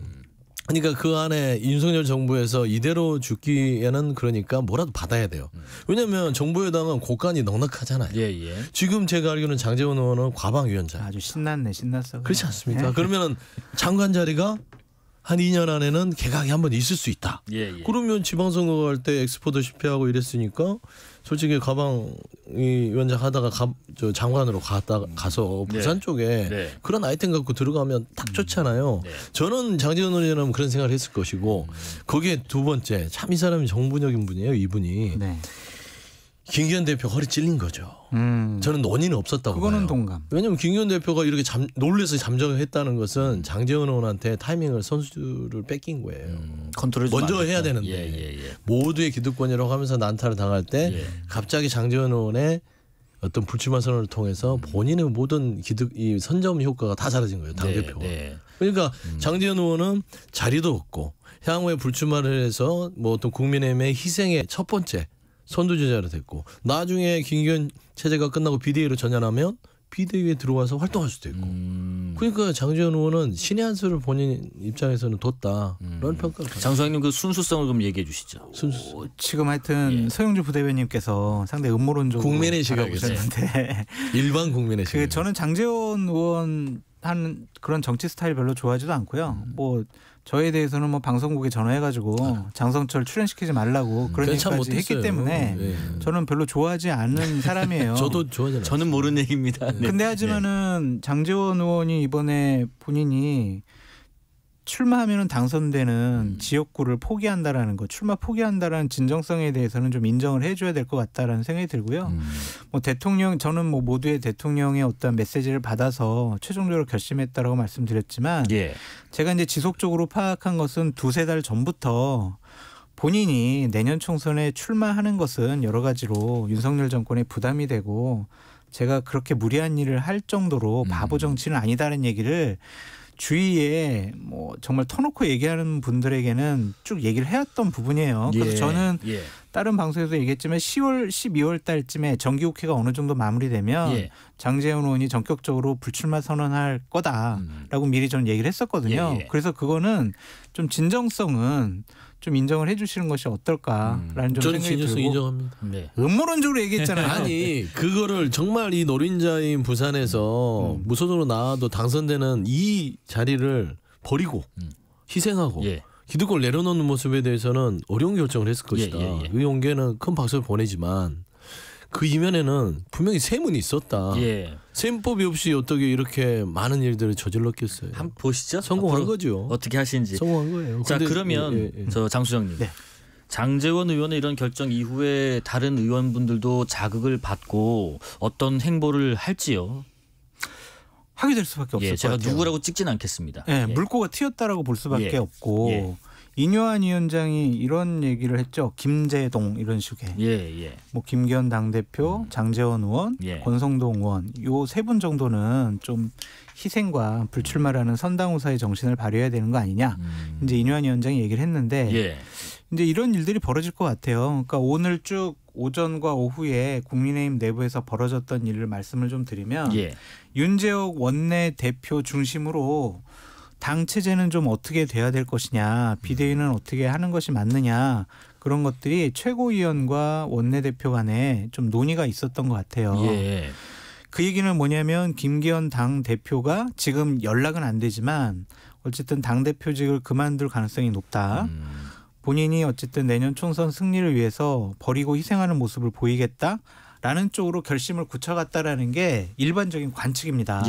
그러니까 그 안에 윤석열 정부에서 이대로 죽기에는 그러니까 뭐라도 받아야 돼요. 왜냐하면 정부 여당은 고간이 넉넉하잖아요. 지금 제가 알기로는 장제원 의원은 과방위원장. 아주 신났어. 그렇지 않습니까? 그러면 장관 자리가 한 2년 안에는 개각이 한번 있을 수 있다. 그러면 지방선거 갈 때 엑스포도 실패하고 이랬으니까 솔직히 가방위원장 하다가 장관으로 가서 부산 쪽에 그런 아이템 갖고 들어가면 딱 좋잖아요. 저는 장제원 의원이라면 그런 생각을 했을 것이고 거기에 두 번째 참 이 사람이 정분적인 분이에요. 이분이. 김기현 대표 허리 찔린 거죠. 저는 논의는 없었다고 그거는 봐요. 동감. 왜냐하면 김기현 대표가 이렇게 놀래서 잠적을 했다는 것은 장제원 의원한테 타이밍을 선수를 뺏긴 거예요. 먼저 해야 되는데 모두의 기득권이라고 하면서 난타를 당할 때 갑자기 장제원 의원의 어떤 불출마 선언을 통해서 본인의 모든 이 선점 효과가 다 사라진 거예요. 당대표가. 그러니까 장제원 의원은 자리도 없고 향후에 불출마를 해서 뭐 어떤 국민의힘의 희생의 첫 번째 선두주자로 됐고 나중에 김기현 체제가 끝나고 비대위로 전환하면 비대위에 들어와서 활동할 수도 있고 그러니까 장제원 의원은 신의 한 수를 본인 입장에서는 뒀다 그런 평가를 장 소장님 그 순수성을 좀 얘기해 주시죠. 지금 하여튼 서영주 부대변인께서 상당히 음모론적으로 국민의 시각에서 보셨는데 일반 국민의 시각. 저는 장제원 의원 하는 그런 정치 스타일 별로 좋아하지도 않고요. 뭐 저에 대해서는 뭐 방송국에 전화해가지고 장성철 출연시키지 말라고 그런 얘기까지 했기 때문에 저는 별로 좋아하지 않는 사람이에요. 저도 좋아하지 않아요. 저는 모르는 얘기입니다. 네. 근데 하지만은 장제원 의원이 이번에 본인이 출마하면 당선되는 지역구를 포기한다라는 거, 출마 포기한다라는 진정성에 대해서는 좀 인정을 해줘야 될 것 같다라는 생각이 들고요. 뭐 대통령, 저는 뭐 모두의 대통령의 어떤 메시지를 받아서 최종적으로 결심했다라고 말씀드렸지만 제가 이제 지속적으로 파악한 것은 2-3달 전부터 본인이 내년 총선에 출마하는 것은 여러 가지로 윤석열 정권에 부담이 되고 제가 그렇게 무리한 일을 할 정도로 바보 정치는 아니다라는 얘기를 주위에 뭐 정말 터놓고 얘기하는 분들에게는 쭉 얘기를 해왔던 부분이에요. 그래서 저는 다른 방송에서 얘기했지만 10월, 12월 달쯤에 정기국회가 어느 정도 마무리되면 장제원 의원이 전격적으로 불출마 선언할 거다라고 미리 저는 얘기를 했었거든요. 그래서 그거는 좀 진정성은 좀 인정을 해주시는 것이 어떨까라는 좀 저는 생각이 진정성 들고 인정합니다. 음모론적으로 얘기했잖아요. 아니 그거를 정말 이 노린자인 부산에서 무소속으로 나와도 당선되는 이 자리를 버리고 희생하고 기득권을 내려놓는 모습에 대해서는 어려운 결정을 했을 것이다. 이 용계는 큰 박수를 보내지만 그 이면에는 분명히 세문이 있었다. 셈법이 없이 어떻게 이렇게 많은 일들을 저질렀겠어요. 한번 보시죠. 성공한 거죠. 어떻게 하시는지. 성공한 거예요. 자, 근데, 그러면 저 장수장님. 장제원 의원의 이런 결정 이후에 다른 의원분들도 자극을 받고 어떤 행보를 할지요? 하게 될 수밖에 없을 것 제가 같아요. 누구라고 찍진 않겠습니다. 물꼬가 튀었다라고 볼 수밖에 없고 인요한 위원장이 이런 얘기를 했죠. 김재동 이런 식의. 뭐 김기현 당대표, 장제원 의원, 권성동 의원 요 3분 정도는 좀 희생과 불출마라는 선당우사의 정신을 발휘해야 되는 거 아니냐. 이제 인요한 위원장이 얘기를 했는데 이제 이런 일들이 벌어질 것 같아요. 그러니까 오늘 쭉 오전과 오후에 국민의힘 내부에서 벌어졌던 일을 말씀을 좀 드리면 윤재옥 원내대표 중심으로 당 체제는 좀 어떻게 돼야 될 것이냐, 비대위는 어떻게 하는 것이 맞느냐 그런 것들이 최고위원과 원내대표 간에 좀 논의가 있었던 것 같아요. 그 얘기는 뭐냐면 김기현 당대표가 지금 연락은 안 되지만 어쨌든 당대표직을 그만둘 가능성이 높다. 본인이 어쨌든 내년 총선 승리를 위해서 버리고 희생하는 모습을 보이겠다라는 쪽으로 결심을 굳혀갔다라는 게 일반적인 관측입니다.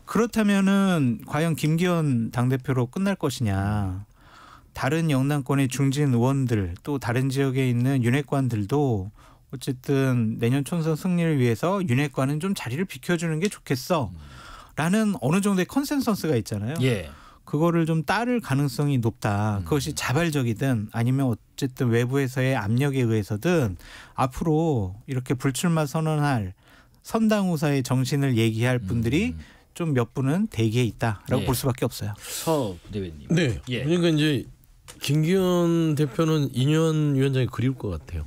그렇다면은 과연 김기현 당대표로 끝날 것이냐. 다른 영남권의 중진 의원들 또 다른 지역에 있는 윤핵관들도 어쨌든 내년 총선 승리를 위해서 윤핵관은 좀 자리를 비켜주는 게 좋겠어. 라는 어느 정도의 컨센서스가 있잖아요. 그거를 좀 따를 가능성이 높다. 그것이 자발적이든 아니면 어쨌든 외부에서의 압력에 의해서든 앞으로 이렇게 불출마 선언할 선당우사의 정신을 얘기할 분들이 좀 몇 분은 대기에 있다라고 볼 수밖에 없어요. 서 부대변님. 그러니까 이제 김기현 대표는 인요한 위원장이 그리울 것 같아요.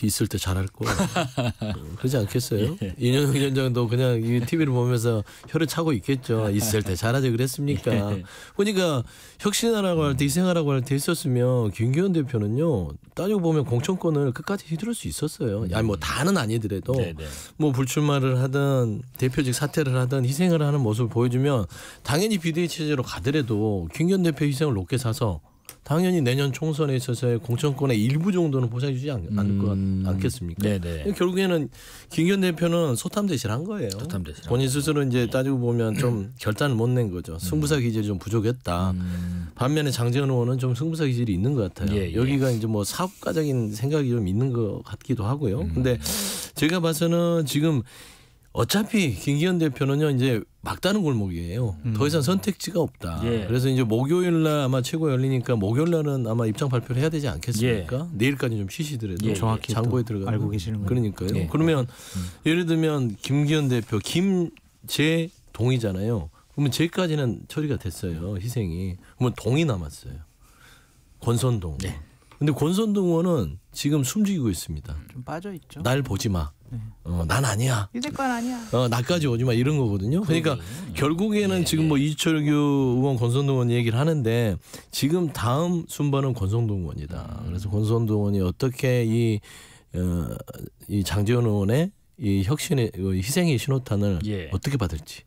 있을 때 잘할 거. 그러지 않겠어요? 인요한 위원장도 그냥 이 TV를 보면서 혀를 차고 있겠죠. 있을 때 잘하지 그랬습니까? 그러니까 혁신하라고 할 때 희생하라고 할 때 했었으면 김기현 대표는요. 따지고 보면 공천권을 끝까지 휘두를 수 있었어요. 아니 뭐 다는 아니더라도 뭐 불출마를 하든 대표직 사퇴를 하든 희생을 하는 모습을 보여주면 당연히 비대위 체제로 가더라도 김기현 대표 희생을 높게 사서 당연히 내년 총선에 있어서의 공천권의 일부 정도는 보장해 주지 않겠습니까? 결국에는 김기현 대표는 소탐대실한 거예요. 본인 스스로 이제 따지고 보면 좀 결단을 못 낸 거죠. 승부사 기질이 좀 부족했다. 반면에 장제원 의원은 좀 승부사 기질이 있는 것 같아요. 여기가 이제 뭐 사업가적인 생각이 좀 있는 것 같기도 하고요. 근데 제가 봐서는 지금 어차피 김기현 대표는요 이제 막다른 골목이에요. 더 이상 선택지가 없다. 그래서 이제 목요일 날 아마 최고 열리니까 목요일 날은 아마 입장 발표를 해야 되지 않겠습니까? 내일까지 좀 쉬시더라도 정확히 장고에 들어가 알고 계시는 거예요. 그러니까요. 그러면 예를 들면 김기현 대표 김재동이잖아요. 그러면 재까지는 처리가 됐어요. 희생이. 그러면 동이 남았어요. 권선동. 근데 권선동 의원은 지금 숨죽이고 있습니다. 좀 빠져 있죠. 날 보지 마. 난 아니야. 윤핵관 아니야. 나까지 오지 마 이런 거거든요. 그러니까 결국에는 지금 뭐 이철규 의원, 권선동 의원 얘기를 하는데 지금 다음 순번은 권선동 의원이다. 그래서 권선동 의원이 어떻게 이 장제원 의원의 이 혁신의 희생의 신호탄을 어떻게 받을지.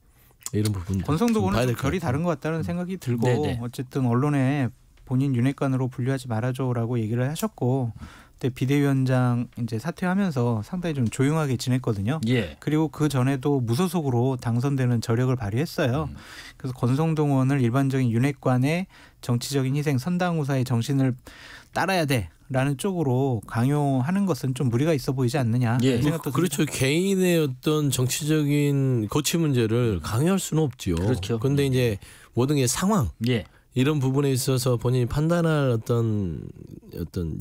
이런 부분. 권성동은 좀 결이 다른 것 같다는 생각이 들고 네네. 어쨌든 언론에 본인 윤핵관으로 분류하지 말아줘라고 얘기를 하셨고 그때 비대위원장 이제 사퇴하면서 상당히 좀 조용하게 지냈거든요. 예. 그리고 그 전에도 무소속으로 당선되는 저력을 발휘했어요. 그래서 권성동 의원을 일반적인 윤핵관의 정치적인 희생, 선당후사의 정신을 따라야 돼라는 쪽으로 강요하는 것은 좀 무리가 있어 보이지 않느냐. 예. 그렇죠. 개인의 어떤 정치적인 거취 문제를 강요할 수는 없죠. 그렇죠. 그런데 이제 모든 게 상황. 예. 이런 부분에 있어서 본인이 판단할 어떤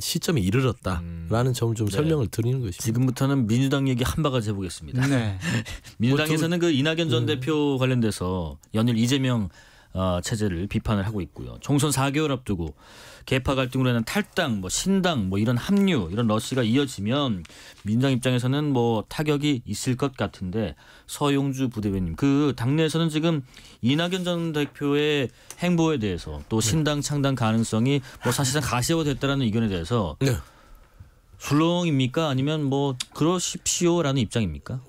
시점에 이르렀다라는 점을 좀 설명을 드리는 것입니다. 지금부터는 민주당 얘기 한 바가지 해보겠습니다. 네. 민주당에서는 그 이낙연 전 대표 관련돼서 연일 이재명 체제를 비판을 하고 있고요. 총선 4개월 앞두고 계파 갈등으로 인한 탈당, 신당, 이런 합류, 이런 러시가 이어지면 민주당 입장에서는 타격이 있을 것 같은데 서용주 부대변인, 그 당내에서는 지금 이낙연 전 대표의 행보에 대해서 또 신당 창당 가능성이 사실상 가시화됐다라는 의견에 대해서 술렁입니까? 아니면 그러십시오라는 입장입니까?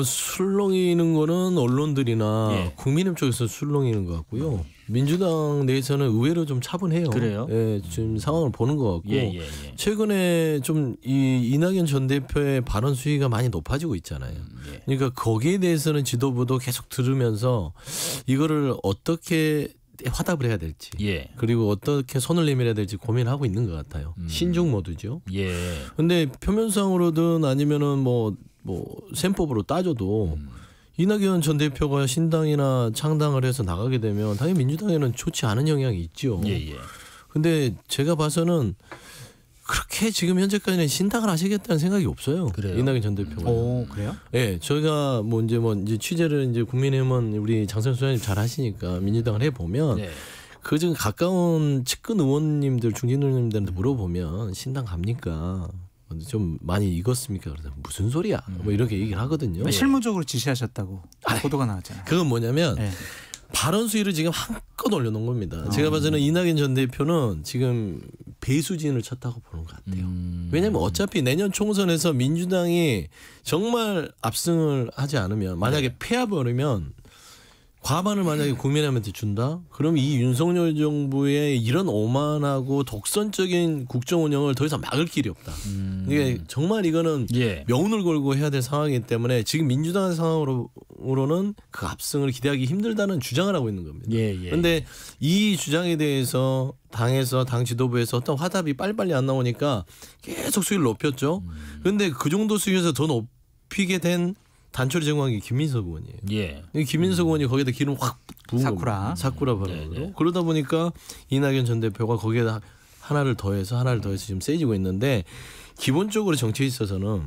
술렁이는 거는 언론들이나 국민의힘 쪽에서 술렁이는 것 같고요. 민주당 내에서는 의외로 좀 차분해요. 그래요? 예, 지금 상황을 보는 것 같고 최근에 좀 이 이낙연 전 대표의 발언 수위가 많이 높아지고 있잖아요. 그러니까 거기에 대해서는 지도부도 계속 들으면서 이거를 어떻게 화답을 해야 될지 그리고 어떻게 손을 내밀어야 될지 고민하고 있는 것 같아요. 신중 모드죠. 근데 표면상으로든 아니면은 셈법으로 따져도 이낙연 전 대표가 신당이나 창당을 해서 나가게 되면 당연히 민주당에는 좋지 않은 영향이 있죠. 근데 제가 봐서는 그렇게 지금 현재까지는 신당을 하시겠다는 생각이 없어요. 그래요? 이낙연 전 대표가. 그래요? 네, 저희가 이제 취재를 이제 국민의힘은 우리 장선수 소장님 잘 하시니까 민주당을 해 보면 그 중 가까운 측근 의원님들, 중진 의원님들한테 물어보면 신당 갑니까? 좀 많이 익었습니까? 그래서 무슨 소리야? 이렇게 얘기를 하거든요. 실무적으로 지시하셨다고 보도가 나왔잖아요. 그건 뭐냐면 발언 수위를 지금 한껏 올려놓은 겁니다. 제가 봐서는 이낙연 전 대표는 지금 배수진을 쳤다고 보는 것 같아요. 왜냐하면 어차피 내년 총선에서 민주당이 정말 압승을 하지 않으면 만약에 패해버리면 과반을 만약에 국민의힘한테 준다? 그럼 이 윤석열 정부의 이런 오만하고 독선적인 국정 운영을 더 이상 막을 길이 없다. 이게 정말 이거는 명운을 걸고 해야 될 상황이기 때문에 지금 민주당의 상황으로는 그 압승을 기대하기 힘들다는 주장을 하고 있는 겁니다. 그런데 이 주장에 대해서 당에서 당 지도부에서 어떤 화답이 빨리빨리 안 나오니까 계속 수위를 높였죠. 그런데 그 정도 수위에서 더 높이게 된 단초를 제공한 게 김민석 의원이에요. 김민석 의원이 거기다 기름 확 부은 겁니다. 사쿠라 발언으로. 그러다 보니까 이낙연 전 대표가 거기에다 하나를 더해서 지금 세지고 있는데 기본적으로 정치에 있어서는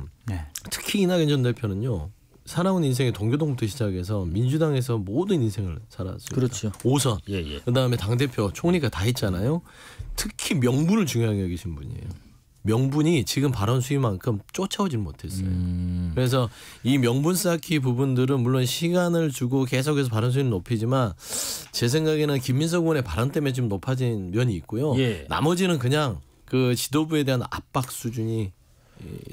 특히 이낙연 전 대표는요. 살아온 인생의 동교동부터 시작해서 민주당에서 모든 인생을 살았어요. 그렇죠. 5선. 그다음에 당대표, 총리가 다 있잖아요. 특히 명분을 중요하게 여기신 분이에요. 명분이 지금 발언 수위만큼 쫓아오질 못했어요. 그래서 이 명분 쌓기 부분들은 물론 시간을 주고 계속해서 발언 수위는 높이지만 제 생각에는 김민석 의원의 발언 때문에 좀 높아진 면이 있고요. 나머지는 그냥 그 지도부에 대한 압박 수준이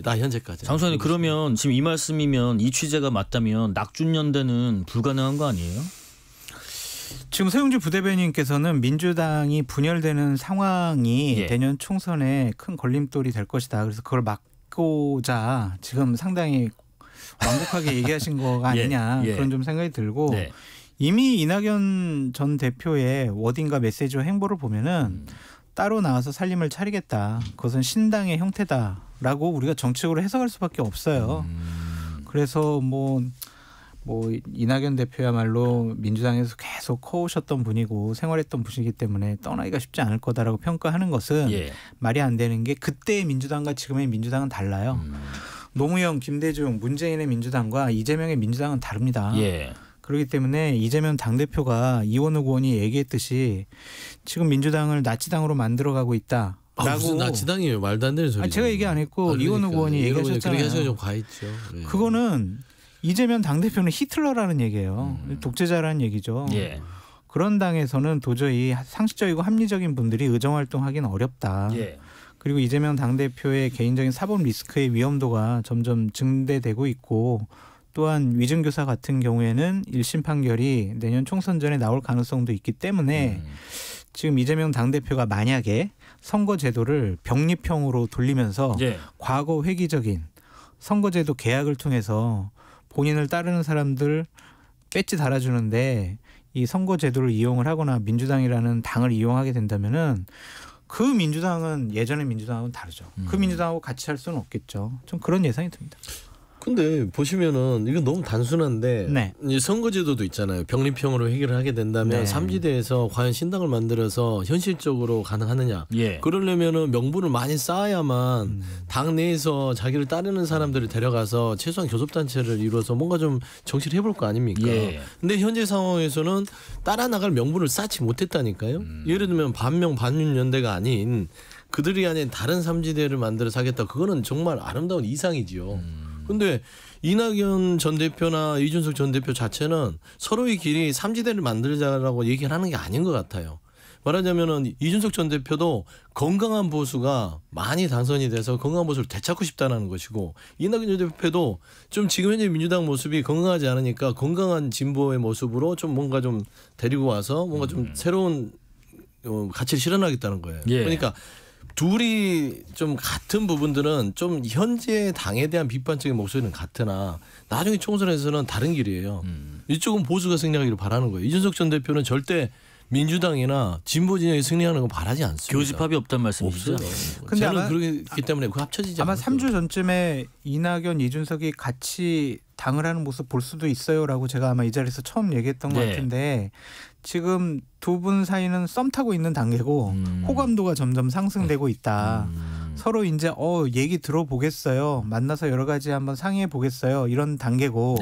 나 현재까지. 장 소장님, 그러면 지금 이 말씀이면 이 취재가 맞다면 낙준연대는 불가능한 거 아니에요? 지금 서용주 부대변인께서는 민주당이 분열되는 상황이 내년 총선에 큰 걸림돌이 될 것이다. 그래서 그걸 막고자 지금 상당히 완곡하게 얘기하신 거가 아니냐 그런 좀 생각이 들고 이미 이낙연 전 대표의 워딩과 메시지와 행보를 보면은 따로 나와서 살림을 차리겠다. 그것은 신당의 형태다라고 우리가 정치적으로 해석할 수밖에 없어요. 그래서 이낙연 대표야말로 민주당에서 계속 커오셨던 분이고 생활했던 분이기 때문에 떠나기가 쉽지 않을 거다라고 평가하는 것은 말이 안 되는 게 그때의 민주당과 지금의 민주당은 달라요. 노무현, 김대중, 문재인의 민주당과 이재명의 민주당은 다릅니다. 그렇기 때문에 이재명 당대표가 이원욱 의원이 얘기했듯이 지금 민주당을 나치당으로 만들어가고 있다. 무슨 나치당이에요. 말도 안 되는 소리죠. 제가 얘기 안 했고 이원욱 의원이 얘기하셨잖아요. 그렇게 해서 좀 과했죠. 그거는 이재명 당대표는 히틀러라는 얘기예요. 독재자라는 얘기죠. 그런 당에서는 도저히 상식적이고 합리적인 분들이 의정활동하기는 어렵다. 그리고 이재명 당대표의 개인적인 사법 리스크의 위험도가 점점 증대되고 있고 또한 위증교사 같은 경우에는 1심 판결이 내년 총선 전에 나올 가능성도 있기 때문에 지금 이재명 당대표가 만약에 선거제도를 병립형으로 돌리면서 과거 획기적인 선거제도 개혁을 통해서 본인을 따르는 사람들 배지 달아주는데 이 선거제도를 이용을 하거나 민주당이라는 당을 이용하게 된다면은 그 민주당은 예전의 민주당하고는 다르죠. 그 민주당하고 같이 할 수는 없겠죠. 좀 그런 예상이 듭니다. 근데 보시면은 이건 너무 단순한데 이제 선거제도도 있잖아요. 병립형으로 해결을 하게 된다면 3지대에서 과연 신당을 만들어서 현실적으로 가능하느냐. 그러려면은 명분을 많이 쌓아야만 당 내에서 자기를 따르는 사람들을 데려가서 최소한 교섭단체를 이루어서 뭔가 좀 정치를 해볼 거 아닙니까? 근데 현재 상황에서는 따라 나갈 명분을 쌓지 못했다니까요. 예를 들면 반명 반윤 연대가 아닌 그들이 아닌 다른 3지대를 만들어서 하겠다. 그거는 정말 아름다운 이상이지요. 근데 이낙연 전 대표나 이준석 전 대표 자체는 서로의 길이 3지대를 만들자라고 얘기를 하는 게 아닌 것 같아요. 말하자면은 이준석 전 대표도 건강한 보수가 많이 당선이 돼서 건강한 보수를 되찾고 싶다는 것이고 이낙연 전 대표도 좀 지금 현재 민주당 모습이 건강하지 않으니까 건강한 진보의 모습으로 좀 뭔가 좀 데리고 와서 뭔가 좀 새로운 가치를 실현하겠다는 거예요. 그러니까 둘이 좀 같은 부분들은 좀 현재 당에 대한 비판적인 목소리는 같으나 나중에 총선에서는 다른 길이에요. 이쪽은 보수가 승리하기를 바라는 거예요. 이준석 전 대표는 절대 민주당이나 진보 진영이 승리하는 거 바라지 않습니다. 교집합이 없단 말씀이시죠? 근데 저는 그렇기 때문에 그 합쳐지지 아마 않았어요. 3주 전쯤에 이낙연, 이준석이 같이 당을 하는 모습 볼 수도 있어요라고 제가 아마 이 자리에서 처음 얘기했던 것 같은데 지금 두 분 사이는 썸 타고 있는 단계고 호감도가 점점 상승되고 있다. 서로 이제 얘기 들어보겠어요. 만나서 여러 가지 한번 상의해 보겠어요. 이런 단계고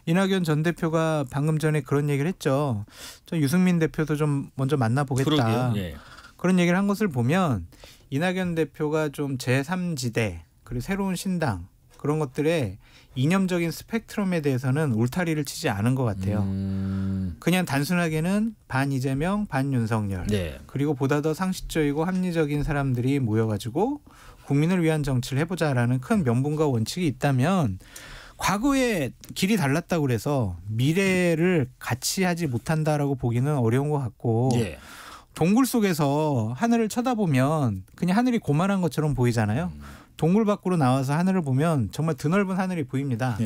이낙연 전 대표가 방금 전에 그런 얘기를 했죠. 저 유승민 대표도 좀 먼저 만나보겠다. 그런 얘기를 한 것을 보면 이낙연 대표가 좀 제3지대 그리고 새로운 신당 그런 것들에 이념적인 스펙트럼에 대해서는 울타리를 치지 않은 것 같아요. 그냥 단순하게는 반 이재명, 반 윤석열 그리고 보다 더 상식적이고 합리적인 사람들이 모여가지고 국민을 위한 정치를 해보자라는 큰 명분과 원칙이 있다면 과거에 길이 달랐다고 그래서 미래를 같이 하지 못한다라고 보기는 어려운 것 같고 동굴 속에서 하늘을 쳐다보면 그냥 하늘이 고만한 것처럼 보이잖아요. 동굴 밖으로 나와서 하늘을 보면 정말 드넓은 하늘이 보입니다.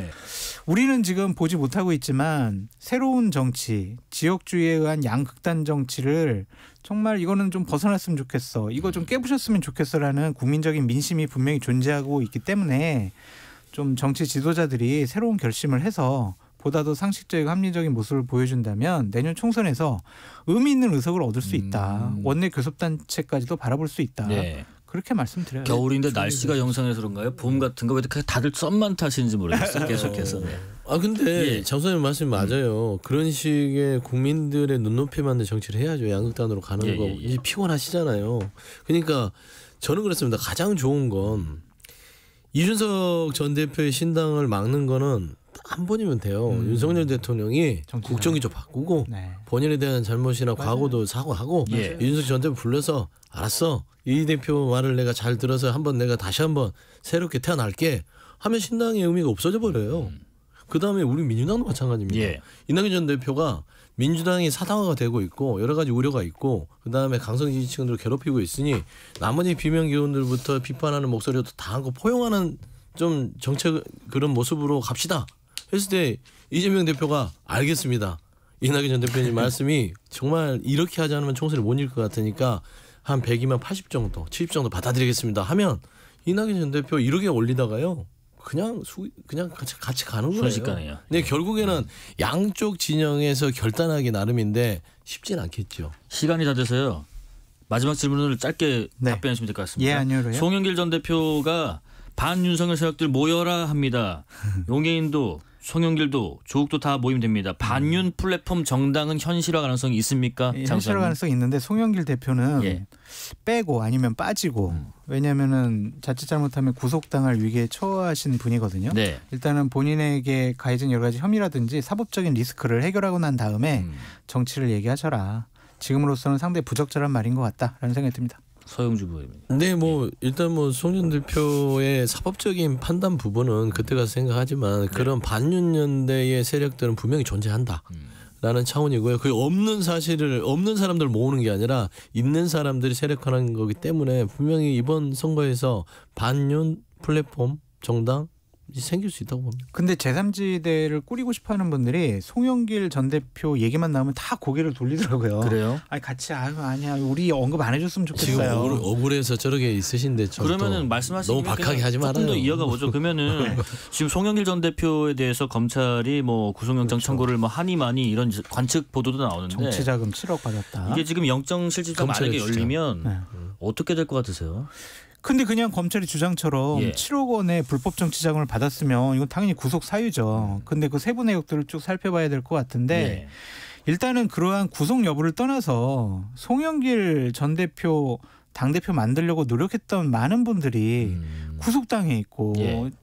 우리는 지금 보지 못하고 있지만 새로운 정치, 지역주의에 의한 양극단 정치를 정말 이거는 좀 벗어났으면 좋겠어. 이거 좀 깨부셨으면 좋겠어라는 국민적인 민심이 분명히 존재하고 있기 때문에 좀 정치 지도자들이 새로운 결심을 해서 보다 더 상식적이고 합리적인 모습을 보여준다면 내년 총선에서 의미 있는 의석을 얻을 수 있다. 원내 교섭단체까지도 바라볼 수 있다. 그렇게 말씀드려요. 겨울인데 날씨가 영상해서 그런가요? 봄 같은 거 왜 이렇게 다들 썸만 타시는지 모르겠어요. 계속해서. 근데 장 소장님 말씀이 맞아요. 그런 식의 국민들의 눈높이 맞는 정치를 해야죠. 양극단으로 가는 거 이제 피곤하시잖아요. 그러니까 저는 그렇습니다. 가장 좋은 건 이준석 전 대표의 신당을 막는 거는 한 번이면 돼요. 윤석열 대통령이 국정기 좀 바꾸고 본인에 대한 잘못이나 과거도 사과하고 이준석 전 대표 불러서 알았어. 이 대표 말을 내가 잘 들어서 한번 내가 다시 한번 새롭게 태어날게 하면 신당의 의미가 없어져 버려요. 그다음에 우리 민주당도 마찬가지입니다. 이낙연 전 대표가 민주당이 사당화가 되고 있고 여러 가지 우려가 있고 그다음에 강성 지지층들을 괴롭히고 있으니 나머지 비명 기운들부터 비판하는 목소리도 다 하고 포용하는 좀 정책 그런 모습으로 갑시다 했을 때 이재명 대표가 알겠습니다. 이낙연 전 대표님 말씀이 정말 이렇게 하지 않으면 총선을 못 이길 것 같으니까 한 100이면 80 정도 70 정도 받아들이겠습니다 하면 이낙연 전 대표 이렇게 올리다가요. 그냥 같이 가는 거예요. 순식간에요. 근데 결국에는 양쪽 진영에서 결단하기 나름인데 쉽진 않겠죠. 시간이 다 돼서요. 마지막 질문을 짧게 답변해 주시면 될 것 같습니다. 아니요로요. 송영길 전 대표가 반윤석열 세력들 모여라 합니다. 용해인도 송영길도 조국도 다 모이면 됩니다. 반윤 플랫폼 정당은 현실화 가능성이 있습니까? 현실화 가능성이 있는데 송영길 대표는 빼고 아니면 빠지고 왜냐하면은 자칫 잘못하면 구속당할 위기에 처하신 분이거든요. 일단은 본인에게 가해진 여러 가지 혐의라든지 사법적인 리스크를 해결하고 난 다음에 정치를 얘기하셔라. 지금으로서는 상당히 부적절한 말인 것 같다라는 생각이 듭니다. 서영주 부회장님. 네, 뭐 일단 뭐 송영 대표의 사법적인 판단 부분은 그때 가서 생각하지만 그런 반윤연대의 세력들은 분명히 존재한다. 라는 차원이고요. 그 없는 사람들 모으는 게 아니라 있는 사람들이 세력화하는 거기 때문에 분명히 이번 선거에서 반윤 플랫폼 정당 생길 수 있다고 봅니다. 근데 제3지대를 꾸리고 싶어하는 분들이 송영길 전 대표 얘기만 나오면 다 고개를 돌리더라고요. 그래요? 아니 같이 아니야 우리 언급 안 해줬으면 좋겠어요. 지금 억울해서 저렇게 있으신데 그러면은 말씀하신 너무 박하게 하지 말아요. 조금 더 이어가 보죠. 그러면은 지금 송영길 전 대표에 대해서 검찰이 뭐 구속영장 청구를 뭐 하니 마니 이런 관측 보도도 나오는데 정치자금 7억 받았다. 이게 지금 영장실질가 만약에 열리면 어떻게 될 것 같으세요? 근데 그냥 검찰의 주장처럼 7억 원의 불법 정치자금을 받았으면 이건 당연히 구속 사유죠. 근데 그 세부 내역들을 쭉 살펴봐야 될 것 같은데 일단은 그러한 구속 여부를 떠나서 송영길 전 대표 당대표 만들려고 노력했던 많은 분들이 구속당해 있고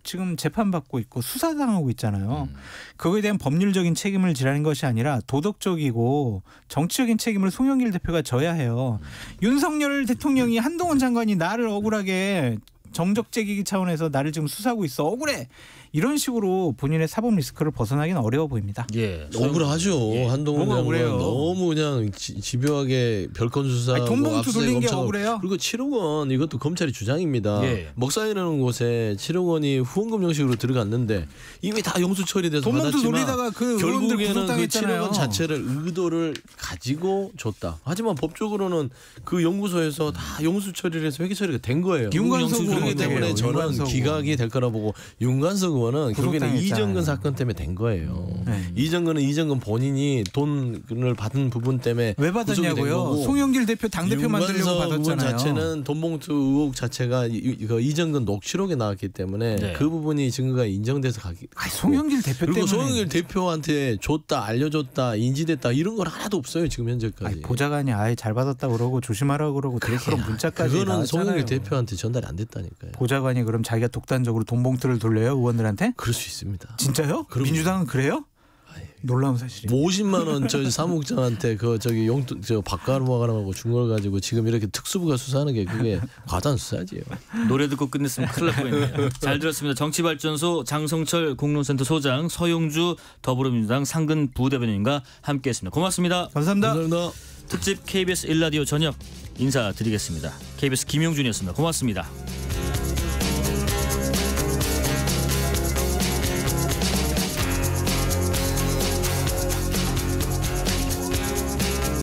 지금 재판받고 있고 수사당하고 있잖아요. 그거에 대한 법률적인 책임을 지라는 것이 아니라 도덕적이고 정치적인 책임을 송영길 대표가 져야 해요. 윤석열 대통령이 한동훈 장관이 나를 억울하게 정적 제기기 차원에서 나를 지금 수사하고 있어. 억울해. 이런 식으로 본인의 사법 리스크를 벗어나기는 어려워 보입니다. 억울하죠. 한동훈 장관 너무 그냥 집요하게 별건 수사하고 돈 봉투 돌린 게 억울해요. 그리고 7억 원 이것도 검찰이 주장입니다. 먹사이라는 곳에 7억 원이 후원금 형식으로 들어갔는데 이미 다 용수 처리돼서 돈 봉투 받았지만 돌리다가 그 결국에는 그 7억 원 자체를 의도를 가지고 줬다. 하지만 법적으로는 그 연구소에서 다 용수 처리를 해서 회계 처리가 된 거예요. 그렇기 때문에 저는 기각이 될 거라 보고 윤관석 의원은 결국에는 이정근 사건 때문에 된 거예요. 이정근은 이정근 본인이 돈을 받은 부분 때문에 왜 받았냐고요? 송영길 대표 당대표 만들려고 받았잖아요. 의원 자체는 돈봉투 의혹 자체가 이정근 녹취록에 나왔기 때문에 그 부분이 증거가 인정돼서 가기. 송영길 대표 그리고 때문에. 송영길 대표한테 줬다 알려줬다 인지됐다 이런 건 하나도 없어요 지금 현재까지. 보좌관이 아예 잘 받았다 그러고 조심하라고 그러고 그런 문자까지 그거는 나왔잖아요. 송영길 대표한테 전달이 안 됐다니까요. 보좌관이 그럼 자기가 독단적으로 돈봉투를 돌려요 의원들한테? 그럴 수 있습니다. 진짜요? 민주당은 그래요? 놀라운 사실이에요. 50만 원 저 사무국장한테 그 저기 용돈 저 바꿔먹으라고 준 걸 가지고 지금 이렇게 특수부가 수사하는 게 그게 과단 수사지요. 노래 듣고 끝냈으면 큰일 날 뻔했네요. 잘 들었습니다. 정치발전소 장성철 공론센터 소장 서용주 더불어민주당 상근 부대변인과 함께했습니다. 고맙습니다. 감사합니다. 감사합니다. 특집 KBS 1라디오 저녁 인사드리겠습니다. KBS 김용준이었습니다. 고맙습니다.